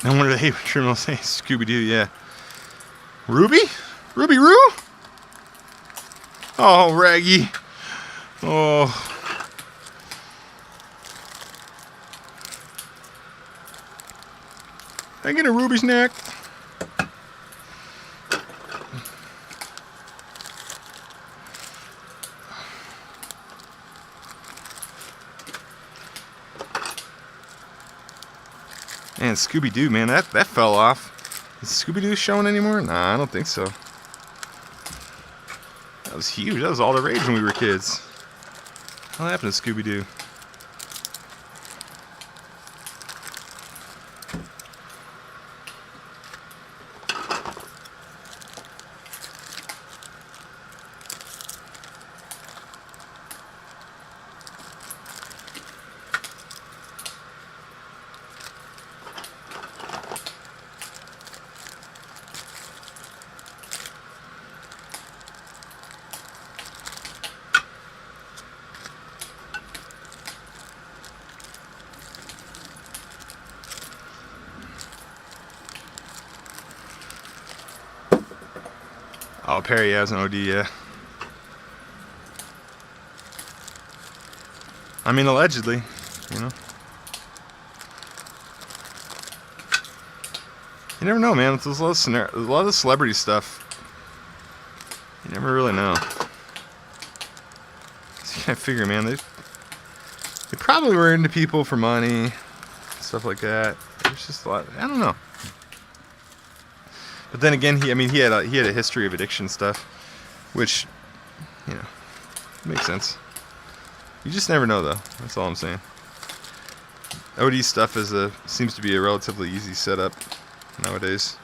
No wonder they criminals say Scooby-Doo, yeah. Ruby? Ruby Roo? Oh, Raggy. Oh. I get a Ruby's neck. Man, Scooby-Doo, man, that fell off. Is Scooby-Doo showing anymore? Nah, I don't think so. That was huge. That was all the rage when we were kids. What happened to Scooby-Doo? Oh, Perry has an OD, yeah. I mean, allegedly, you know. You never know, man. There's a lot of celebrity stuff. You never really know. So I figure, man, they probably were into people for money, stuff like that. There's just a lot. I don't know. But then again, he had a history of addiction stuff, which, you know, makes sense. You just never know, though. That's all I'm saying. OD stuff seems to be a relatively easy setup nowadays.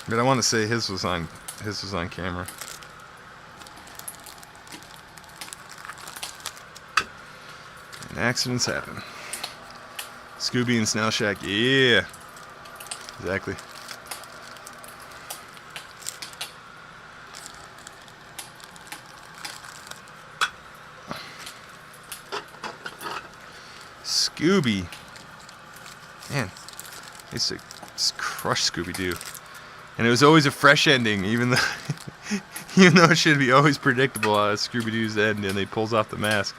But I want to say his was on camera. And accidents happen. Scooby and Snail Shack, yeah. Exactly. Scooby. Man, I used to just crush Scooby-Doo. And it was always a fresh ending, even though it should be always predictable how Scooby-Doo's end and he pulls off the mask.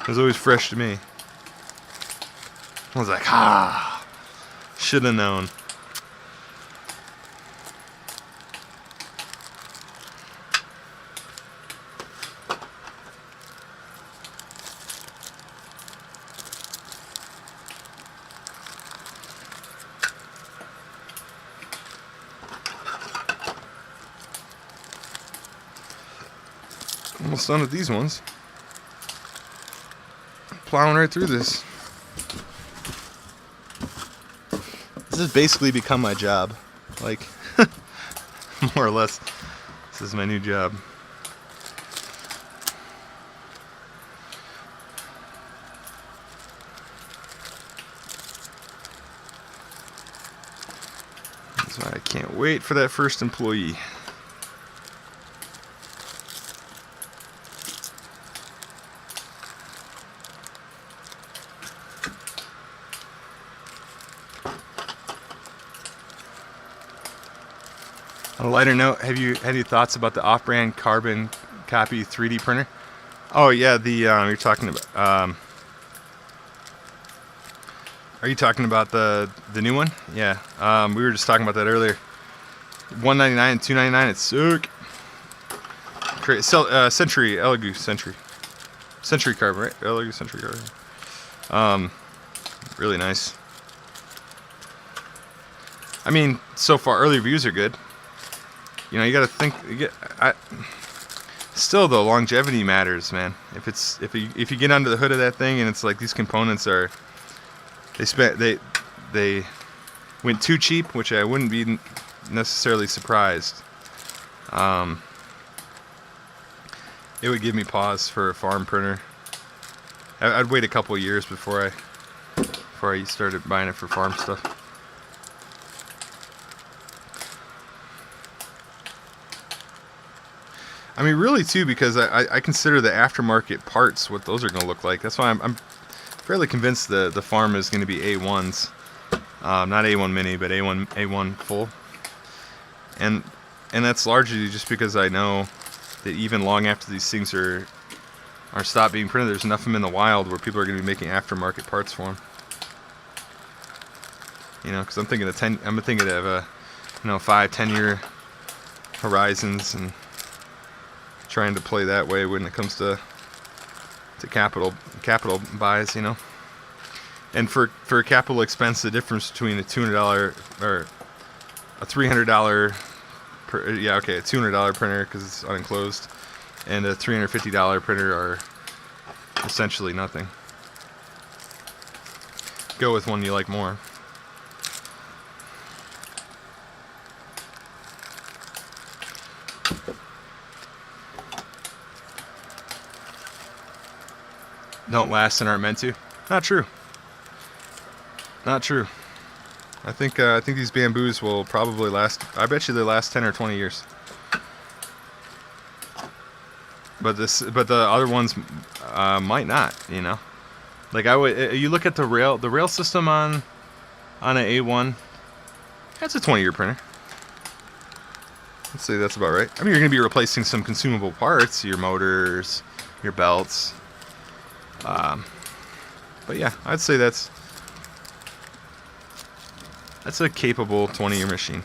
It was always fresh to me. I was like, should have known. Almost done with these ones. Plowing right through this. This has basically become my job. Like, more or less, this is my new job. That's why I can't wait for that first employee. On a lighter note, have you had any thoughts about the off-brand carbon copy 3D printer? Oh yeah, you're talking about. Are you talking about the new one? Yeah. We were just talking about that earlier. $199 and $299. It's sick. Centauri Carbon, right? Elegoo Centauri Carbon. Really nice. I mean, so far early reviews are good. You know, you got to think. Still though, longevity matters, man. If you get under the hood of that thing and it's like these components are, they went too cheap, which I wouldn't be necessarily surprised. It would give me pause for a farm printer. I'd wait a couple of years before I started buying it for farm stuff. I mean, really, too, because I consider the aftermarket parts what those are going to look like. That's why I'm fairly convinced the farm is going to be A1s. Not A1 Mini, but A1 full. And that's largely just because I know that even long after these things are stopped being printed, there's enough of them in the wild where people are going to be making aftermarket parts for them. You know, because I'm thinking of 5-10 year horizons and trying to play that way when it comes to capital buys, you know. And for a capital expense, the difference between a $200 or a $300 a $200 printer because it's unenclosed and a $350 printer are essentially nothing. Go with one you like more. Don't last and aren't meant to. Not true. Not true. I think these bamboos will probably last. I bet you they last 10 or 20 years. But the other ones might not. You know, like you look at the rail system on an A1. That's a 20-year printer. Let's say that's about right. I mean, you're going to be replacing some consumable parts, your motors, your belts. But yeah, I'd say that's a capable 20-year machine.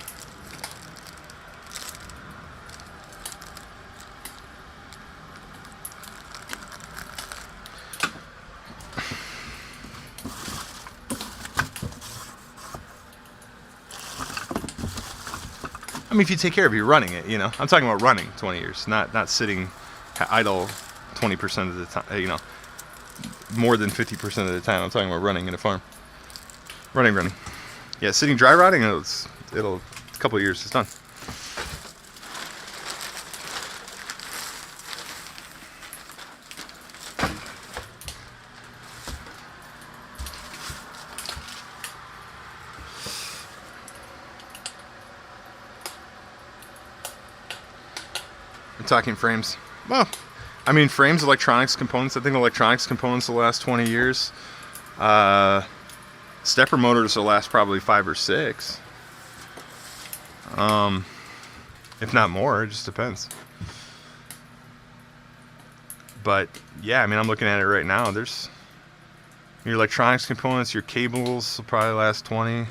I mean, if you take care of it, you're running it, you know. I'm talking about running 20 years, not sitting idle 20% of the time, you know, more than 50% of the time. I'm talking about running in a farm. Running. Yeah, sitting dry rotting, it'll a couple of years, it's done. Talking frames. Well, I mean, frames, electronics components. I think electronics components will last 20 years. Stepper motors will last probably 5 or 6. If not more, it just depends. But yeah, I mean, I'm looking at it right now. There's your electronics components, your cables will probably last 20.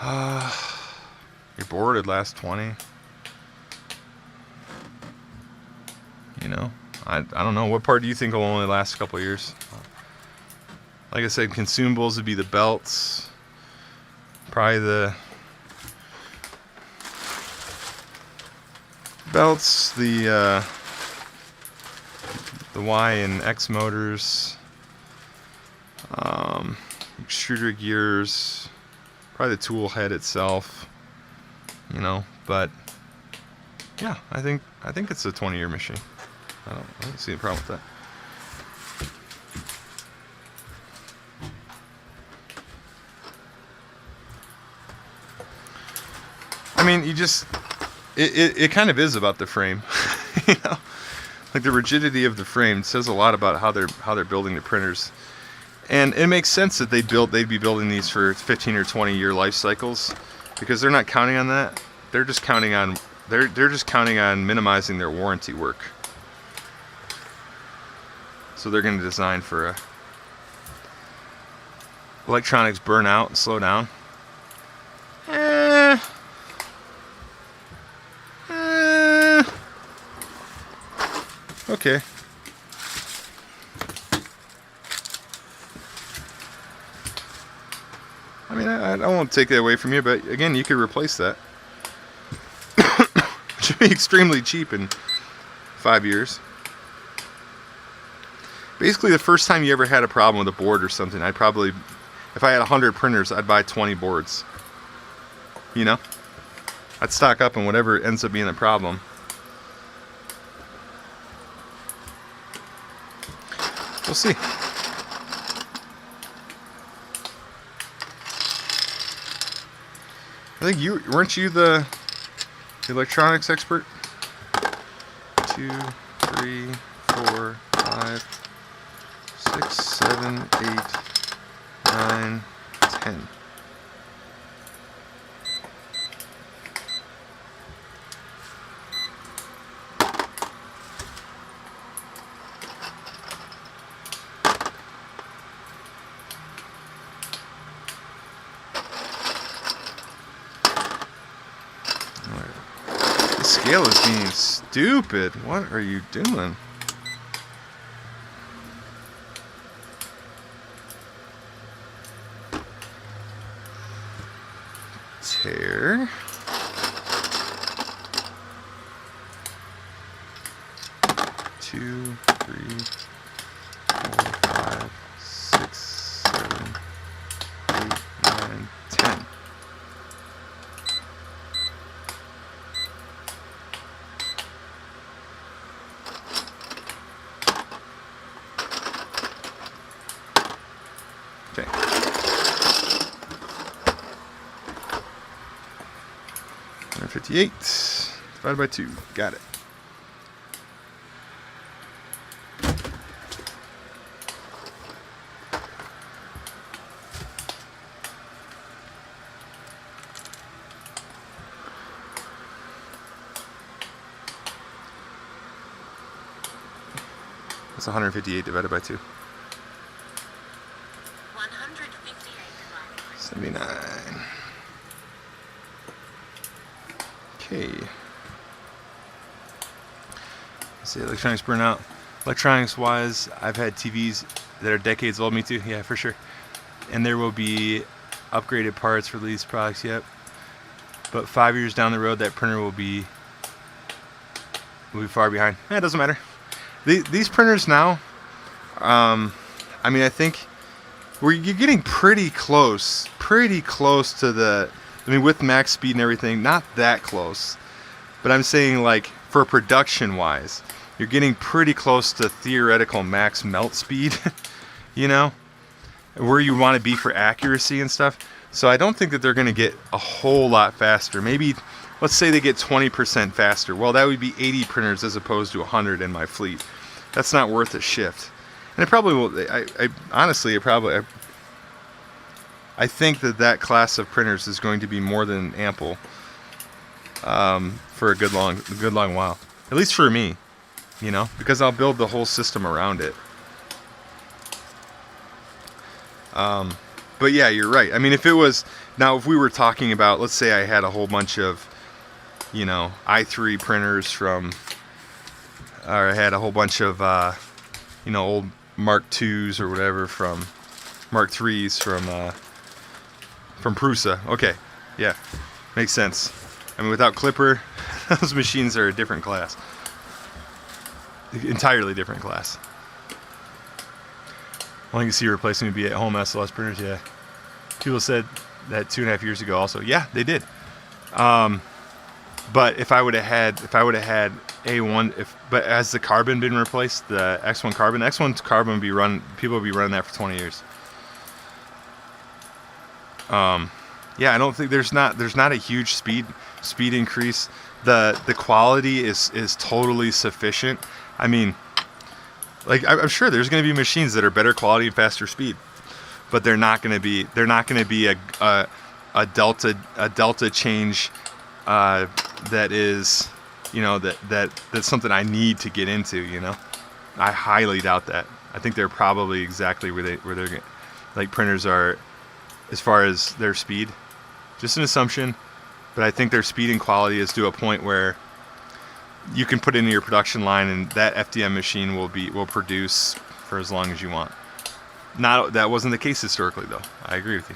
Your board would last 20. You know, I don't know. What part do you think will only last a couple of years? Like I said, consumables would be the belts. Probably the belts, the Y and X motors, extruder gears, probably the tool head itself. You know, but yeah, I think it's a 20-year machine. I don't see a problem with that. I mean, it kind of is about the frame, you know, like the rigidity of the frame says a lot about how they're building the printers, and it makes sense that they'd be building these for 15 or 20-year life cycles, because they're not counting on that. They're just counting on minimizing their warranty work. So they're going to design for electronics burn out and slow down. Okay. I mean, I won't take that away from you, but again, you could replace that. It should be extremely cheap in 5 years. Basically, the first time you ever had a problem with a board or something, I'd probably, if I had 100 printers, I'd buy 20 boards. You know? I'd stock up on whatever ends up being a problem. We'll see. I think weren't you the electronics expert? 2, 3, 4, 5, 6, 7, 8, 9, 10. The scale is being stupid. What are you doing? Tear. Two, 3, 4, 5, 6, 7, 8, 9, 10. Okay. 158 divided by 2. Got it. That's 158 divided by 2. 79. Okay. Let's see, electronics burnout. Electronics wise, I've had TVs that are decades old, me too, yeah, for sure. And there will be upgraded parts for these products yet. But 5 years down the road, that printer will be far behind. It doesn't matter. These printers now, I mean, I think you're getting pretty close to the, I mean, with max speed and everything, not that close. But I'm saying, like, for production wise, you're getting pretty close to theoretical max melt speed, you know, where you want to be for accuracy and stuff. So I don't think that they're going to get a whole lot faster. Maybe, let's say they get 20% faster. Well, that would be 80 printers as opposed to 100 in my fleet. That's not worth a shift. And it probably will. Honestly, I think that class of printers is going to be more than ample for a good long while. At least for me, you know, because I'll build the whole system around it. But yeah, you're right. I mean, if we were talking about, let's say I had a whole bunch of, you know, i3 printers or I had a whole bunch of, you know, old Mark IIs or whatever from Mark IIIs from Prusa. Okay, yeah, makes sense. I mean, without Clipper, those machines are a different class. Entirely different class. Wanting to see replacing be at home SLS printers, yeah. People said that 2.5 years ago also. Yeah, they did. But if I would have had A1, but has the Carbon been replaced? The X1 Carbon? The X1 Carbon people will be running that for 20 years. Yeah, I don't think there's not a huge speed increase. The quality is totally sufficient. I mean, like, I'm sure there's going to be machines that are better quality and faster speed, but they're not going to be a delta change that is, you know, that's something I need to get into, you know. I highly doubt that. I think they're probably exactly where they're like printers are as far as their speed. Just an assumption, but I think their speed and quality is to a point where you can put it into your production line and that FDM machine will produce for as long as you want. That wasn't the case historically, though. I agree with you.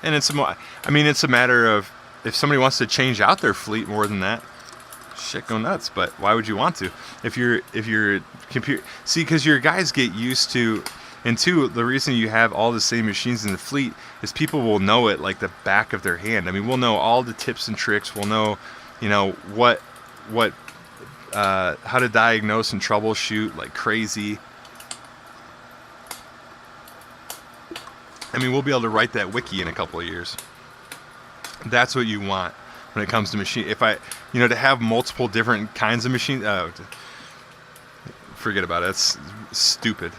And it's a matter of if somebody wants to change out their fleet more than that, shit, go nuts. But why would you want to? If you're computer, see, because your guys get used to, and two, the reason you have all the same machines in the fleet is people will know it like the back of their hand. I mean, we'll know all the tips and tricks. We'll know, you know, how to diagnose and troubleshoot like crazy. I mean, we'll be able to write that wiki in a couple of years. That's what you want when it comes to machine. To have multiple different kinds of machines, forget about it. It's stupid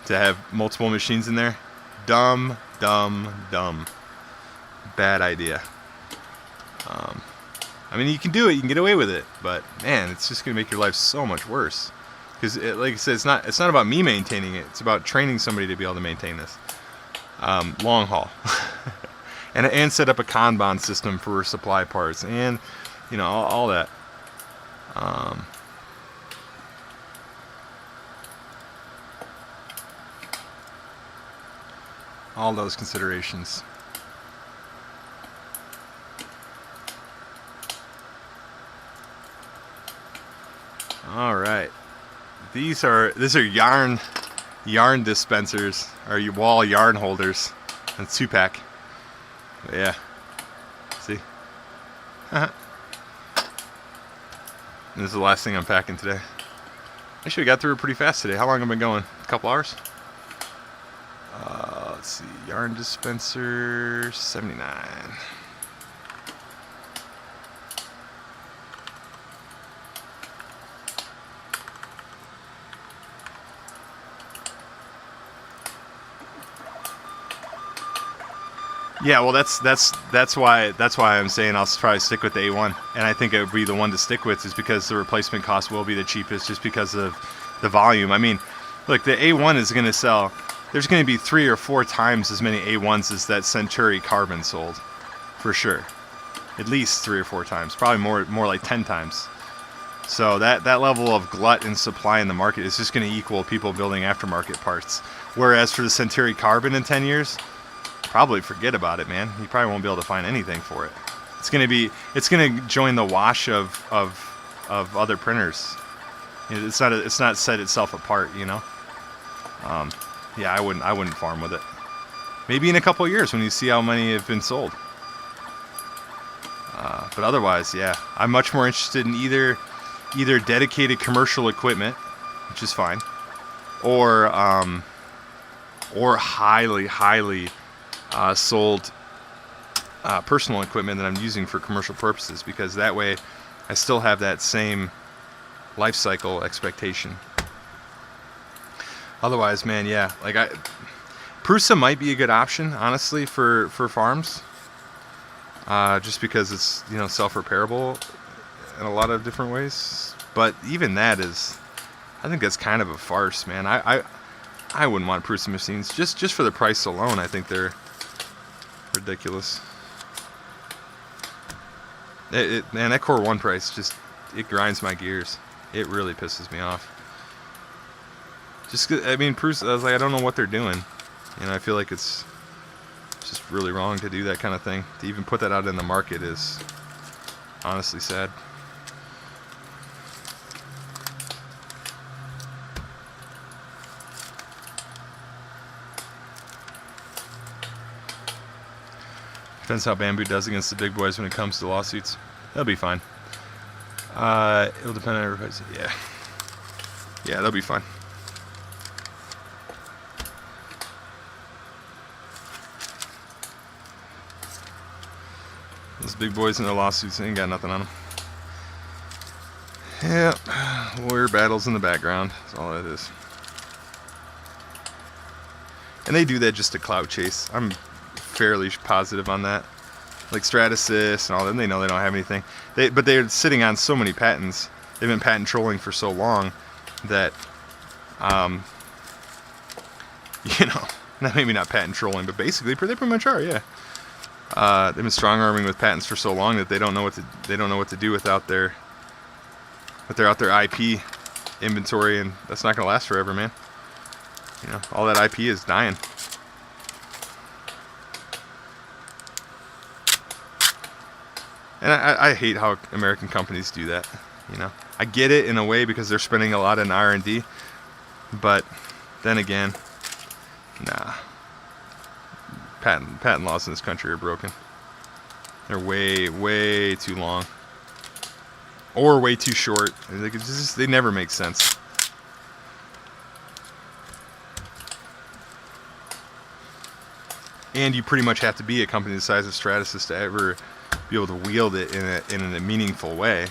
to have multiple machines in there. Dumb. Bad idea. I mean, you can do it. You can get away with it. But, man, it's just going to make your life so much worse. Because, like I said, it's not about me maintaining it. It's about training somebody to be able to maintain this. Long haul. and set up a Kanban system for supply parts. And, you know, all that. All those considerations. All right, these are yarn dispensers, or your wall yarn holders, and 2-pack. Yeah, see. This is the last thing I'm packing today. Actually, we got through it pretty fast today. How long have I been going? couple hours. Let's see, yarn dispenser 79. Yeah, well, that's why I'm saying I'll probably stick with the A1, and I think it would be the one to stick with, is because the replacement cost will be the cheapest, just because of the volume. I mean, look, the A1 is going to sell. There's going to be 3 or 4 times as many A1s as that Centauri Carbon sold, for sure. At least 3 or 4 times, probably more like 10 times. So that level of glut in supply in the market is just going to equal people building aftermarket parts. Whereas for the Centauri Carbon in 10 years. Probably forget about it, man. You probably won't be able to find anything for it. It's gonna join the wash of other printers. It's not set itself apart, you know. Yeah, I wouldn't farm with it. Maybe in a couple of years when you see how many have been sold. But otherwise, yeah, I'm much more interested in either dedicated commercial equipment, which is fine, or highly sold personal equipment that I'm using for commercial purposes, because that way I still have that same life cycle expectation. Otherwise, man, yeah, like Prusa might be a good option, honestly, for farms, just because it's, you know, self-repairable in a lot of different ways. But even that is, I think that's kind of a farce, man. I wouldn't want Prusa machines just for the price alone. I think they're ridiculous. Man, that Core 1 price it grinds my gears. It really pisses me off. I mean, Prusa, I was like, I don't know what they're doing. You know, I feel like it's just really wrong to do that kind of thing. To even put that out in the market is honestly sad. Depends how Bamboo does against the big boys when it comes to lawsuits. They'll be fine. It'll depend on everybody's. Yeah, they'll be fine. Those big boys and their lawsuits, they ain't got nothing on them. Yeah, lawyer battles in the background. That's all it is. And they do that just to clout chase. I'm fairly positive on that. Like Stratasys and all them, they know they don't have anything. But they're sitting on so many patents. They've been patent trolling for so long that, you know, maybe not patent trolling, but basically they pretty much are. Yeah. They've been strong arming with patents for so long that they don't know what to do without their IP inventory, and that's not gonna last forever, man. You know, all that IP is dying. And I hate how American companies do that. You know, I get it in a way because they're spending a lot in R&D, but then again, nah. Patent laws in this country are broken. They're way too long, or way too short. Like, they never make sense. And you pretty much have to be a company the size of Stratasys to ever be able to wield it in a meaningful way.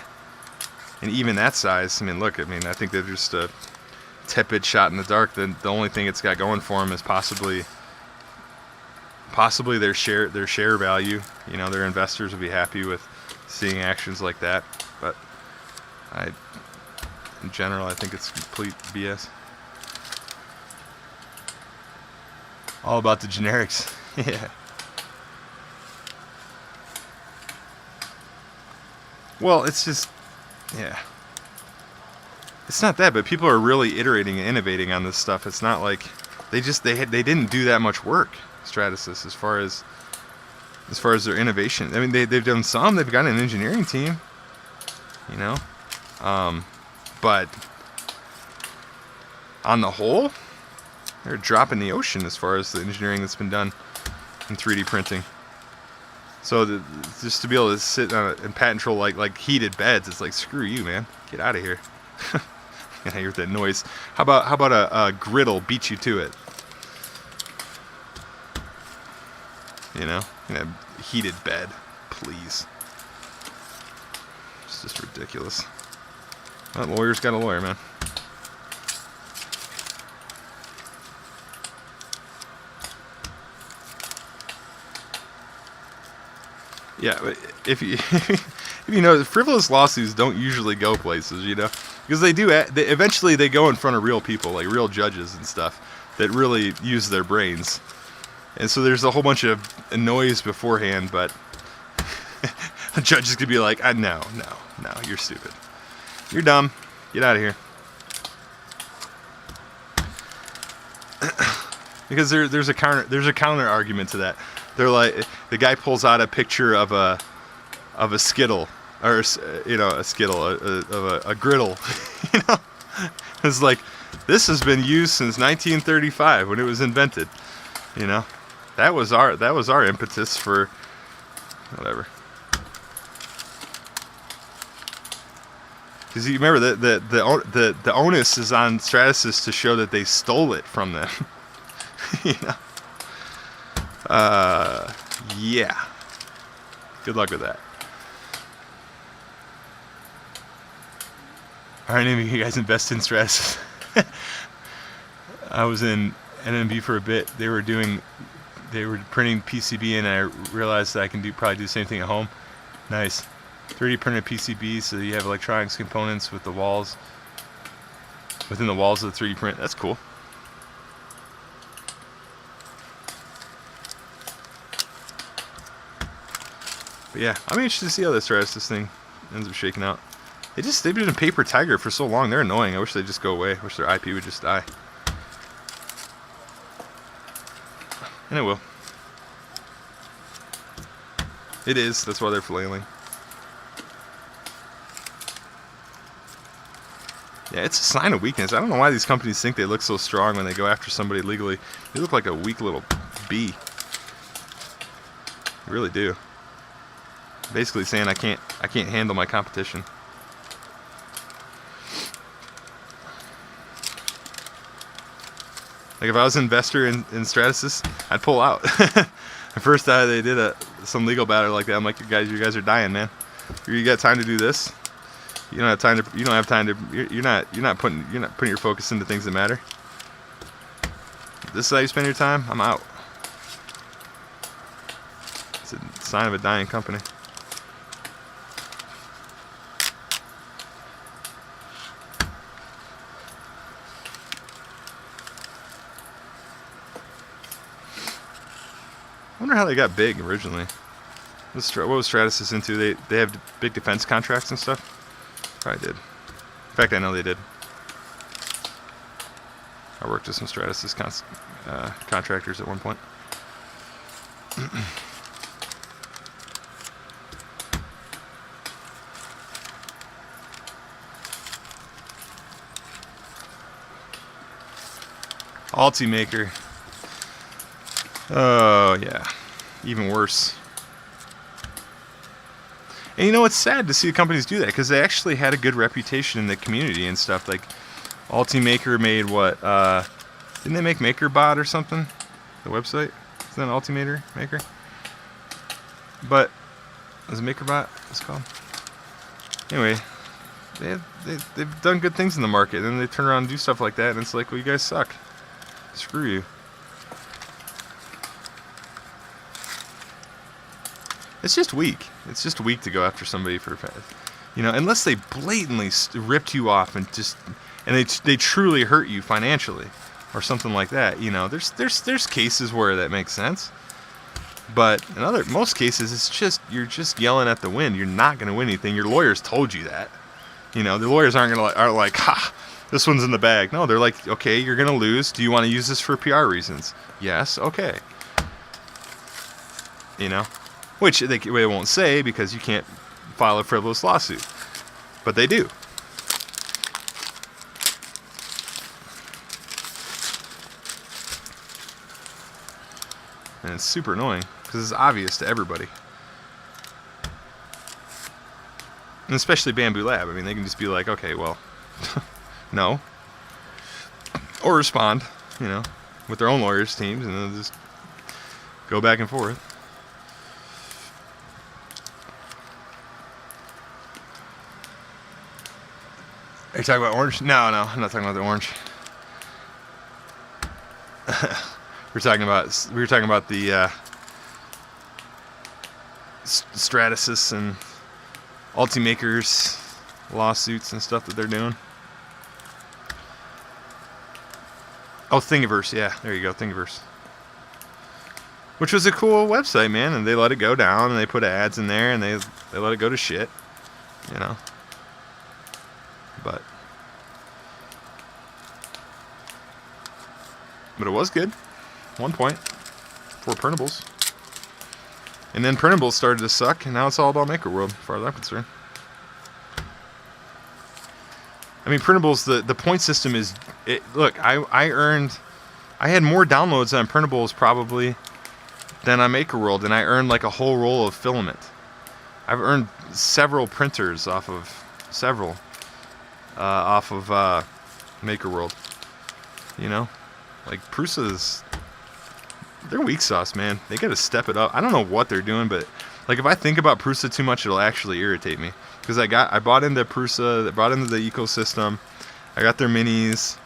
And even that size, I mean, look, I think they're just a tepid shot in the dark. The only thing it's got going for them is possibly their share value. You know, their investors will be happy with seeing actions like that. But in general, I think it's complete BS. All about the generics. Yeah. Well, it's just, yeah. It's not that, but people are really iterating and innovating on this stuff. It's not like they didn't do that much work, Stratasys, as far as their innovation. I mean, they've done some. They've got an engineering team, you know, but on the whole, they're a drop in the ocean as far as the engineering that's been done in 3D printing. So just to be able to sit and patent troll like heated beds, it's like, screw you, man. Get out of here. And I hear that noise. How about a griddle beat you to it? You know, in a heated bed, please. It's just ridiculous. Well, lawyer's got a lawyer, man. Yeah, but if you if you know, frivolous lawsuits don't usually go places, you know, because they do. Eventually, they go in front of real people, like real judges and stuff, that really use their brains. And so there's a whole bunch of noise beforehand, but the judge is gonna be like, no, you're stupid, you're dumb, get out of here. Because there's a counter argument to that. They're like, the guy pulls out a picture of a skittle, or you know, a skittle, of a griddle. You know, it's like, this has been used since 1935 when it was invented. You know, that was our impetus for whatever. Because you remember that the onus is on Stratasys to show that they stole it from them. You know. Yeah. Good luck with that. Are any of you guys invested in Stratasys? I was in NMB for a bit. They were printing PCB, and I realized that I can probably do the same thing at home. Nice. 3D printed PCB, so you have electronics components with the walls, within the walls of the 3D print. That's cool. But yeah, I'm interested to see how this thing ends up shaking out. They've been a paper tiger for so long. They're annoying. I wish they'd just go away. I wish their IP would just die. And it will. It is. That's why they're flailing. Yeah, it's a sign of weakness. I don't know why these companies think they look so strong when they go after somebody legally. They look like a weak little bee. They really do. Basically saying I can't handle my competition. Like if I was an investor in Stratasys, I'd pull out. At first they did some legal battle like that. I'm like, you guys are dying, man. You got time to do this? You don't have time to. You're not putting your focus into things that matter. This is how you spend your time. I'm out. It's a sign of a dying company. I wonder how they got big originally. What was Stratasys into? They have big defense contracts and stuff? Probably did. In fact, I know they did. I worked with some Stratasys contractors at one point. Altimaker. Oh, yeah. Even worse. And you know, it's sad to see the companies do that, because they actually had a good reputation in the community and stuff. Like, Altimaker made what? Didn't they make MakerBot or something? The website? Is that an Altimator maker? But, is it MakerBot? It's called? Anyway, they've done good things in the market, and then they turn around and do stuff like that, and it's like, well, you guys suck. Screw you. It's just weak. It's just weak to go after somebody for, you know, unless they blatantly ripped you off and they truly hurt you financially or something like that. You know, there's cases where that makes sense, but in most cases, it's just you're just yelling at the wind. You're not going to win anything. Your lawyers told you that. You know, the lawyers aren't like, ha, this one's in the bag. No, they're like, okay, you're going to lose. Do you want to use this for PR reasons? Yes. Okay. You know. Which they won't say because you can't file a frivolous lawsuit. But they do. And it's super annoying because it's obvious to everybody. And especially Bamboo Lab. I mean, they can just be like, okay, well, no, or respond, you know, with their own lawyers teams, and they'll just go back and forth. Are you talking about orange? No, I'm not talking about the orange. we were talking about the Stratasys and Ultimakers lawsuits and stuff that they're doing. Oh, Thingiverse, yeah, there you go, Thingiverse. Which was a cool website, man, and they let it go down, and they put ads in there, and they let it go to shit, you know. But it was good, 1 point for printables. And then printables started to suck, and now it's all about makerworld, as far as I'm concerned. I mean, printables, the point system is... look, I had more downloads on printables probably than on makerworld, and I earned like a whole roll of filament. I've earned several printers off of... makerworld. You know? Like, Prusa's... they're weak sauce, man. They gotta step it up. I don't know what they're doing, but like if I think about Prusa too much, it'll actually irritate me. Because I bought into Prusa, I bought into the ecosystem. I got their minis.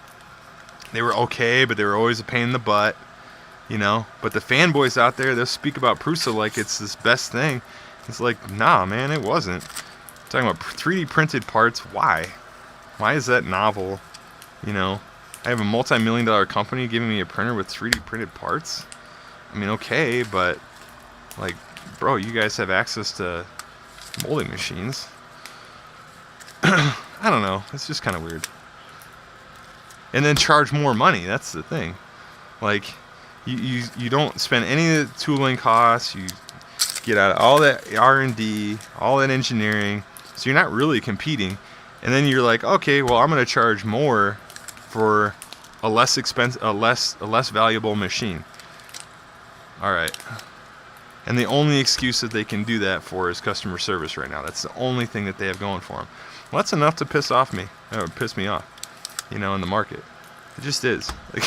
They were okay, but they were always a pain in the butt, you know. But the fanboys out there, they'll speak about Prusa like it's this best thing. It's like, nah, man, it wasn't. I'm talking about 3D printed parts. Why? Why is that novel? You know, I have a multi-million-dollar company giving me a printer with 3D printed parts. I mean, okay, but like, bro, you guys have access to molding machines. I don't know. It's just kind of weird. And then charge more money. That's the thing. Like, you don't spend any of the tooling costs. You get out of all that R&D, all that engineering. So you're not really competing. And then you're like, okay, well, I'm going to charge more for a less expensive, a less valuable machine. All right. And the only excuse that they can do that for is customer service right now. That's the only thing that they have going for them. Well, that's enough to piss me off, you know, in the market. It just is. Like,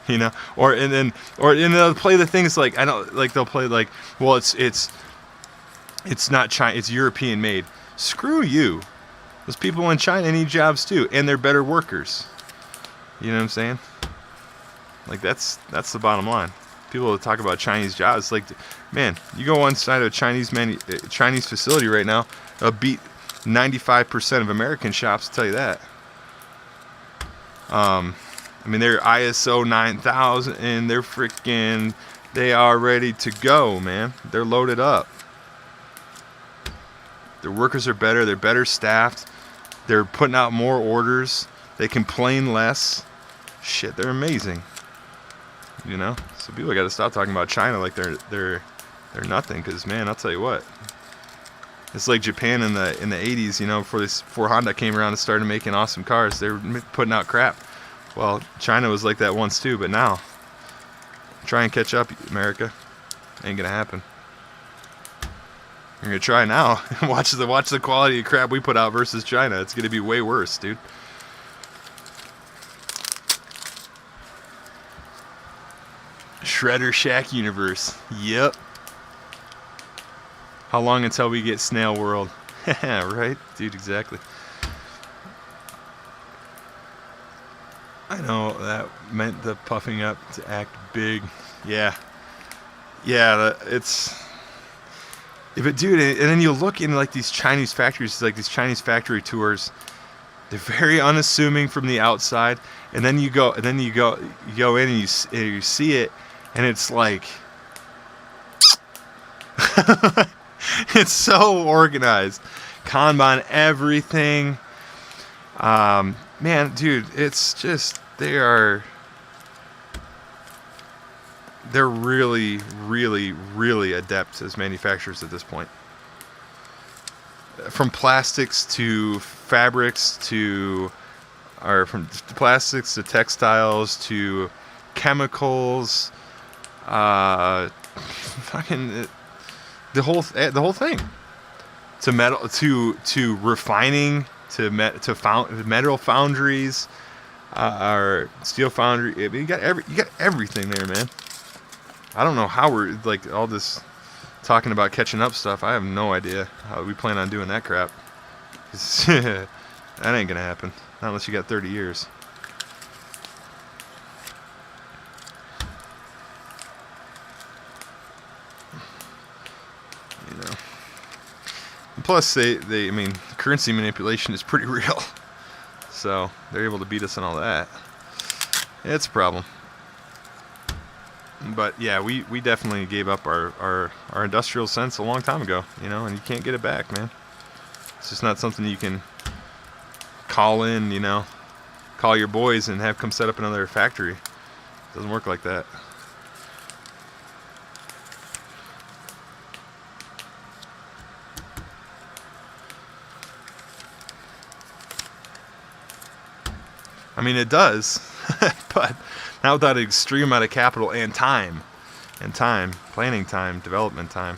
you know, and they'll play the things like, I don't, like they'll play like, well, it's not China, it's European made. Screw you. Those people in China need jobs too, and they're better workers. You know what I'm saying? Like that's the bottom line. People that talk about Chinese jobs, like, man, you go inside a Chinese facility right now, they'll beat 95% of American shops, I'll tell you that. I mean, they're ISO 9000, and they are ready to go, man. They're loaded up. Their workers are better. They're better staffed. They're putting out more orders. They complain less. Shit, they're amazing. You know, so people got to stop talking about China like they're nothing. Because man, I'll tell you what, it's like Japan in the 80s. You know, before Honda came around and started making awesome cars, they were putting out crap. Well, China was like that once too, but now try and catch up, America. Ain't gonna happen. You're gonna try now. watch the quality of crap we put out versus China. It's gonna be way worse, dude. Shredder Shack universe. Yep. How long until we get Snail World? Right, dude, exactly. I know that meant the puffing up to act big. Yeah, it's. Dude, and then you look in like these Chinese factories, like these Chinese factory tours. They're very unassuming from the outside, and then you go in and you see it, and it's like, it's so organized, Kanban everything. Man, dude, it's just they're really, really, really adept as manufacturers at this point. From plastics to fabrics from plastics to textiles to chemicals, fucking the whole thing. To metal, to refining to metal foundries, or steel foundry. I mean, you got everything there, man. I don't know how we're like all this talking about catching up stuff. I have no idea how we plan on doing that crap. That ain't gonna happen, not unless you got 30 years. You know. And plus, I mean, currency manipulation is pretty real. So they're able to beat us on all that. It's a problem. But yeah, we definitely gave up our industrial sense a long time ago, you know, and you can't get it back, man. It's just not something you can call in, you know, call your boys and have come set up another factory. It doesn't work like that. I mean, it does, but not without an extreme amount of capital and time, planning time, development time.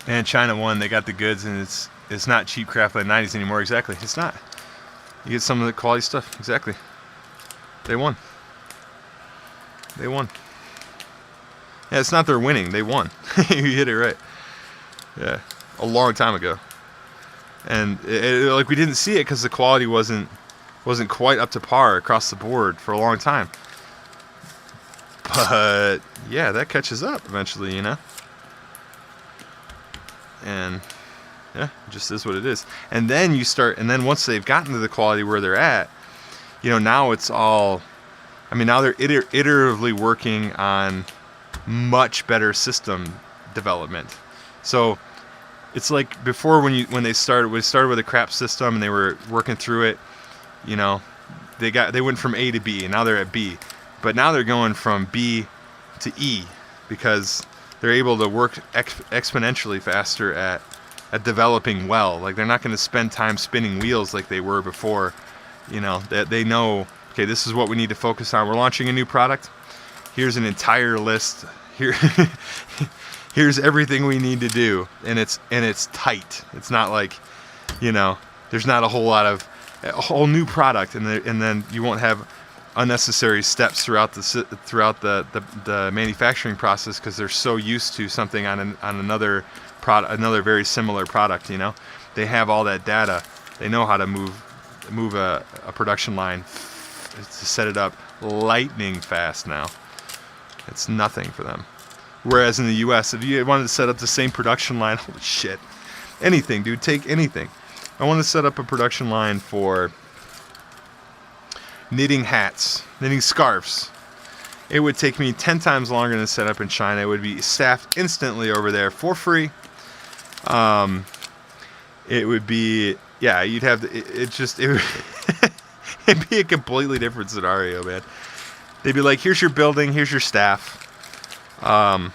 And China won. They got the goods, and it's not cheap crap like the 90s anymore. Exactly, it's not. You get some of the quality stuff. Exactly. They won. They won. Yeah, it's not they're winning. They won. You hit it right. Yeah, a long time ago. And like we didn't see it because the quality wasn't quite up to par across the board for a long time. But yeah, that catches up eventually, you know. And yeah, it just is what it is. And then you start, and then once they've gotten to the quality where they're at, you know, now it's all. I mean, now they're iteratively working on much better system development. So. It's like before when they started with a crap system and they were working through it, you know, they went from A to B and now they're at B, but now they're going from B to E because they're able to work exponentially faster at developing well. Like they're not going to spend time spinning wheels like they were before. You know, they know, okay, this is what we need to focus on. We're launching a new product. Here's an entire list. Here. Here's everything we need to do, and it's tight. It's not like, you know, there's not a whole new product, and then you won't have unnecessary steps throughout the manufacturing process because they're so used to something on another product, another very similar product. You know, they have all that data. They know how to move a production line to set it up lightning fast now. It's nothing for them. Whereas in the U.S., if you wanted to set up the same production line, holy shit, anything, dude, take anything. I want to set up a production line for knitting hats, knitting scarves. It would take me 10 times longer than set up in China. It would be staffed instantly over there for free. It would be, yeah, you'd have, it'd be a completely different scenario, man. They'd be like, here's your building, here's your staff. Yeah,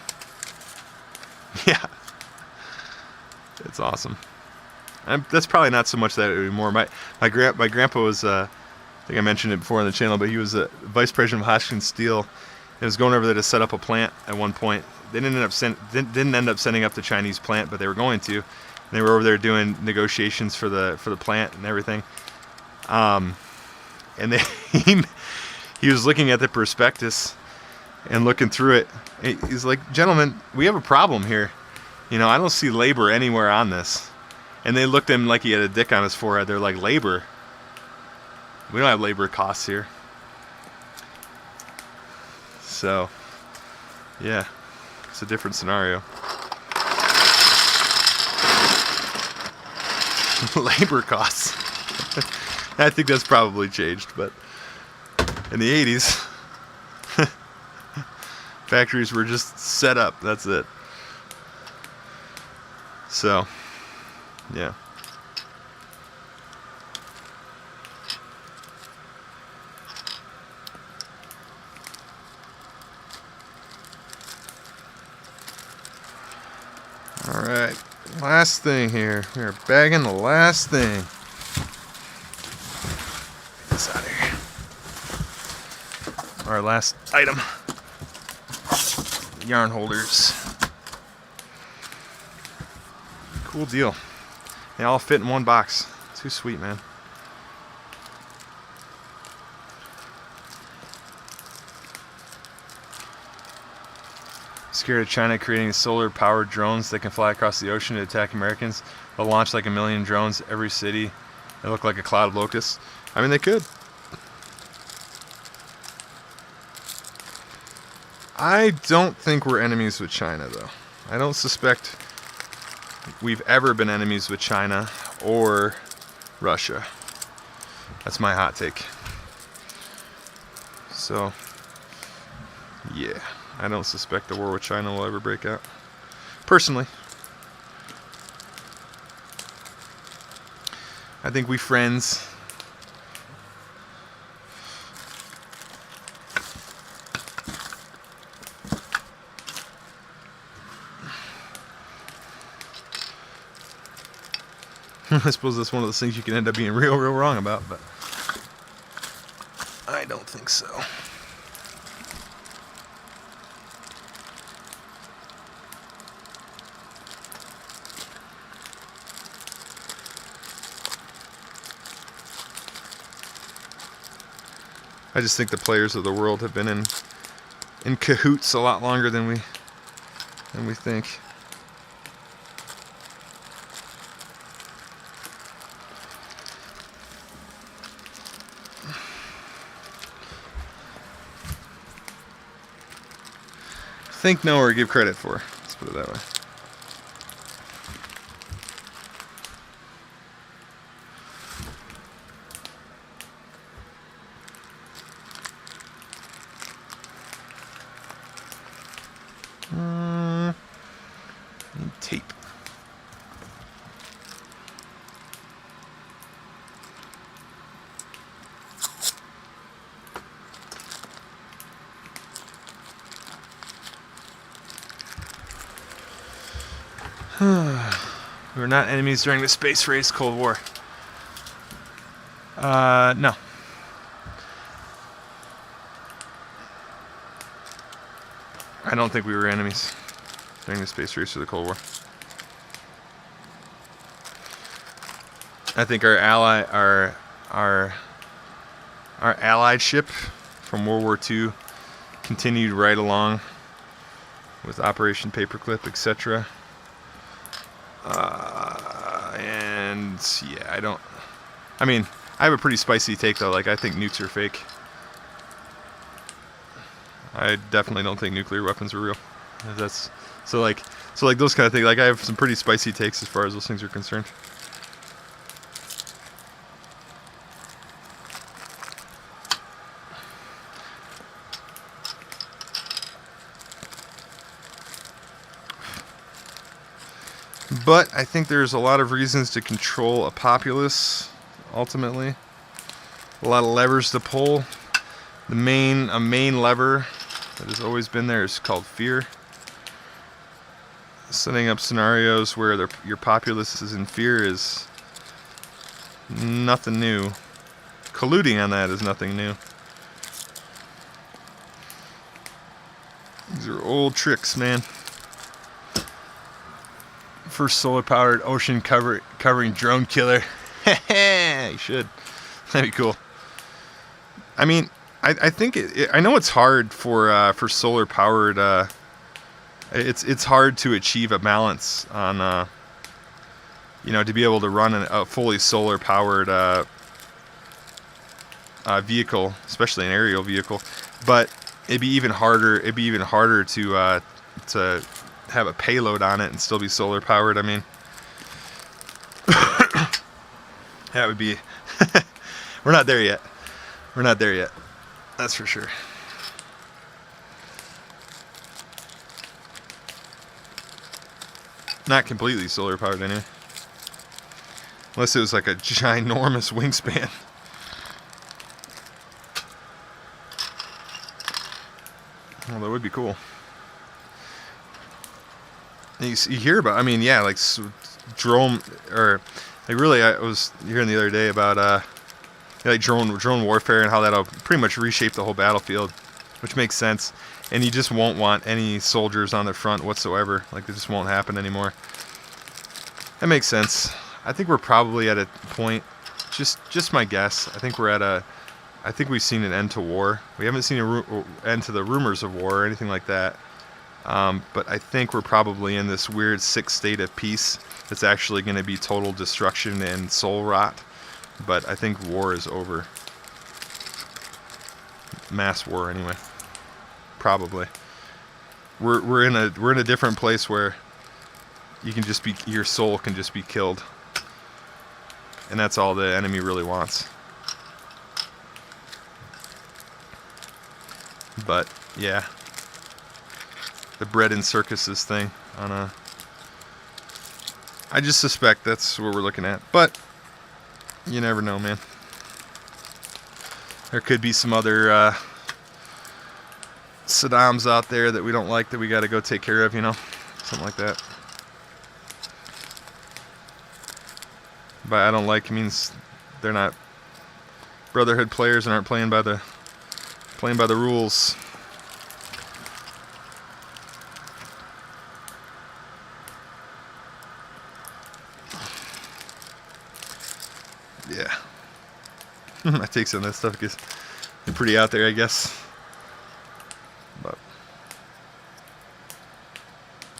it's awesome. That's probably not so much that anymore. My grandpa was, I think I mentioned it before on the channel, but he was a vice president of Hackman Steel. He was going over there to set up a plant at one point. They didn't end up sending up the Chinese plant, but they were going to. And they were over there doing negotiations for the plant and everything. And he was looking at the prospectus and looking through it. He's like, gentlemen, we have a problem here. You know, I don't see labor anywhere on this. And they looked at him like he had a dick on his forehead. They're like, labor? We don't have labor costs here. So, yeah, it's a different scenario. Labor costs. I think that's probably changed, but in the 80s, factories were just set up. That's it. So, yeah. All right, last thing here. We are bagging the last thing. Get this out of here. Our last item. Yarn holders. Cool deal. They all fit in one box. Too sweet, man. Scared of China creating solar-powered drones that can fly across the ocean to attack Americans. They'll launch like 1 million drones every city. They look like a cloud of locusts. I mean, they could. I don't think we're enemies with China, though. I don't suspect we've ever been enemies with China or Russia. That's my hot take. So, yeah, I don't suspect the war with China will ever break out. Personally. I think we friends. I suppose that's one of those things you can end up being real wrong about, but I don't think so. I just think the players of the world have been in cahoots a lot longer than we think. Think no or give credit for. Let's put it that way. Need tape. We were not enemies during the space race Cold War. No. I don't think we were enemies during the space race or the Cold War. I think our allied ship from World War II continued right along with Operation Paperclip, etc. And yeah, I mean, I have a pretty spicy take though. Like, I think nukes are fake. I definitely don't think nuclear weapons are real. That's so like those kind of things. Like, I have some pretty spicy takes as far as those things are concerned. But I think there's a lot of reasons to control a populace, ultimately. A lot of levers to pull. A main lever that has always been there is called fear. Setting up scenarios where your populace is in fear is nothing new. Colluding on that is nothing new. These are old tricks, man. First solar-powered ocean covering drone killer. You should. That'd be cool. I mean, I think I know it's hard for solar-powered. It's hard to achieve a balance on to be able to run a fully solar-powered vehicle, especially an aerial vehicle. But it'd be even harder. To have a payload on it and still be solar powered. I mean, that would be. We're not there yet. That's for sure. Not completely solar powered anyway. Unless it was like a ginormous wingspan. Well, that would be cool. You hear about, I mean, yeah, like drone, or like really, I was hearing the other day about like drone warfare and how that'll pretty much reshape the whole battlefield, which makes sense. And you just won't want any soldiers on the front whatsoever. Like, it just won't happen anymore. That makes sense. I think we're probably at a point, just my guess. I think we've seen an end to war. We haven't seen an end to the rumors of war or anything like that. But I think we're probably in this weird sick state of peace that's actually going to be total destruction and soul rot. But I think war is over. Mass war, anyway. Probably. We're in a different place where your soul can just be killed, and that's all the enemy really wants. But yeah, the bread and circuses thing I just suspect that's what we're looking at, but you never know, man. There could be some other Saddams out there that we don't like that we got to go take care of, something like that. But I don't like means they're not Brotherhood players and aren't playing by the rules. Yeah. My takes on that stuff is pretty out there, I guess. But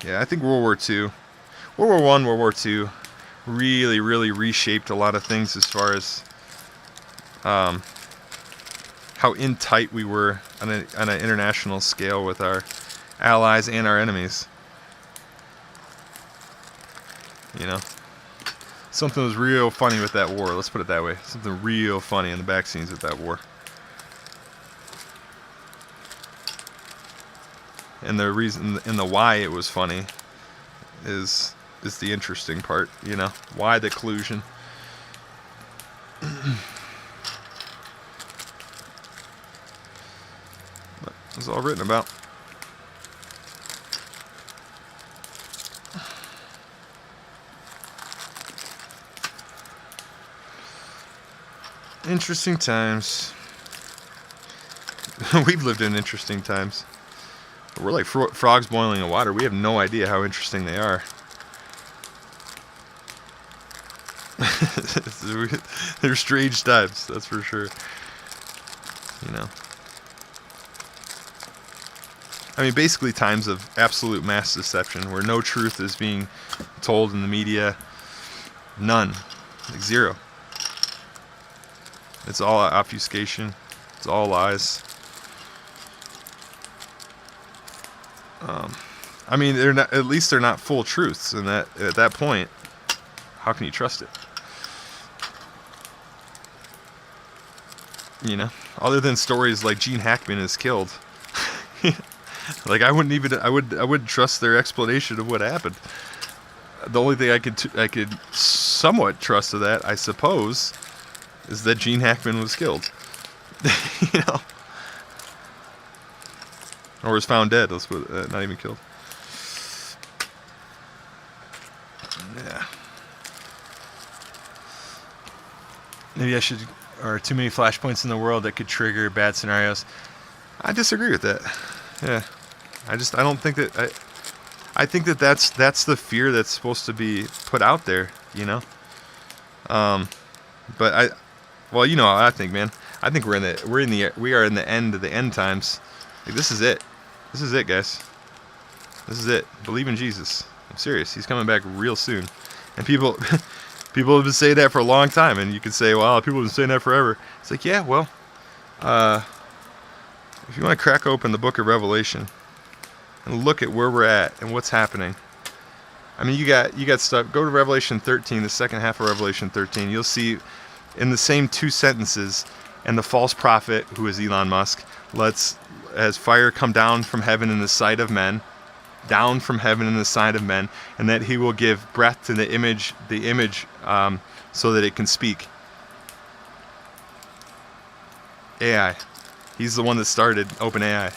yeah, I think World War II, World War I, World War II really, really reshaped a lot of things as far as how in tight we were on an international scale with our allies and our enemies. Something was real funny with that war. Let's put it that way. Something real funny in the back scenes with that war. And the reason and the why it was funny is the interesting part, why the collusion. But it was all written about. Interesting times. We've lived in interesting times. We're like frogs boiling in water. We have no idea how interesting they are. They're strange times, that's for sure. I mean, basically times of absolute mass deception where no truth is being told in the media. None. Like zero. It's all obfuscation. It's all lies. I mean, they're not. At least they're not full truths. And at that point, how can you trust it? Other than stories like Gene Hackman is killed. Like I wouldn't trust their explanation of what happened. The only thing I could somewhat trust of that, I suppose, is that Gene Hackman was killed. Or was found dead. Let's put not even killed. Yeah. Maybe I should. Or too many flashpoints in the world that could trigger bad scenarios. I disagree with that. Yeah. I don't think that. I think that that's the fear that's supposed to be put out there. But well, how I think, man. I think we are in the end of the end times. Like, this is it. This is it, guys. This is it. Believe in Jesus. I'm serious. He's coming back real soon. And people have been saying that for a long time. And you can say, well, people have been saying that forever. It's like, yeah, well, if you want to crack open the book of Revelation and look at where we're at and what's happening. I mean, you got stuff. Go to Revelation 13, the second half of Revelation 13. You'll see in the same two sentences, and the false prophet, who is Elon Musk, as fire come down from heaven in the sight of men, down from heaven in the sight of men, and that he will give breath to the image, so that it can speak. AI. He's the one that started OpenAI.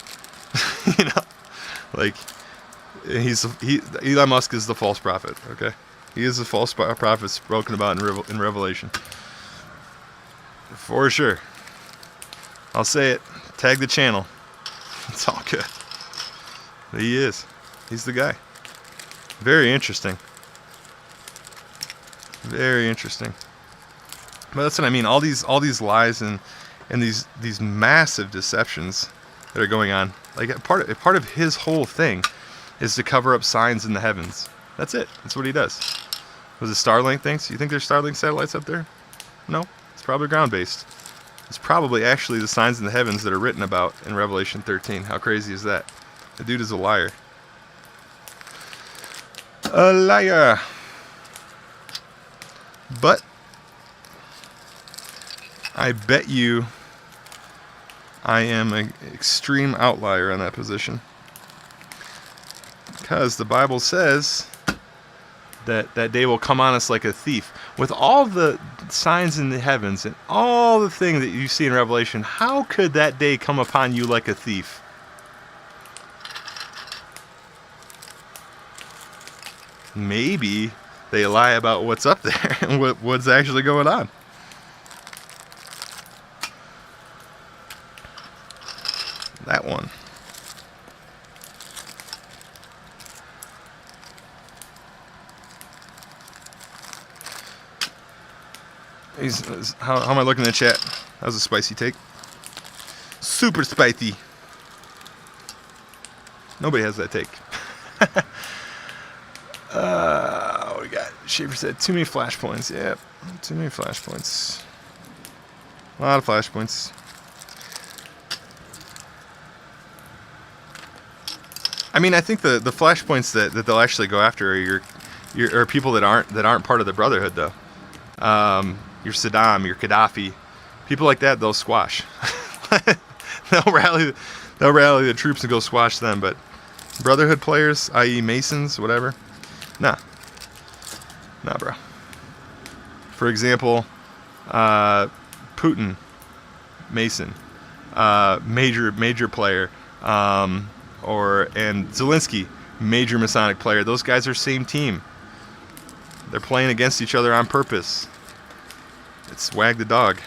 Elon Musk is the false prophet. Okay, he is the false prophet spoken about in Revelation. For sure. I'll say it. Tag the channel. It's all good. He is. He's the guy. Very interesting. Very interesting. But that's what I mean. All these lies and these massive deceptions that are going on. Like a part of his whole thing is to cover up signs in the heavens. That's it. That's what he does. Was it Starlink things? You think there's Starlink satellites up there? No. It's probably ground-based. It's probably actually the signs in the heavens that are written about in Revelation 13. How crazy is that? The dude is a liar. A liar. But I bet you I am an extreme outlier on that position. Because the Bible says that that day will come on us like a thief. With all the signs in the heavens and all the things that you see in Revelation, how could that day come upon you like a thief? Maybe they lie about what's up there and what's actually going on. That one. How am I looking in the chat? That was a spicy take. Super spicy. Nobody has that take. What we got? Schaefer said, too many flashpoints. Yep, too many flashpoints. A lot of flashpoints. I mean, I think the flashpoints that they'll actually go after are people that aren't part of the Brotherhood, though. Your Saddam, your Gaddafi, people like that, they'll squash. they'll rally the troops and go squash them. But Brotherhood players, i.e. Masons, whatever, nah, bro. For example, Putin, Mason, major player, and Zelensky, major Masonic player. Those guys are same team. They're playing against each other on purpose. It's wag the dog.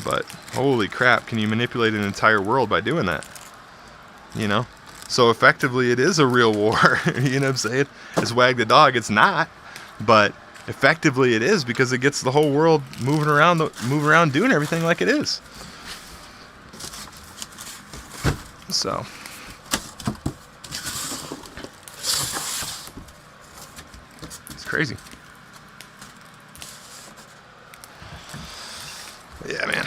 But holy crap, can you manipulate an entire world by doing that? You know? So effectively it is a real war. You know what I'm saying? It's wag the dog, it's not. But effectively it is, because it gets the whole world moving around doing everything like it is. So it's crazy. Yeah, man.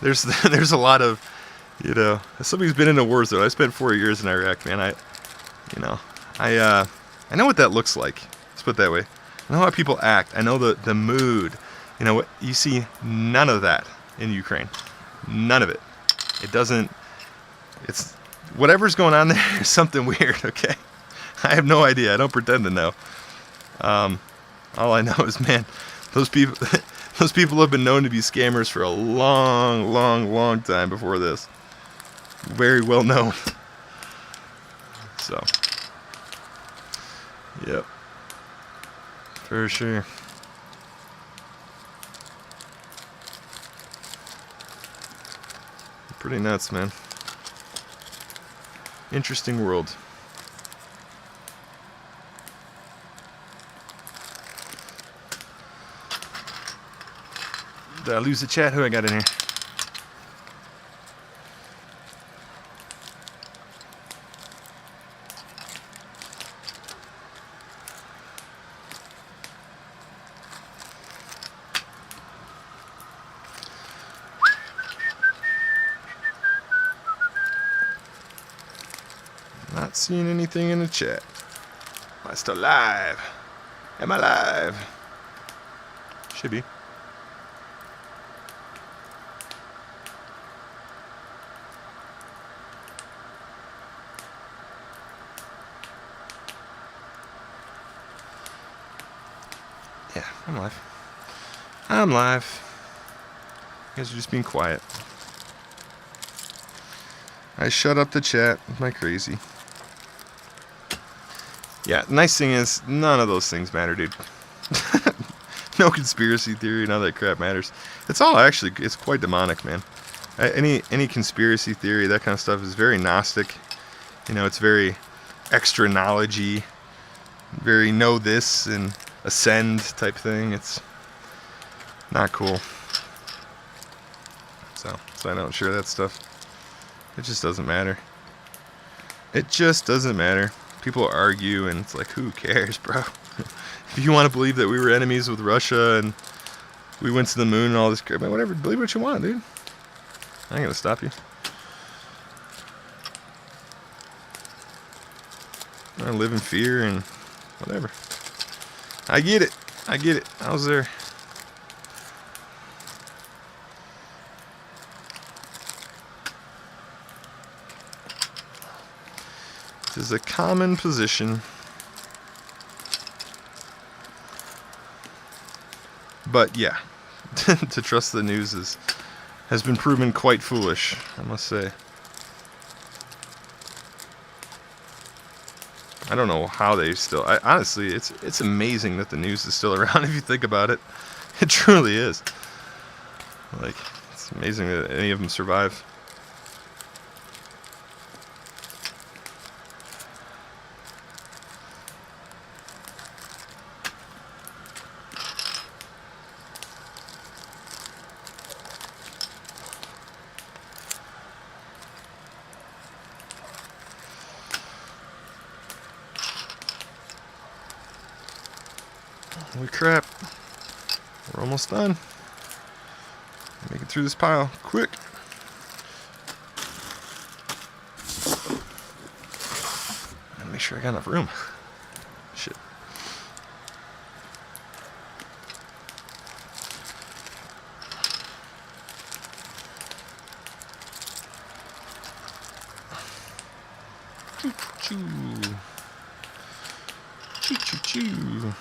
There's a lot of, you know, as somebody who's been in a war zone. I spent 4 years in Iraq, man. I know what that looks like. Let's put it that way. I know how people act. I know the mood. You know what? You see none of that in Ukraine. None of it. It doesn't. It's whatever's going on there is something weird. Okay, I have no idea. I don't pretend to know. All I know is, man, those people have been known to be scammers for a long time before this. Very well known. So, yep, for sure. Pretty nuts, man. Interesting world. Did I lose the chat? Who I got in here? Not seeing anything in the chat. Am I still live? Am I live? Should be. Yeah, I'm live. I'm live. You guys are just being quiet. I shut up the chat with my crazy. Yeah, the nice thing is, none of those things matter, dude. No conspiracy theory, none of that crap matters. It's all actually, it's quite demonic, man. Any conspiracy theory, that kind of stuff is very Gnostic. You know, it's very extra knowledge-y. very know this and ascend type thing. It's not cool. So I don't share that stuff. It just doesn't matter. It just doesn't matter. People argue, and it's like, who cares, bro? If you want to believe that we were enemies with Russia and we went to the moon and all this crap, whatever, believe what you want, dude. I ain't gonna stop you. I live in fear and whatever. I get it. I get it. I was there. This is a common position. But yeah, to trust the news has been proven quite foolish, I must say. I don't know how they still... honestly, it's amazing that the news is still around if you think about it. It truly is. Like, it's amazing that any of them survive. Holy crap. We're almost done. Make it through this pile. Quick. Gotta make sure I got enough room. Shit. Choo-choo-choo. Choo-choo-choo.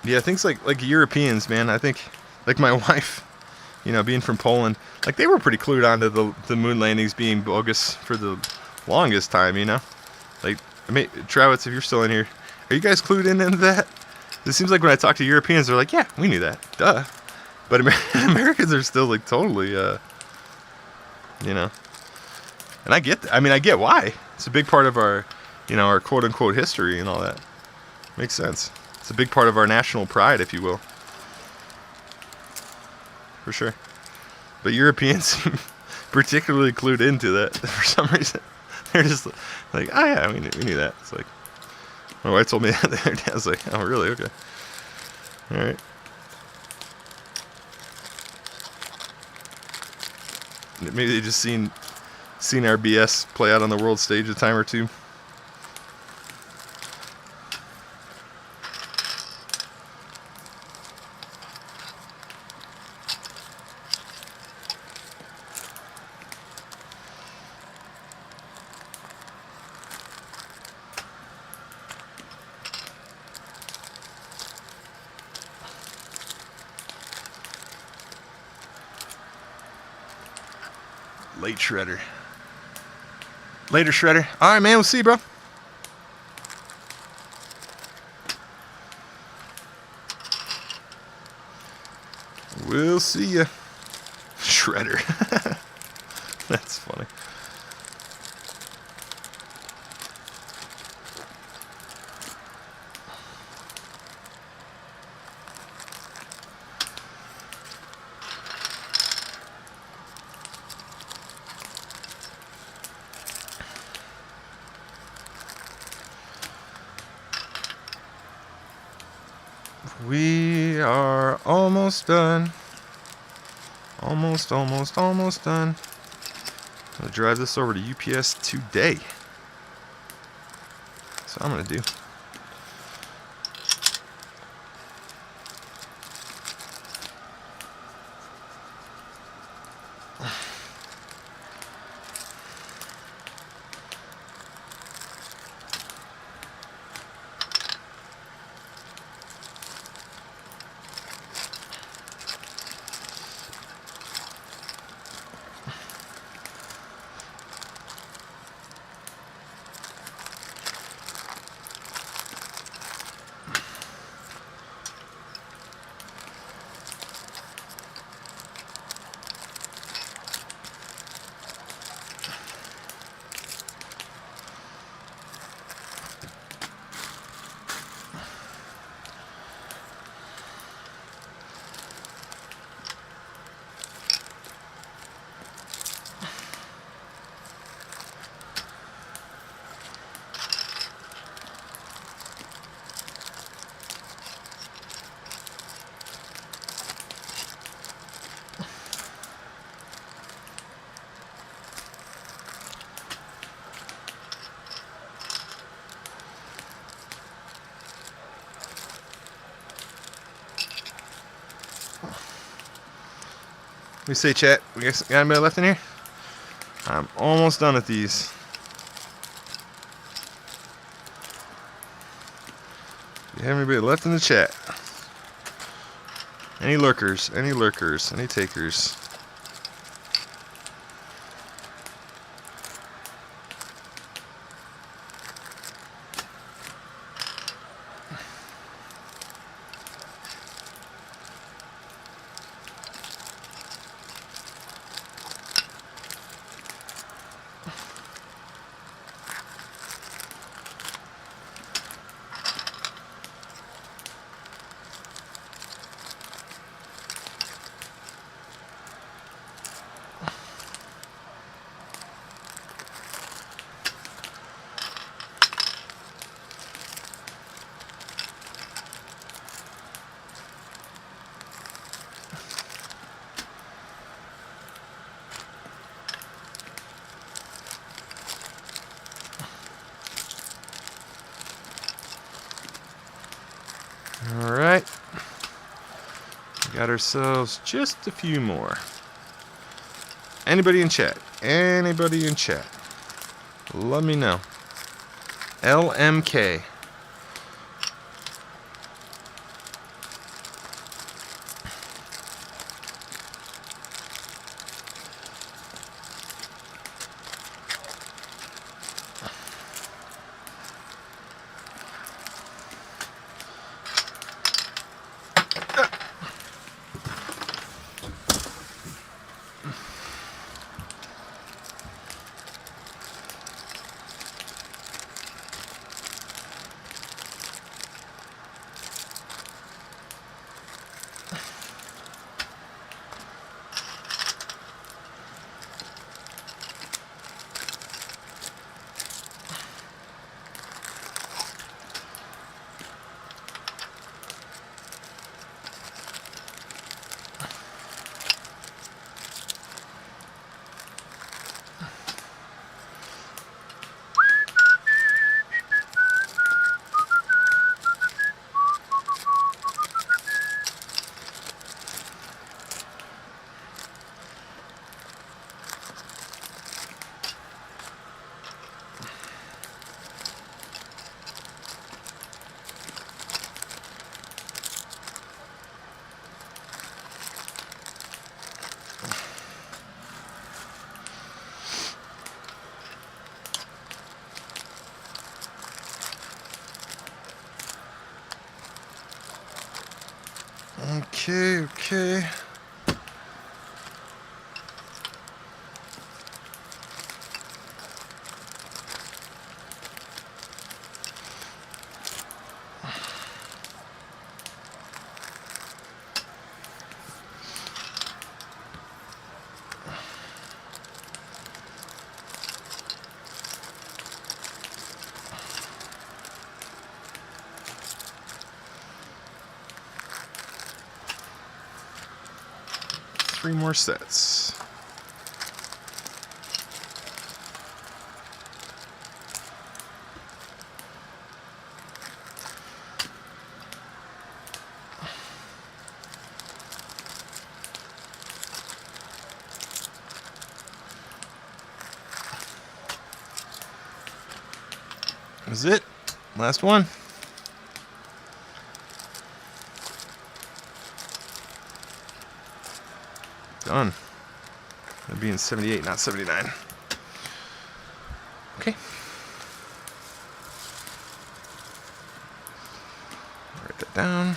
Yeah, things like Europeans, man. I think, like my wife, you know, being from Poland, like they were pretty clued on to the moon landings being bogus for the longest time, you know. Like, I mean, Travis, if you're still in here, are you guys clued into that? It seems like when I talk to Europeans, they're like, yeah, we knew that, duh. But Americans are still like totally, you know. And I get that. I mean, I get why. It's a big part of our, you know, our quote unquote history and all that. Makes sense. It's a big part of our national pride, if you will. For sure. But Europeans seem particularly clued into that for some reason. They're just like, oh yeah, we knew that. It's like, my wife told me that the other day. I was like, oh really? Okay. Alright. Maybe they just seen our BS play out on the world stage a time or two. Late shredder. Later, shredder. All right, man. We'll see you, bro. We'll see ya. Shredder. That's funny. We are almost done. Almost done. I'm gonna drive this over to UPS today. That's what I'm gonna do. We say, chat, we got anybody left in here? I'm almost done with these. Do you have anybody left in the chat? Any lurkers? Any lurkers? Any takers? Alright, got ourselves just a few more. Anybody in chat? Anybody in chat? Let me know. LMK. Okay. Three more sets. Is it? Last one. Done. That'd be in 78, not 79. Okay. Write that down.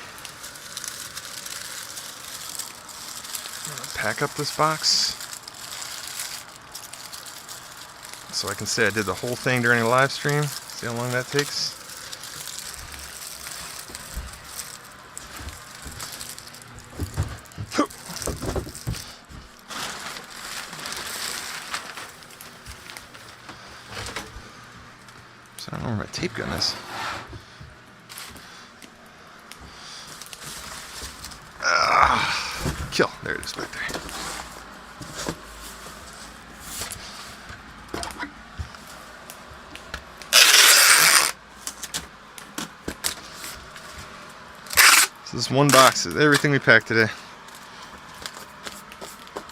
I'm gonna pack up this box so I can say I did the whole thing during a live stream. See how long that takes? So I don't know where my tape gun is. Kill. There it is back there. So this one box is everything we packed today.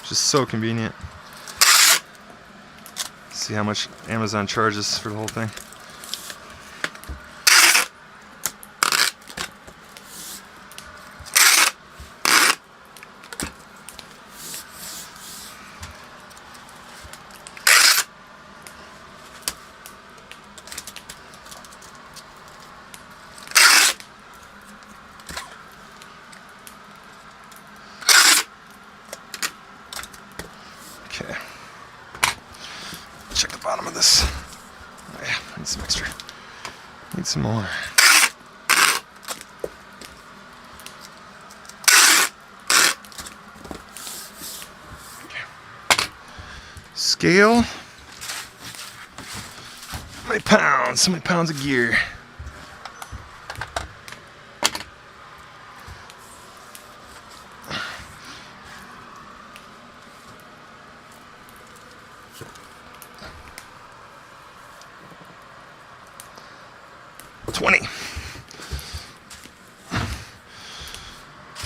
Just Just so convenient. See how much Amazon charges for the whole thing. Okay. Check the bottom of this. Oh yeah, I need some extra. Need some more. Okay. Scale. How many pounds? How many pounds of gear?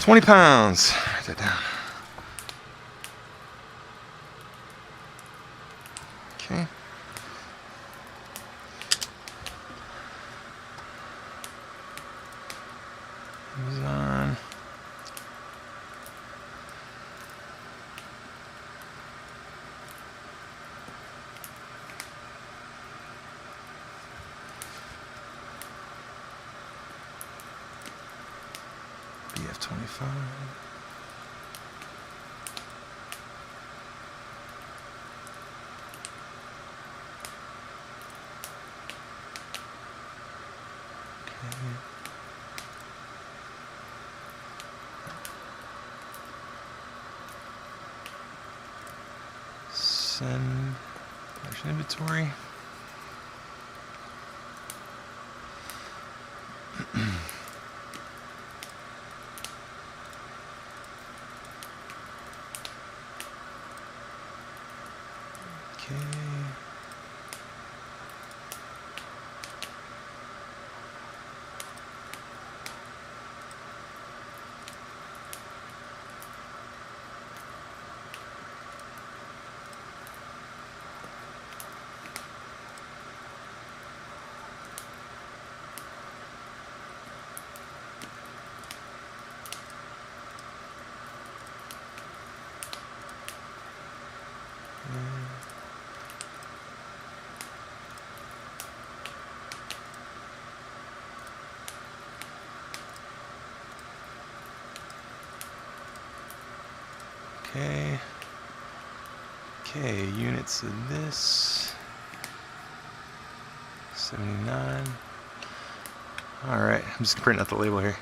$20 pounds. Write that down. Okay. Amazon. BF25. Okay. Send action inventory. Okay, units of this. 79. Alright, I'm just printing out the label here.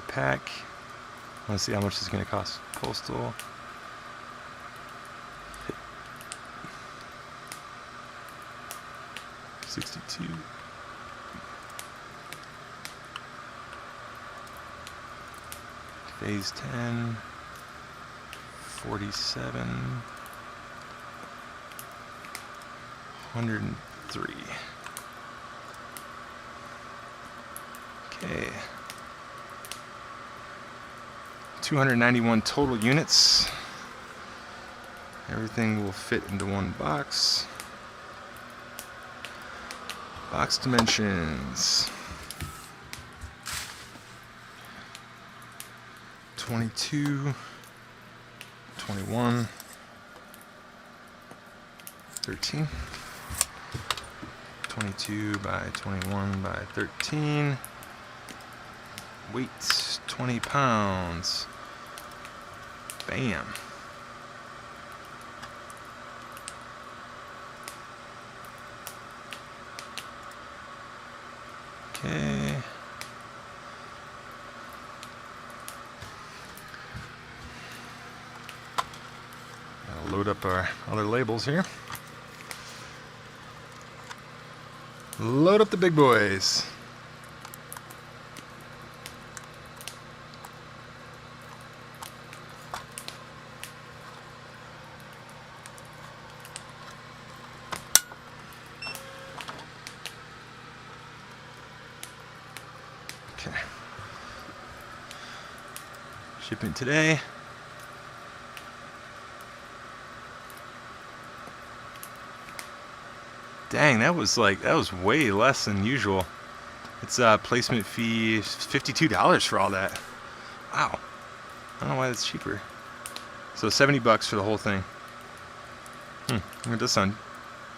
Pack. I want to see how much this is going to cost. Postal. $62. Phase 10. 47. 103. Okay. 291 total units. Everything will fit into one box. Box dimensions. 22. 21, 13, 22 by 21 by 13, weight 20 pounds, bam. Okay. Load up our other labels here. Load up the big boys. Okay. Shipping today. Dang, that was way less than usual. It's placement fee $52 for all that. Wow. I don't know why that's cheaper. So $70 for the whole thing. It does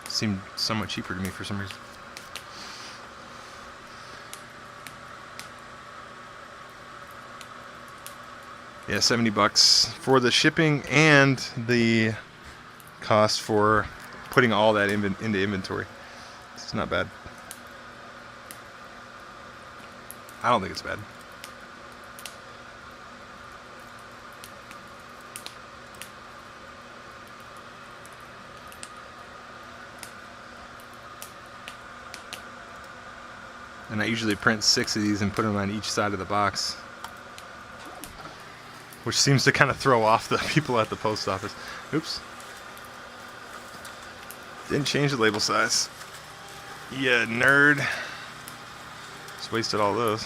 seem somewhat cheaper to me for some reason. Yeah, $70 for the shipping and the cost for putting all that into inventory. It's not bad. I don't think it's bad. And I usually print 6 of these and put them on each side of the box, which seems to kind of throw off the people at the post office. Oops. Didn't change the label size. Yeah, nerd. Just wasted all those.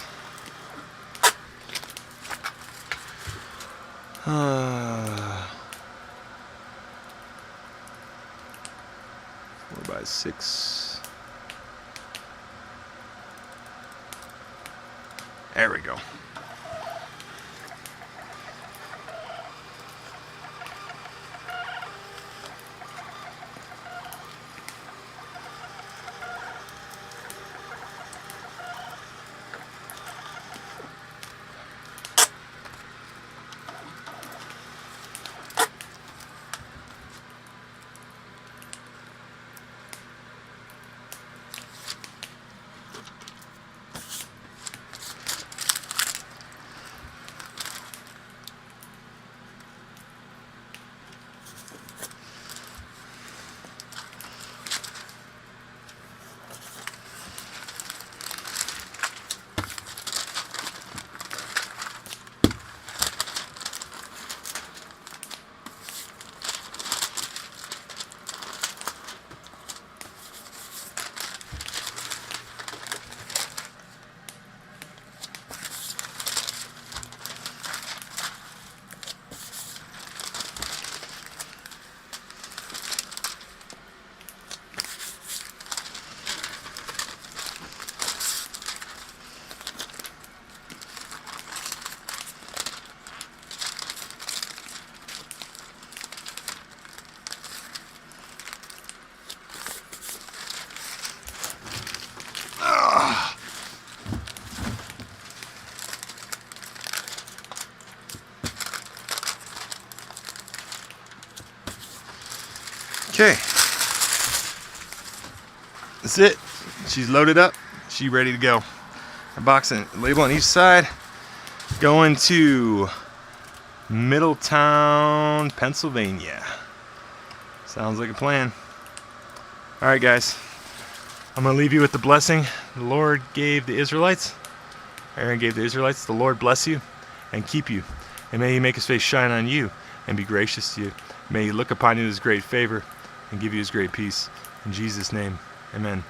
4x6. There we go. Okay, that's it. She's loaded up. She's ready to go. A box and label on each side. Going to Middletown, Pennsylvania. Sounds like a plan. All right, guys. I'm going to leave you with the blessing the Lord gave the Israelites. Aaron gave the Israelites. The Lord bless you and keep you. And may he make his face shine on you and be gracious to you. May he look upon you with his great favor and give you his great peace. In Jesus' name, amen.